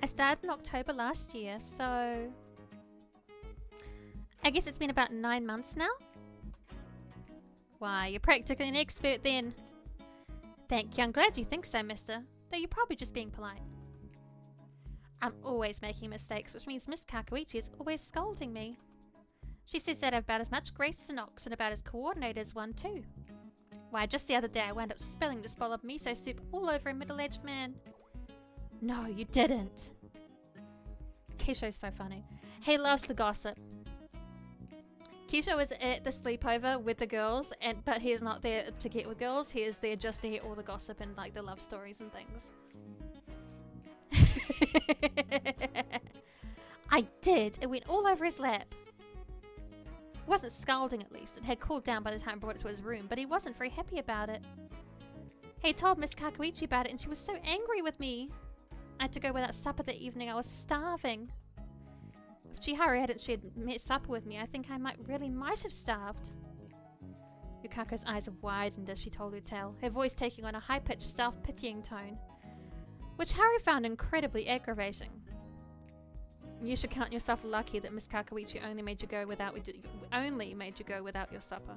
I started in October last year, so... I guess it's been about 9 months now? Why, you're practically an expert then. Thank you, I'm glad you think so, mister. Though you're probably just being polite. I'm always making mistakes, which means Miss Kakuichi is always scolding me. She says that I have about as much grace as an ox and about as coordinated as one too. Why, just the other day I wound up spilling this bowl of miso soup all over a middle-aged man. No, you didn't. Kisho's so funny. He loves the gossip. Kisho is at the sleepover with the girls, but he is not there to get with girls. He is there just to hear all the gossip and like the love stories and things. I did. It went all over his lap. It wasn't scalding, at least. It had cooled down by the time I brought it to his room, but he wasn't very happy about it. He told Miss Kakuichi about it, and she was so angry with me. I had to go without supper that evening. I was starving. If Chiharu hadn't shared supper with me, I think I might have starved. Yukako's eyes widened as she told her tale, her voice taking on a high-pitched, self-pitying tone, which Haru found incredibly aggravating. You should count yourself lucky that Miss Kakuichi only made you go without your supper.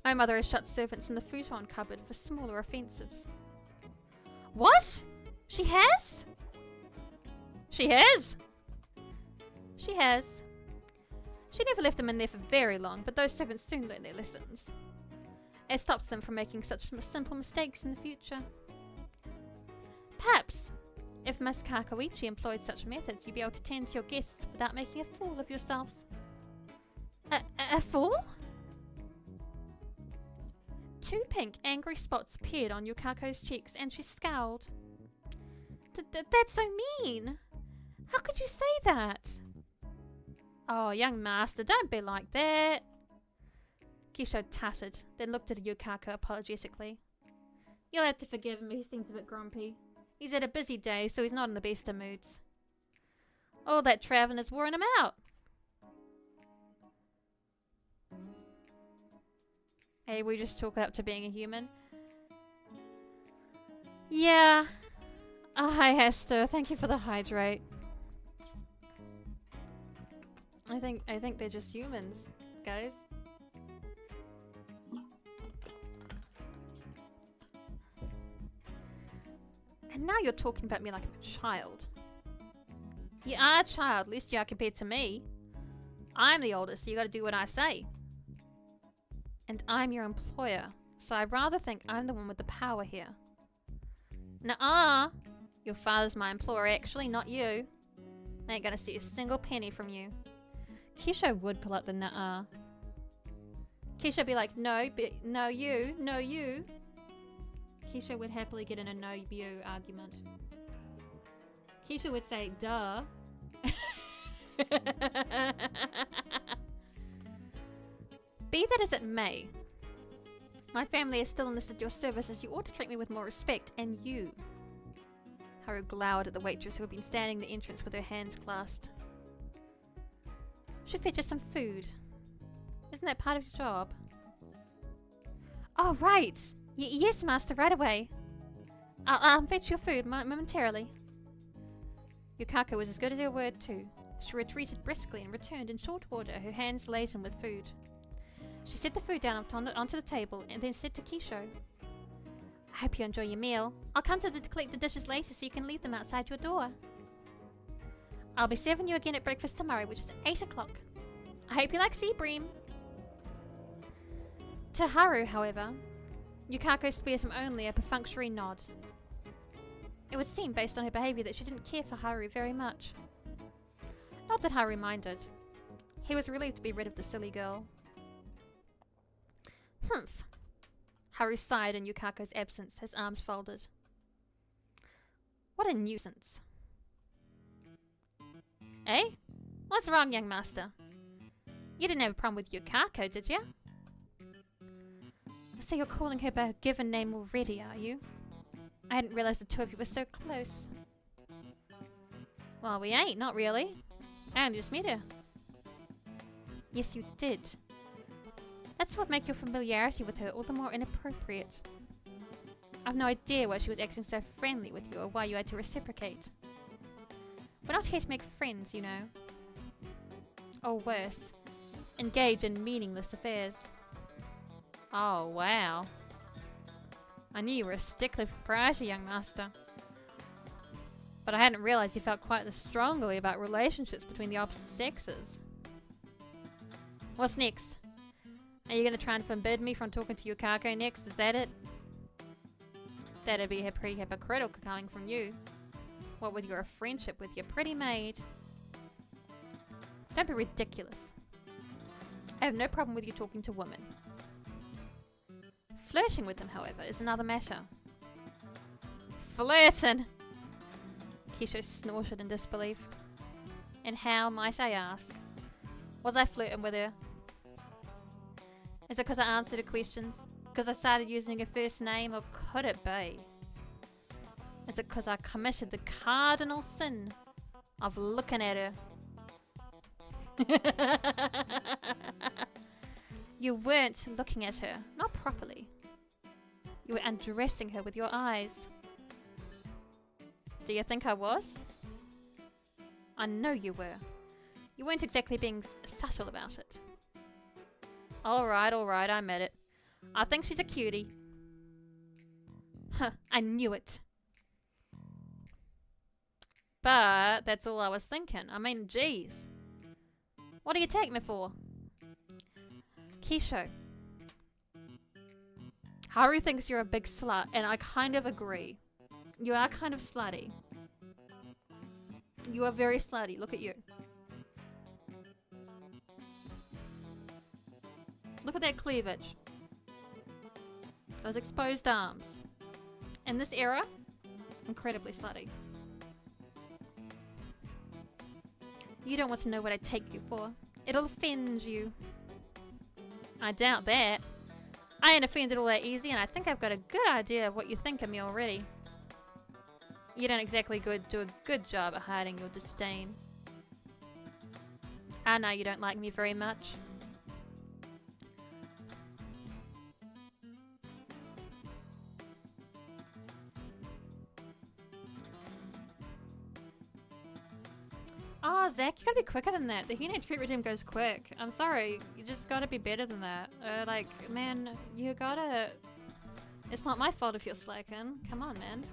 My mother has shut servants in the futon cupboard for smaller offences. What? She has? She has? She has. She never left them in there for very long, but those servants soon learned their lessons. It stopped them from making such simple mistakes in the future. Perhaps, if Miss Kakuichi employed such methods, you'd be able to tend to your guests without making a fool of yourself. A fool? 2 pink, angry spots appeared on Yukako's cheeks, and she scowled. That's so mean! How could you say that? Oh, young master, don't be like that. Kisho tutted, then looked at Yukako apologetically. You'll have to forgive him, he seems a bit grumpy. He's had a busy day, so he's not in the best of moods. All that travelling has worn him out. Hey, we just chalk it up to being a human. Yeah. Oh, hi Hester, thank you for the hydrate. I think they're just humans, guys. And now you're talking about me like I'm a child. You are a child, at least you are compared to me. I'm the oldest, so you gotta do what I say. And I'm your employer, so I'd rather think I'm the one with the power here. Nuh-uh! Your father's my employer, actually, not you. I ain't gonna see a single penny from you. Kisho would pull up the nuh-uh. Kisho'd be like, no, no you, no you. Keisha would happily get in a no-you argument. Keisha would say, duh. Be that as it may, my family is still enlisted your services. You ought to treat me with more respect, and you. Haru glowered at the waitress who had been standing in the entrance with her hands clasped. Should fetch us some food. Isn't that part of your job? Oh, right! Yes, master, right away. I'll fetch your food momentarily. Yukako was as good as her word, too. She retreated briskly and returned in short order, her hands laden with food. She set the food down onto the table and then said to Kisho, I hope you enjoy your meal. I'll come to collect the dishes later so you can leave them outside your door. I'll be serving you again at breakfast tomorrow, which is 8 o'clock. I hope you like sea bream. To Haru, however, Yukako spared him only a perfunctory nod. It would seem, based on her behaviour, that she didn't care for Haru very much. Not that Haru minded. He was relieved to be rid of the silly girl. Humph. Haru sighed in Yukako's absence, his arms folded. What a nuisance. Eh? What's wrong, young master? You didn't have a problem with Yukako, did you? So you're calling her by her given name already, are you? I hadn't realised the two of you were so close. Well, we ain't, not really. I only just met her. Yes, you did. That's what makes your familiarity with her all the more inappropriate. I've no idea why she was acting so friendly with you or why you had to reciprocate. We're not here to make friends, you know. Or worse, engage in meaningless affairs. Oh, wow. I knew you were a stickler for propriety, young master. But I hadn't realised you felt quite as strongly about relationships between the opposite sexes. What's next? Are you going to try and forbid me from talking to Yukako next? Is that it? That'd be pretty hypocritical coming from you. What with your friendship with your pretty maid? Don't be ridiculous. I have no problem with you talking to women. Flirting with them, however, is another matter. Flirting! Kisho snorted in disbelief. And how, might I ask? Was I flirting with her? Is it because I answered her questions? Because I started using her first name? Or could it be? Is it because I committed the cardinal sin of looking at her? You weren't looking at her. Not properly. You were undressing her with your eyes. Do you think I was? I know you were. You weren't exactly being subtle about it. Alright, I admit it. I think she's a cutie. Huh, I knew it. But that's all I was thinking. I mean, geez. What do you take me for? Kisho. Haru thinks you're a big slut, and I kind of agree. You are kind of slutty. You are very slutty. Look at you. Look at that cleavage. Those exposed arms. In this era, incredibly slutty. You don't want to know what I take you for. It'll offend you. I doubt that. I ain't offended all that easy, and I think I've got a good idea of what you think of me already. You don't exactly do a good job at hiding your disdain. I know you don't like me very much. Oh, Zach, you gotta be quicker than that. The Hino treat redeem goes quick. I'm sorry. You just gotta be better than that. Like, man, you gotta... It's not my fault if you're slacking. Come on, man.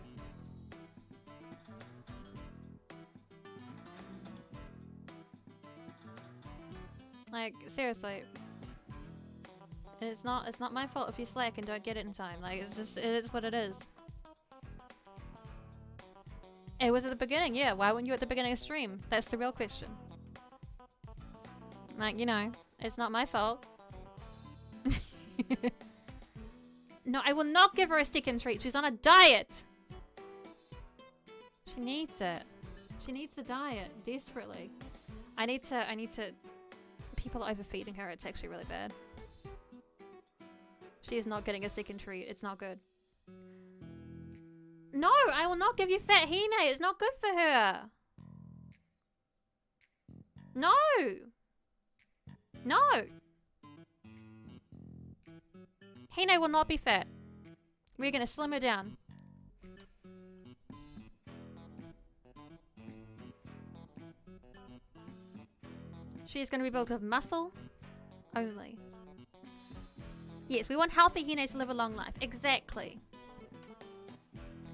Like, seriously. It's not my fault if you slack and don't get it in time. Like, it's just, it is what it is. It was at the beginning, yeah. Why weren't you at the beginning of stream? That's the real question. Like, you know, it's not my fault. No, I will not give her a second treat. She's on a diet. She needs it. She needs the diet desperately. I need to. People are overfeeding her. It's actually really bad. She is not getting a second treat. It's not good. No, I will not give you fat Hine. It's not good for her. No. No. Hine will not be fat. We're gonna slim her down. She is gonna be built of muscle only. Yes, we want healthy Hine to live a long life. Exactly.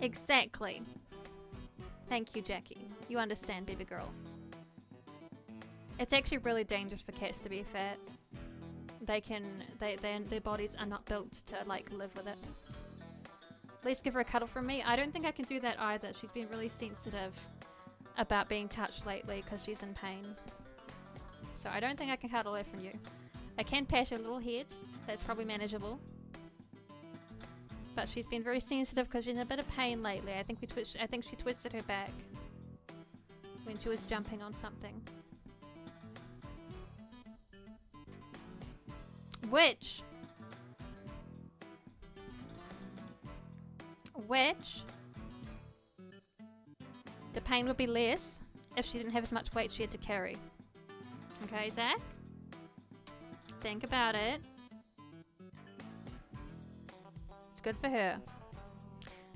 Exactly. Thank you, Jackie. You understand, baby girl. It's actually really dangerous for cats to be fat. Their bodies are not built to like live with it. Please give her a cuddle from me. I don't think I can do that either. She's been really sensitive about being touched lately because she's in pain. So I don't think I can cuddle her from you. I can pat her little head. That's probably manageable. But she's been very sensitive because she's in a bit of pain lately. I think she twisted her back when she was jumping on something. Which the pain would be less if she didn't have as much weight she had to carry. Okay, Zach? Think about it. It's good for her.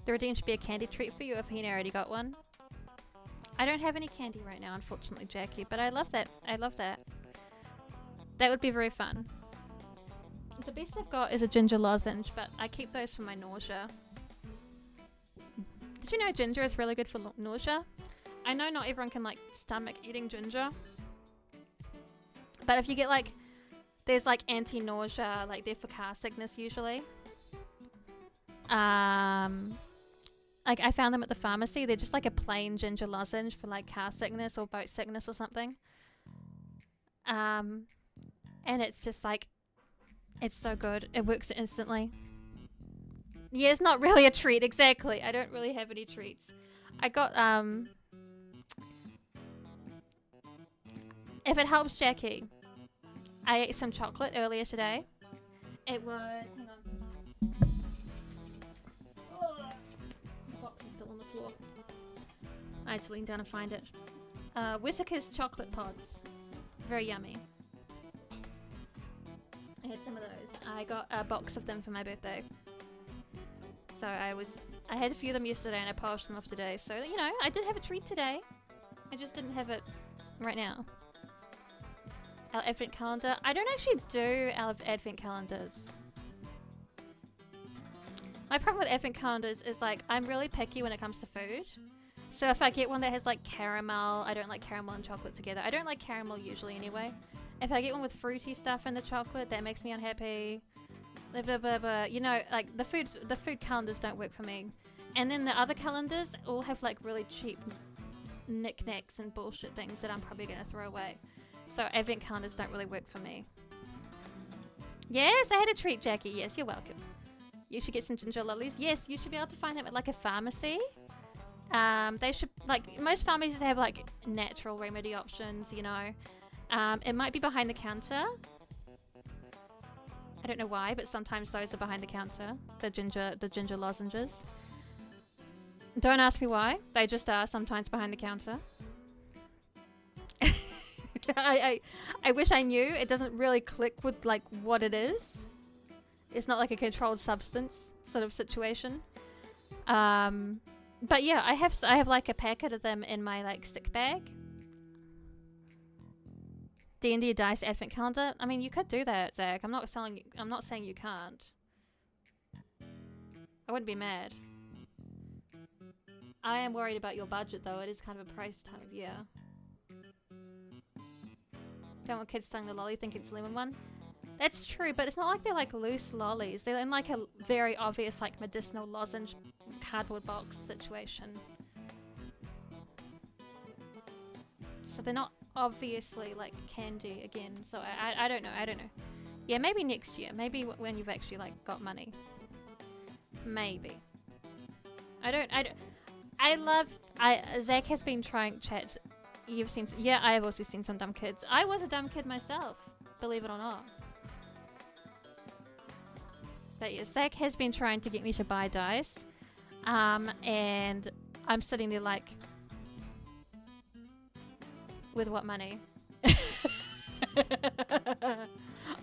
The redeem should be a candy treat for you if Hina already got one. I don't have any candy right now, unfortunately, Jackie, but I love that. I love that. That would be very fun. The best I've got is a ginger lozenge, but I keep those for my nausea. Did you know ginger is really good for nausea? I know not everyone can like stomach eating ginger. But if you get like, there's like anti-nausea, like they're for car sickness usually. Like I found them at the pharmacy. They're just like a plain ginger lozenge for like car sickness or boat sickness or something. And it's just like, it's so good. It works instantly. Yeah, it's not really a treat, exactly. I don't really have any treats. I got, if it helps Jackie, I ate some chocolate earlier today. It was, hang on. Oh, the box is still on the floor. I just lean down and find it. Whittaker's chocolate pods. Very yummy. I had some of those. I got a box of them for my birthday. So I had a few of them yesterday and I polished them off today. So, you know, I did have a treat today. I just didn't have it right now. Our advent calendar. I don't actually do our advent calendars. My problem with advent calendars is like, I'm really picky when it comes to food. So if I get one that has like caramel, I don't like caramel and chocolate together. I don't like caramel usually anyway. If I get one with fruity stuff in the chocolate, that makes me unhappy. Blah, blah, blah, blah. You know, like the food calendars don't work for me. And then the other calendars all have like really cheap knickknacks and bullshit things that I'm probably going to throw away. So advent calendars don't really work for me. Yes, I had a treat, Jackie. Yes, you're welcome. You should get some ginger lollies. Yes, you should be able to find them at like a pharmacy. They should, like, most pharmacies have like natural remedy options, you know. It might be behind the counter. I don't know why, but sometimes those are behind the counter. The ginger lozenges. Don't ask me why. They just are sometimes behind the counter. I wish I knew. It doesn't really click with like what it is. It's not like a controlled substance sort of situation. But yeah, I have like a packet of them in my like stick bag. D&D Dice Advent Calendar. I mean, you could do that, Zach. I'm not saying you can't. I wouldn't be mad. I am worried about your budget, though. It is kind of a price time of year. Don't want kids selling the lolly, think it's lemon one. That's true, but it's not like they're like loose lollies. They're in like a very obvious like medicinal lozenge cardboard box situation. So they're not obviously like candy again. So I don't know. Yeah, maybe next year. Maybe when you've actually like got money. Maybe. Zach has been trying chat. You've seen, yeah, I have also seen some dumb kids. I was a dumb kid myself, believe it or not. But yeah, Zach has been trying to get me to buy dice. And I'm sitting there like, with what money?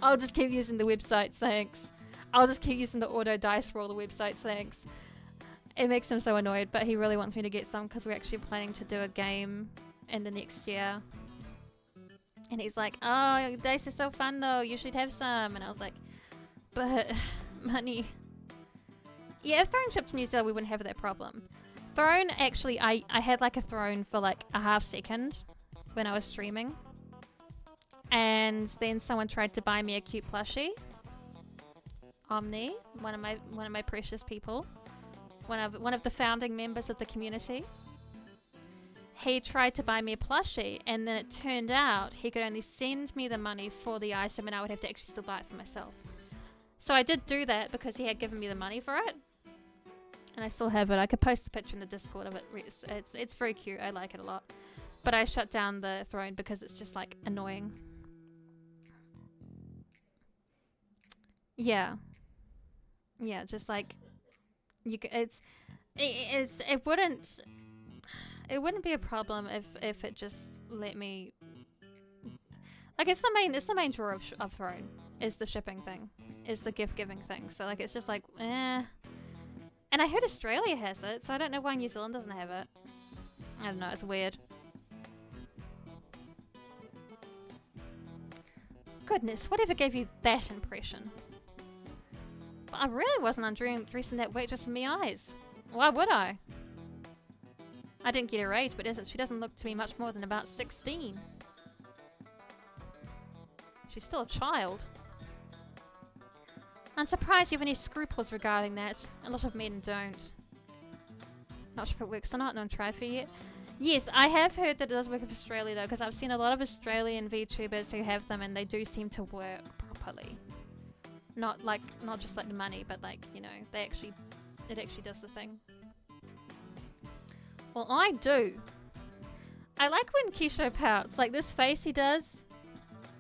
I'll just keep using the websites, thanks. I'll just keep using the auto dice roll the websites, thanks. It makes him so annoyed, but he really wants me to get some because we're actually planning to do a game in the next year. And he's like, oh, dice is so fun though, you should have some. And I was like, but money. Yeah, if Throne shipped to New Zealand, we wouldn't have that problem. Throne, actually, I had like a Throne for like a half second when I was streaming. And then someone tried to buy me a cute plushie. Omni, one of my precious people. One of the founding members of the community. He tried to buy me a plushie, and then it turned out he could only send me the money for the item and I would have to actually still buy it for myself. So I did do that because he had given me the money for it. And I still have it. I could post the picture in the Discord of it. It's very cute. I like it a lot. But I shut down the Throne because it's just like annoying. Yeah. Yeah, just like it wouldn't be a problem if it just let me, like, it's the main draw of Throne is the shipping thing, is the gift giving thing. So like it's just like and I heard Australia has it, so I don't know why New Zealand doesn't have it. I don't know, it's weird. Goodness, whatever gave you that impression? But I really wasn't undressing that waitress in my eyes. Why would I? I didn't get her age, but she doesn't look to me much more than about 16. She's still a child. I'm surprised you have any scruples regarding that. A lot of men don't. Not sure if it works or not, no one tried for yet. Yes, I have heard that it does work in Australia though, because I've seen a lot of Australian VTubers who have them and they do seem to work properly. Not just like the money, but like, you know, it actually does the thing. Well, I do. I like when Keisho pouts, like this face he does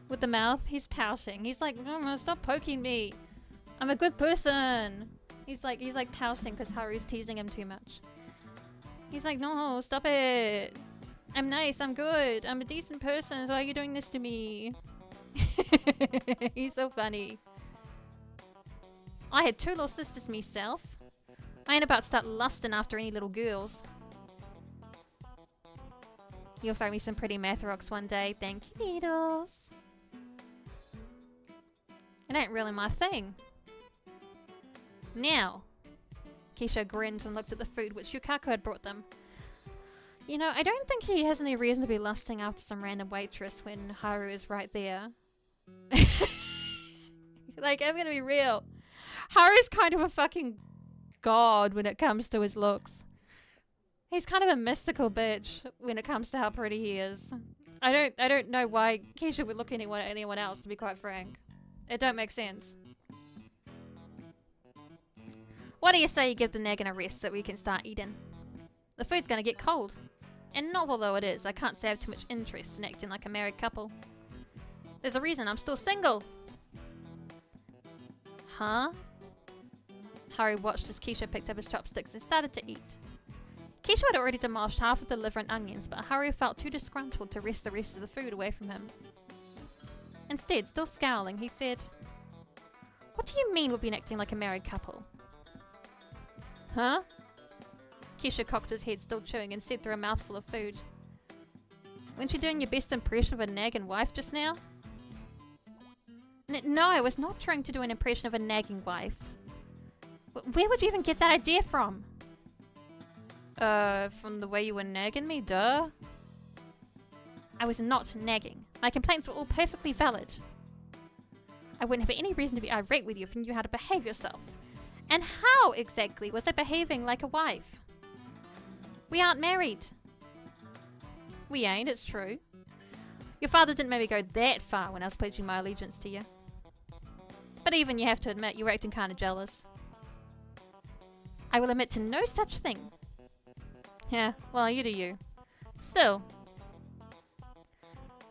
with the mouth, he's pouting. He's like, no, stop poking me. I'm a good person. He's like pouting because Haru's teasing him too much. He's like, no, stop it. I'm nice, I'm good, I'm a decent person, so why are you doing this to me? He's so funny. I had 2 little sisters myself. I ain't about to start lusting after any little girls. You'll throw me some pretty math rocks one day. Thank you, Needles. It ain't really my thing. Now, Keisha grinned and looked at the food which Yukaku had brought them. You know, I don't think he has any reason to be lusting after some random waitress when Haru is right there. Like, I'm gonna be real. Haru's kind of a fucking god when it comes to his looks. He's kind of a mystical bitch when it comes to how pretty he is. I don't know why Keisha would look at anyone else, to be quite frank. It don't make sense. What do you say you give the naggin a rest so we can start eating? The food's gonna get cold. And novel though it is, I can't say I have too much interest in acting like a married couple. There's a reason I'm still single. Huh? Haru watched as Keisha picked up his chopsticks and started to eat. Keisha had already demolished half of the liver and onions, but Haru felt too disgruntled to wrest the rest of the food away from him. Instead, still scowling, he said, "What do you mean we've been acting like a married couple?" Huh? Keisha cocked his head, still chewing, and said through a mouthful of food, "Weren't you doing your best impression of a nagging wife just now?" No, I was not trying to do an impression of a nagging wife. Where would you even get that idea from? From the way you were nagging me, duh. I was not nagging. My complaints were all perfectly valid. I wouldn't have any reason to be irate with you if you knew how to behave yourself. And how exactly was I behaving like a wife? We aren't married. We ain't, it's true. Your father didn't make me go that far when I was pledging my allegiance to you. But even you have to admit, you were acting kind of jealous. I will admit to no such thing. Yeah, well, you do you. Still.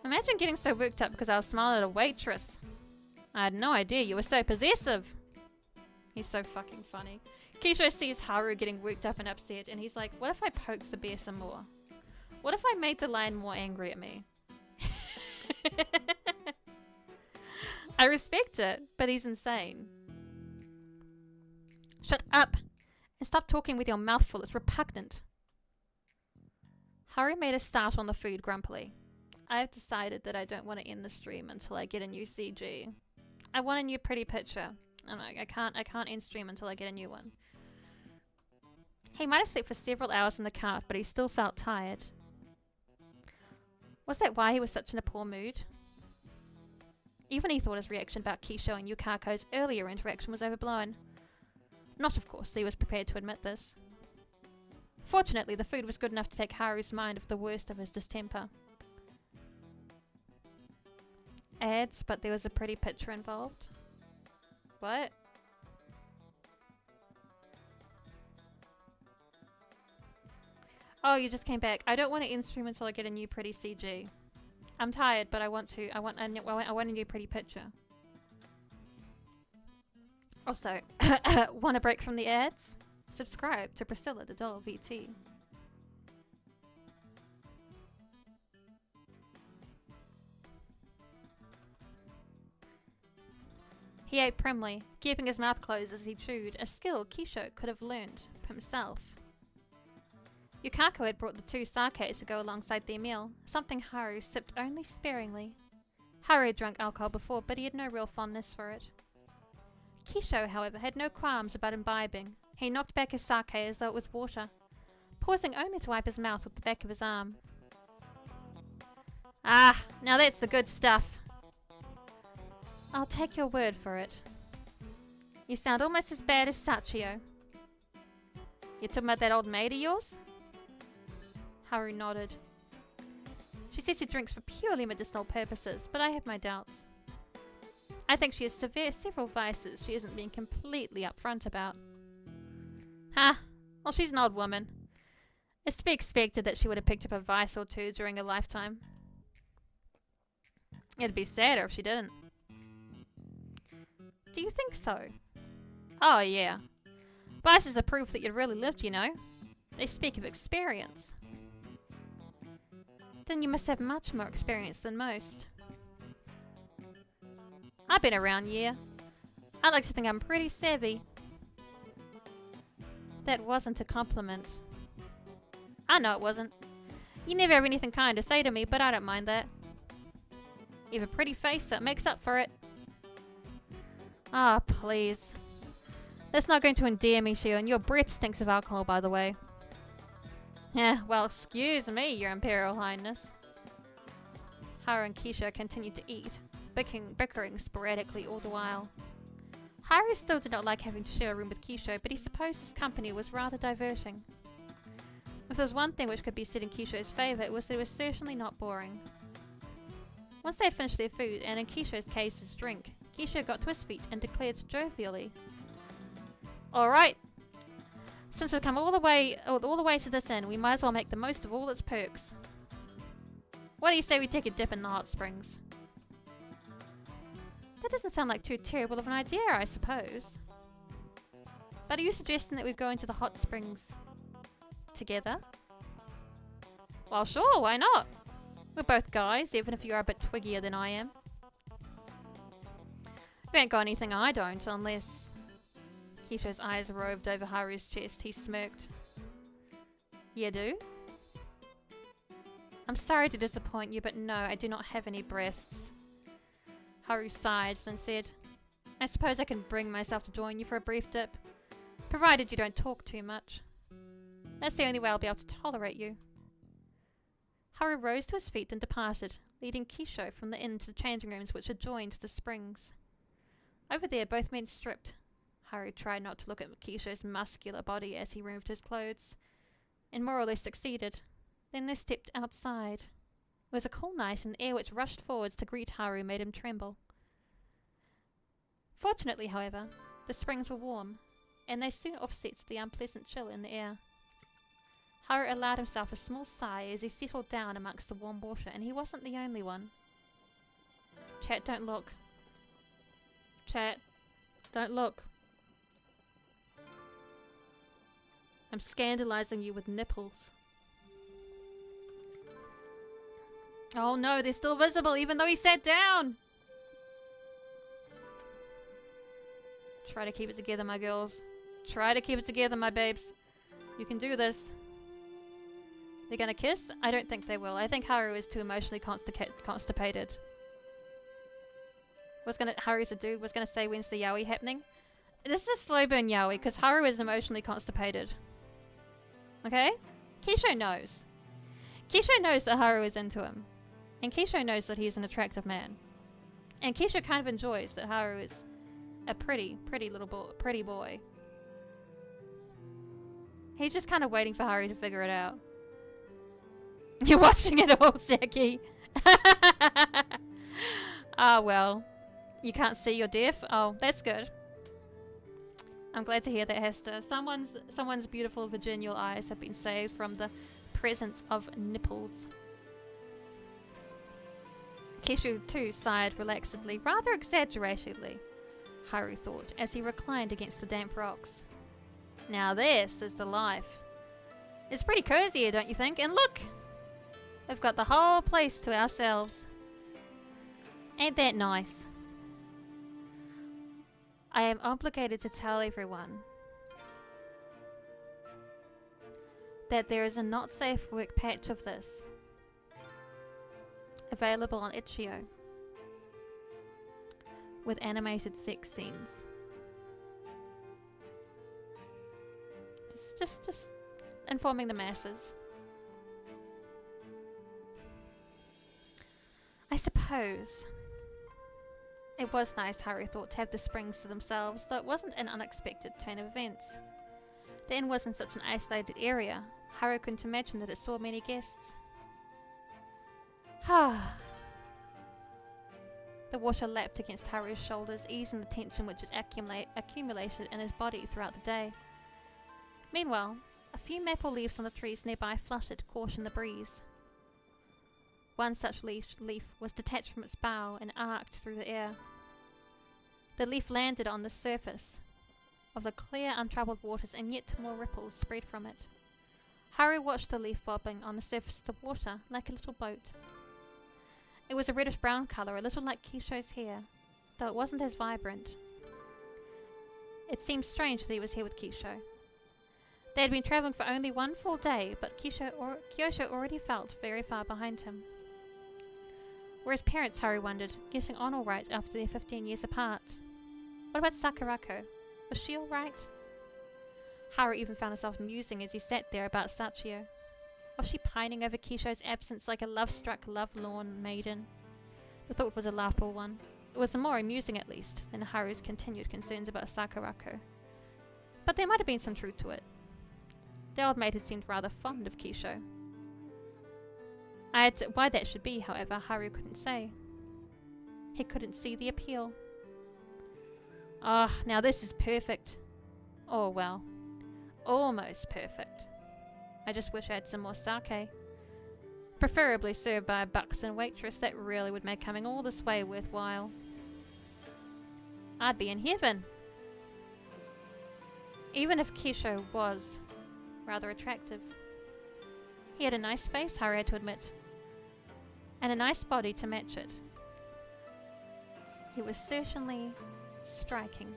Imagine getting so worked up because I was smiling at a waitress. I had no idea you were so possessive. He's so fucking funny. Kisho sees Haru getting worked up and upset, and he's like, what if I poked the bear some more? What if I made the lion more angry at me? I respect it, but he's insane. Shut up! And stop talking with your mouth full, it's repugnant. Haru made a start on the food grumpily. I've decided that I don't want to end the stream until I get a new CG. I want a new pretty picture. And I can't end stream until I get a new one. He might have slept for several hours in the cart, but he still felt tired. Was that why he was such in a poor mood? Even he thought his reaction about Kisho and Yukako's earlier interaction was overblown. Not, of course, that he was prepared to admit this. Fortunately, the food was good enough to take Haru's mind off the worst of his distemper. Ads, but there was a pretty picture involved. What? Oh, you just came back. I don't want to end stream until I get a new pretty CG. I'm tired, but I want a new pretty picture. Also, want a break from the ads? Subscribe to Priscilla the Doll VT. He ate primly, keeping his mouth closed as he chewed, a skill Kisho could have learned himself. Yukako had brought the 2 sake to go alongside their meal, something Haru sipped only sparingly. Haru had drunk alcohol before, but he had no real fondness for it. Kisho, however, had no qualms about imbibing. He knocked back his sake as though it was water, pausing only to wipe his mouth with the back of his arm. Ah, now that's the good stuff. I'll take your word for it. You sound almost as bad as Sachio. You talking about that old maid of yours? Haru nodded. She says she drinks for purely medicinal purposes, but I have my doubts. I think she has several vices she isn't being completely upfront about. Ha! Well, she's an old woman. It's to be expected that she would have picked up a vice or two during her lifetime. It'd be sadder if she didn't. Do you think so? Oh, yeah. Vices are proof that you've really lived, you know. They speak of experience. Then you must have much more experience than most. I've been around, yeah. I like to think I'm pretty savvy. That wasn't a compliment. I know it wasn't. You never have anything kind to say to me, but I don't mind that. You have a pretty face that makes up for it. Ah, please. That's not going to endear me, Shio, and your breath stinks of alcohol, by the way. Yeah, well, excuse me, your Imperial Highness. Haru and Kisho continued to eat, bickering sporadically all the while. Haru still did not like having to share a room with Kisho, but he supposed his company was rather diverting. If there was one thing which could be said in Kisho's favour, it was that it was certainly not boring. Once they had finished their food, and in Kisho's case his drink, Kisho got to his feet and declared jovially, "Alright, since we've come all the way to this inn, we might as well make the most of all its perks. What do you say we take a dip in the hot springs?" That doesn't sound like too terrible of an idea, I suppose. But are you suggesting that we go into the hot springs together? Well, sure, why not? We're both guys, even if you're a bit twiggier than I am. You ain't got anything I don't, unless... Kisho's eyes roved over Haru's chest. He smirked. You do? I'm sorry to disappoint you, but no, I do not have any breasts. Haru sighed, then said, I suppose I can bring myself to join you for a brief dip, provided you don't talk too much. That's the only way I'll be able to tolerate you. Haru rose to his feet and departed, leading Kisho from the inn to the changing rooms which adjoined the springs. Over there, both men stripped. Haru tried not to look at Kisho's muscular body as he removed his clothes, and more or less succeeded. Then they stepped outside. It was a cool night, and the air which rushed forwards to greet Haru made him tremble. Fortunately, however, the springs were warm, and they soon offset the unpleasant chill in the air. Haru allowed himself a small sigh as he settled down amongst the warm water, and he wasn't the only one. Chat, don't look. Chat, don't look. I'm scandalizing you with nipples. Oh no, they're still visible even though he sat down! Try to keep it together, my girls. Try to keep it together, my babes. You can do this. They're gonna kiss? I don't think they will. I think Haru is too emotionally constipated. Haru's a dude. Was gonna say, when's the yaoi happening? This is a slow burn yaoi because Haru is emotionally constipated. Okay? Kisho knows. Kisho knows that Haru is into him. And Kisho knows that he's an attractive man. And Kisho kind of enjoys that Haru is a pretty boy. He's just kind of waiting for Haru to figure it out. You're watching it all, Seki. Ah, well. You can't see, you're deaf? Oh, that's good. I'm glad to hear that, Hester. Someone's beautiful virginal eyes have been saved from the presence of nipples. Kishu too sighed relaxedly, rather exaggeratedly, Haru thought, as he reclined against the damp rocks. Now this is the life. It's pretty cozy here, don't you think? And look! We've got the whole place to ourselves. Ain't that nice? I am obligated to tell everyone that there is a not safe work patch of this available on Itch.io with animated sex scenes. Just informing the masses. I suppose it was nice, Haru thought, to have the springs to themselves, though it wasn't an unexpected turn of events. The inn was in such an isolated area, Haru couldn't imagine that it saw many guests. The water lapped against Haru's shoulders, easing the tension which had accumulated in his body throughout the day. Meanwhile, a few maple leaves on the trees nearby fluttered, caught in the breeze. One such leaf was detached from its bough and arced through the air. The leaf landed on the surface of the clear, untroubled waters, and yet more ripples spread from it. Haru watched the leaf bobbing on the surface of the water like a little boat. It was a reddish-brown colour, a little like Kisho's hair, though it wasn't as vibrant. It seemed strange that he was here with Kisho. They had been travelling for only one full day, but Kyosho already felt very far behind him. Were his parents, Haru wondered, getting on all right after their 15 years apart? What about Sakurako? Was she all right? Haru even found himself musing as he sat there about Sachio. Was she pining over Kisho's absence like a love-struck, love-lorn maiden? The thought was a laughable one. It was more amusing, at least, than Haru's continued concerns about Sakurako. But there might have been some truth to it. The old maid had seemed rather fond of Kisho. Why that should be, however, Haru couldn't say. He couldn't see the appeal. Ah, now this is perfect. Oh well, almost perfect. I just wish I had some more sake. Preferably served by a buxom waitress. That really would make coming all this way worthwhile. I'd be in heaven. Even if Kisho was rather attractive. He had a nice face, Haru had to admit, and a nice body to match it. He was certainly striking.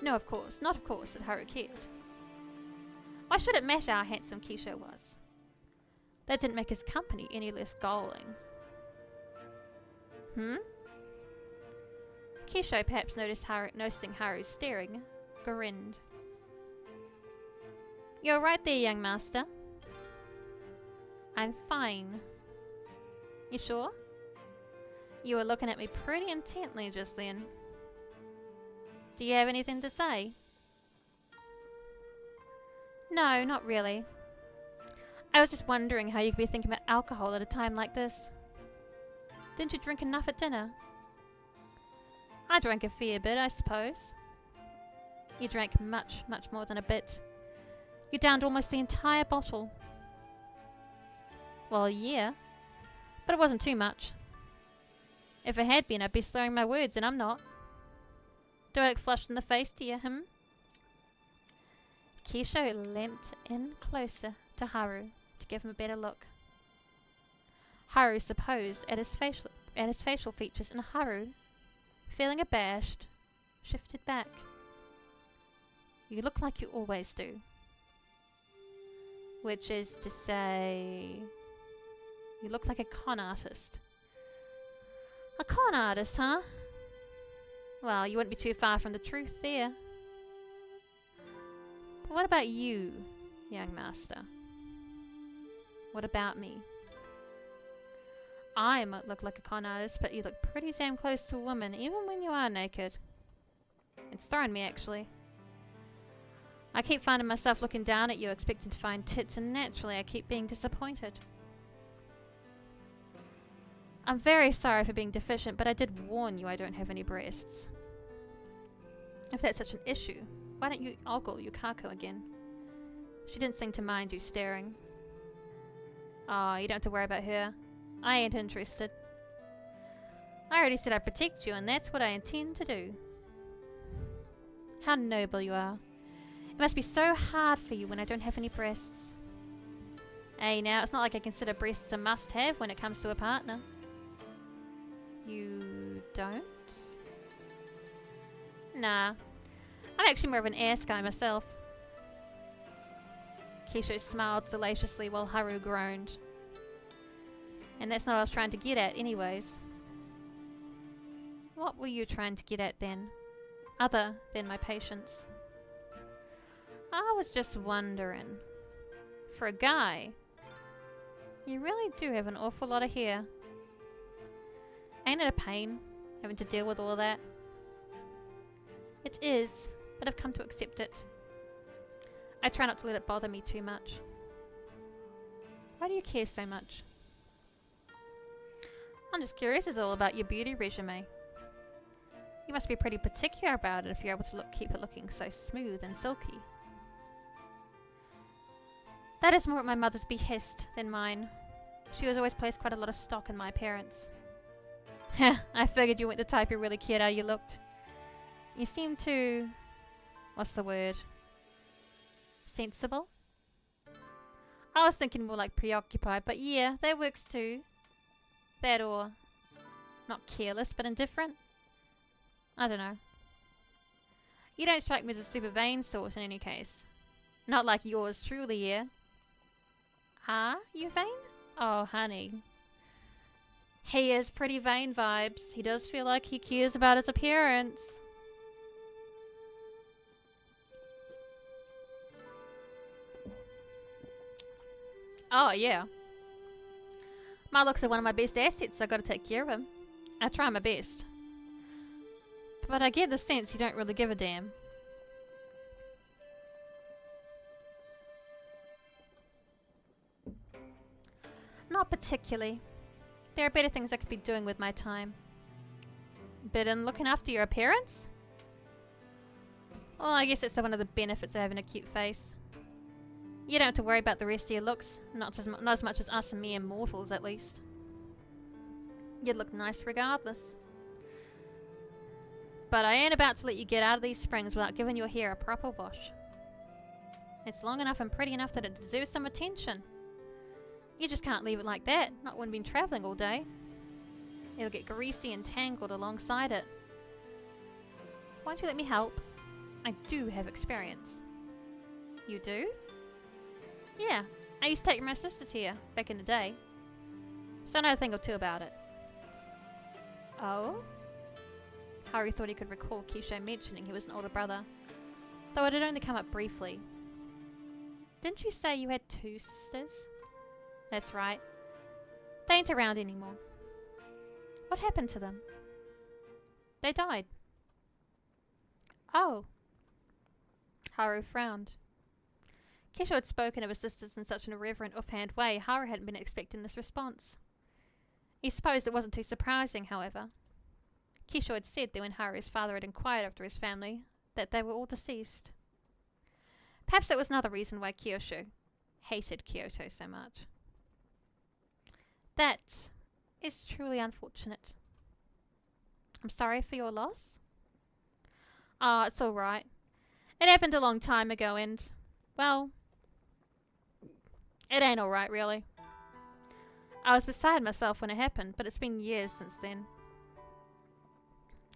No, of course, not of course that Haru cared. Why should it matter how handsome Kisho was? That didn't make his company any less galling. Kisho, perhaps noticing Haru's staring, grinned. You're right there, young master. I'm fine. You sure? You were looking at me pretty intently just then. Do you have anything to say? No, not really. I was just wondering how you could be thinking about alcohol at a time like this. Didn't you drink enough at dinner? I drank a fair bit, I suppose. You drank much, much more than a bit. You downed almost the entire bottle. Well, yeah, but it wasn't too much. If it had been, I'd be slurring my words, and I'm not. Do I look flushed in the face to you, Kisho leant in closer to Haru to give him a better look. Haru supposed at his facial features, and Haru, feeling abashed, shifted back. You look like you always do. Which is to say, you look like a con artist. A con artist, huh? Well, you wouldn't be too far from the truth there. But what about you, young master? What about me? I might look like a con artist, but you look pretty damn close to a woman, even when you are naked. It's thrown me, actually. I keep finding myself looking down at you, expecting to find tits, and naturally I keep being disappointed. I'm very sorry for being deficient, but I did warn you I don't have any breasts. If that's such an issue, why don't you ogle Yukako again? She didn't seem to mind you staring. Oh, you don't have to worry about her. I ain't interested. I already said I'd protect you, and that's what I intend to do. How noble you are. It must be so hard for you when I don't have any breasts. Hey, now, it's not like I consider breasts a must-have when it comes to a partner. You don't? Nah. I'm actually more of an ass guy myself. Kisho smiled salaciously while Haru groaned. And that's not what I was trying to get at anyways. What were you trying to get at then? Other than my patience? I was just wondering. For a guy, you really do have an awful lot of hair. Ain't it a pain, having to deal with all of that? It is, but I've come to accept it. I try not to let it bother me too much. Why do you care so much? I'm just curious as all about your beauty resume. You must be pretty particular about it if you're able to keep it looking so smooth and silky. That is more at my mother's behest than mine. She has always placed quite a lot of stock in my appearance. Heh, I figured you weren't the type who really cared how you looked. You seem too... what's the word? Sensible? I was thinking more like preoccupied, but yeah, that works too. That or... not careless, but indifferent? I don't know. You don't strike me as a super vain sort in any case. Not like yours truly, yeah? Are you vain? Oh, honey. He is pretty vain vibes. He does feel like he cares about his appearance. Oh, yeah. My looks are one of my best assets, so I gotta take care of him. I try my best. But I get the sense you don't really give a damn. Not particularly. There are better things I could be doing with my time. Better than looking after your appearance? Well, I guess that's one of the benefits of having a cute face. You don't have to worry about the rest of your looks. Not as much as us mere mortals, at least. You'd look nice regardless. But I ain't about to let you get out of these springs without giving your hair a proper wash. It's long enough and pretty enough that it deserves some attention. You just can't leave it like that, not when you've been travelling all day. It'll get greasy and tangled alongside it. Why don't you let me help? I do have experience. You do? Yeah, I used to take my sisters here, back in the day. So I know a thing or two about it. Oh? Haru thought he could recall Kisho mentioning he was an older brother, though it had only come up briefly. Didn't you say you had two sisters? That's right. They ain't around anymore. What happened to them? They died. Oh. Haru frowned. Kisho had spoken of his sisters in such an irreverent, offhand way, Haru hadn't been expecting this response. He supposed it wasn't too surprising, however. Kisho had said that when Haru's father had inquired after his family, that they were all deceased. Perhaps that was another reason why Kyosho hated Kyoto so much. That is truly unfortunate. I'm sorry for your loss. Ah, it's alright. It happened a long time ago and, well, it ain't alright really. I was beside myself when it happened, but it's been years since then.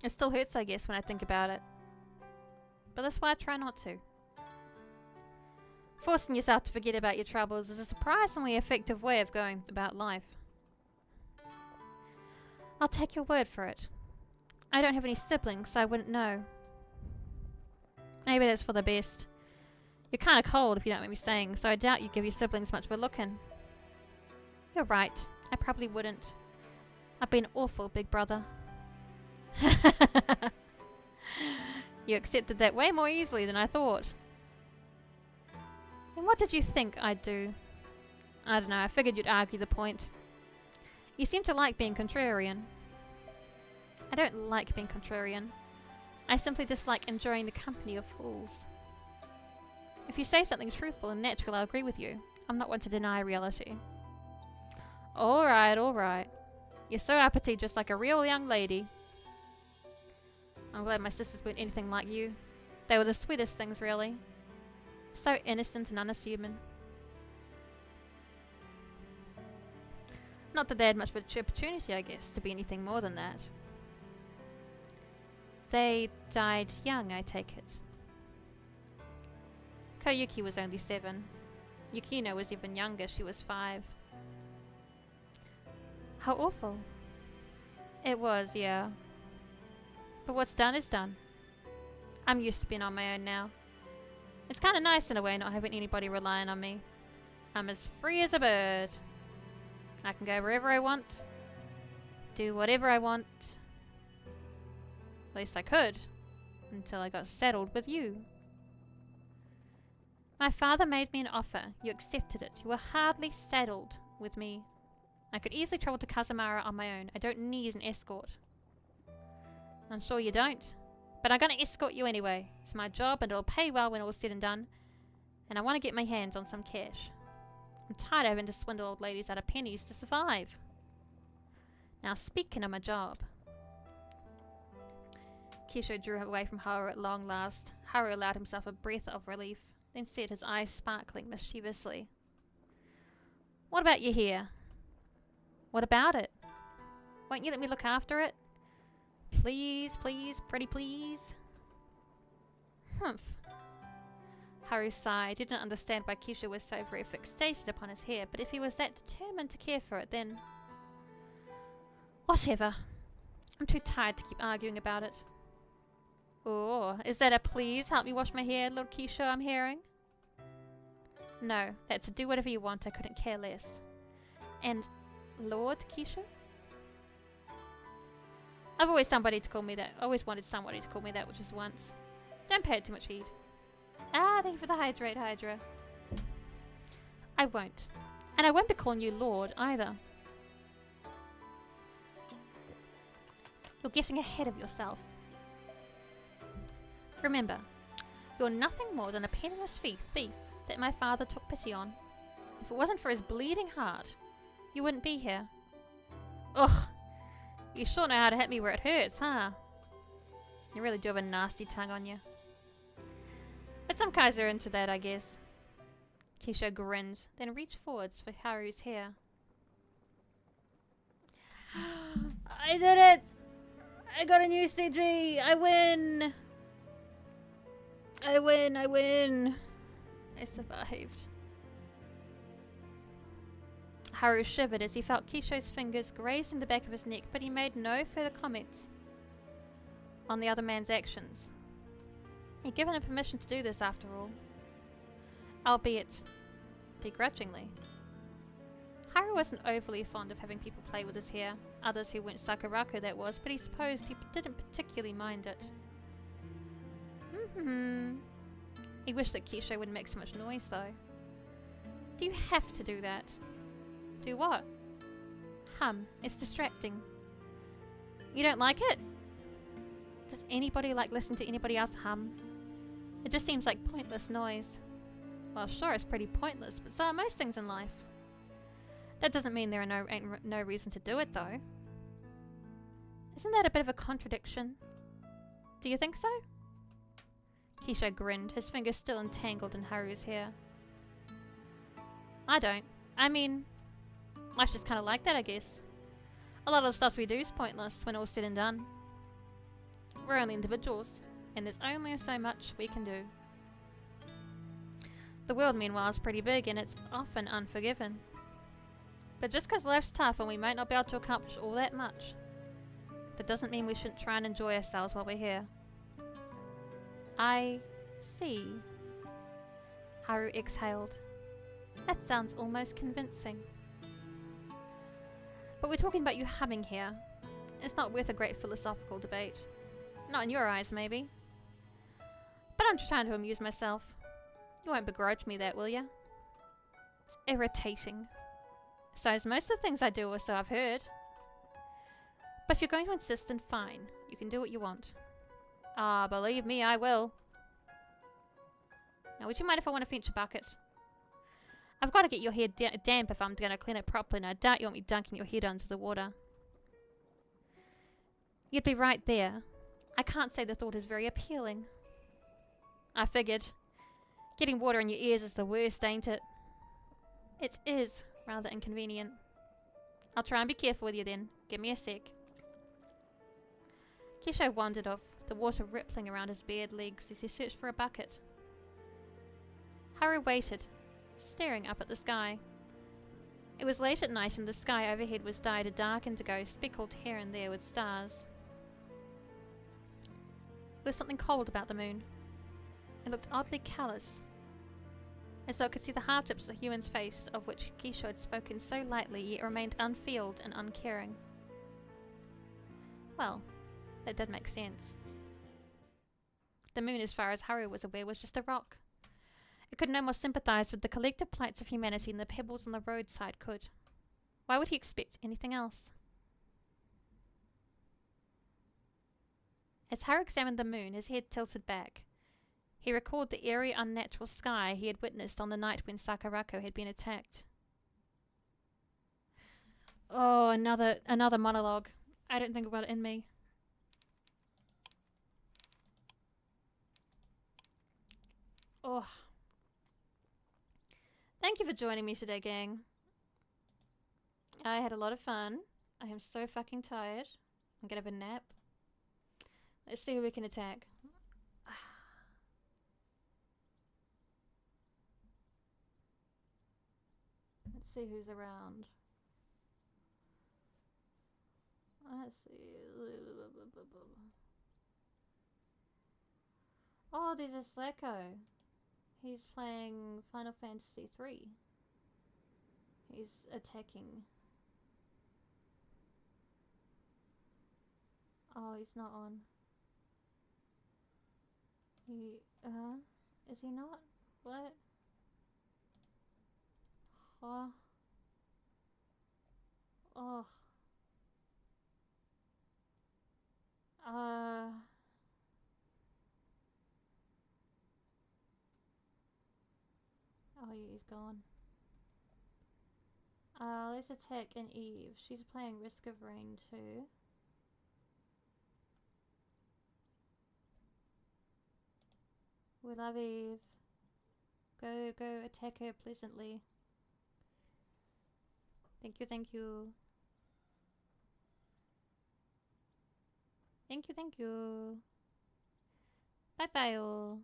It still hurts, I guess, when I think about it. But that's why I try not to. Forcing yourself to forget about your troubles is a surprisingly effective way of going about life. I'll take your word for it. I don't have any siblings, so I wouldn't know. Maybe that's for the best. You're kind of cold, if you don't mind me saying, so I doubt you give your siblings much of a look-in. You're right. I probably wouldn't. I've been awful, big brother. You accepted that way more easily than I thought. And what did you think I'd do? I don't know, I figured you'd argue the point. You seem to like being contrarian. I don't like being contrarian. I simply dislike enjoying the company of fools. If you say something truthful and natural, I'll agree with you. I'm not one to deny reality. Alright, alright. You're so uppity, just like a real young lady. I'm glad my sisters weren't anything like you. They were the sweetest things, really. So innocent and unassuming. Not that they had much of an opportunity, I guess, to be anything more than that. They died young, I take it. Koyuki was only 7. Yukino was even younger, she was 5. How awful. It was, yeah. But what's done is done. I'm used to being on my own now. It's kind of nice in a way not having anybody relying on me. I'm as free as a bird. I can go wherever I want. Do whatever I want. At least I could. Until I got settled with you. My father made me an offer. You accepted it. You were hardly settled with me. I could easily travel to Kazumara on my own. I don't need an escort. I'm sure you don't. But I'm going to escort you anyway. It's my job and it'll pay well when all's said and done. And I want to get my hands on some cash. I'm tired of having to swindle old ladies out of pennies to survive. Now speaking of my job. Kisho drew away from Haru at long last. Haru allowed himself a breath of relief, then said, his eyes sparkling mischievously. What about you here? What about it? Won't you let me look after it? Please, please, pretty please. Humph. Haru sighed. He didn't understand why Kisho was so very fixated upon his hair, but if he was that determined to care for it, then... Whatever. I'm too tired to keep arguing about it. Oh, is that a please help me wash my hair, Lord Kisho, I'm hearing? No, that's a do whatever you want, I couldn't care less. And Lord Kisho? I've always somebody to call me that. Always wanted somebody to call me that, which is once. Don't pay it too much heed. Ah, thank you for the hydrate, Hydra. I won't. And I won't be calling you Lord, either. You're getting ahead of yourself. Remember, you're nothing more than a penniless thief that my father took pity on. If it wasn't for his bleeding heart, you wouldn't be here. Ugh! You sure know how to hit me where it hurts, huh? You really do have a nasty tongue on you. But some guys are into that, I guess. Kisho grinned, then reached forwards for Haru's hair. I did it! I got a new CG! I win! I win! I win! I survived. Haru shivered as he felt Kisho's fingers grazing the back of his neck, but he made no further comments on the other man's actions. He'd given him permission to do this after all. Albeit begrudgingly. Haru wasn't overly fond of having people play with his hair, others who weren't Sakuraku that was, but he supposed he didn't particularly mind it. He wished that Kisho wouldn't make so much noise though. Do you have to do that? Do what? Hum. It's distracting. You don't like it? Does anybody like listening to anybody else hum? It just seems like pointless noise. Well, sure, it's pretty pointless, but so are most things in life. That doesn't mean there are ain't no reason to do it, though. Isn't that a bit of a contradiction? Do you think so? Keisha grinned, his fingers still entangled in Haru's hair. I don't. I mean, life's just kind of like that, I guess. A lot of the stuff we do is pointless when all's said and done. We're only individuals, and there's only so much we can do. The world, meanwhile, is pretty big, and it's often unforgiving. But just because life's tough and we might not be able to accomplish all that much, that doesn't mean we shouldn't try and enjoy ourselves while we're here. I see. Haru exhaled. That sounds almost convincing. But we're talking about you humming here. It's not worth a great philosophical debate. Not in your eyes, maybe. But I'm just trying to amuse myself. You won't begrudge me that, will you? It's irritating. So is most of the things I do, or so I've heard. But if you're going to insist, then fine. You can do what you want. Ah, believe me, I will. Now, would you mind if I want to fetch a bucket? I've got to get your hair damp if I'm going to clean it properly, and I doubt you want me dunking your head under the water. You'd be right there. I can't say the thought is very appealing. I figured. Getting water in your ears is the worst, ain't it? It is rather inconvenient. I'll try and be careful with you then. Give me a sec. Kesho wandered off, the water rippling around his bared legs as he searched for a bucket. Haru waited, staring up at the sky. It was late at night and the sky overhead was dyed a dark indigo, speckled here and there with stars. There was something cold about the moon. It looked oddly callous, as though it could see the hard tips of the human's face of which Kisho had spoken so lightly, yet remained unfeeled and uncaring. Well, that did make sense. The moon, as far as Haru was aware, was just a rock. It could no more sympathize with the collective plights of humanity than the pebbles on the roadside could. Why would he expect anything else? As Haru examined the moon, his head tilted back. He recalled the eerie, unnatural sky he had witnessed on the night when Sakurako had been attacked. Oh, another monologue. I don't think about it in me. Oh. Thank you for joining me today, gang. I had a lot of fun. I am so fucking tired. I'm gonna have a nap. Let's see who we can attack. Let's see who's around. Let's see. Oh, there's a Slacko. He's playing Final Fantasy 3. He's attacking. Oh, he's not on. Is he not? What? Oh. Oh. Oh, yeah, he's gone. Let's attack an Eve. She's playing Risk of Rain too. We love Eve. Go attack her pleasantly. Thank you, thank you. Thank you, thank you. Bye bye all.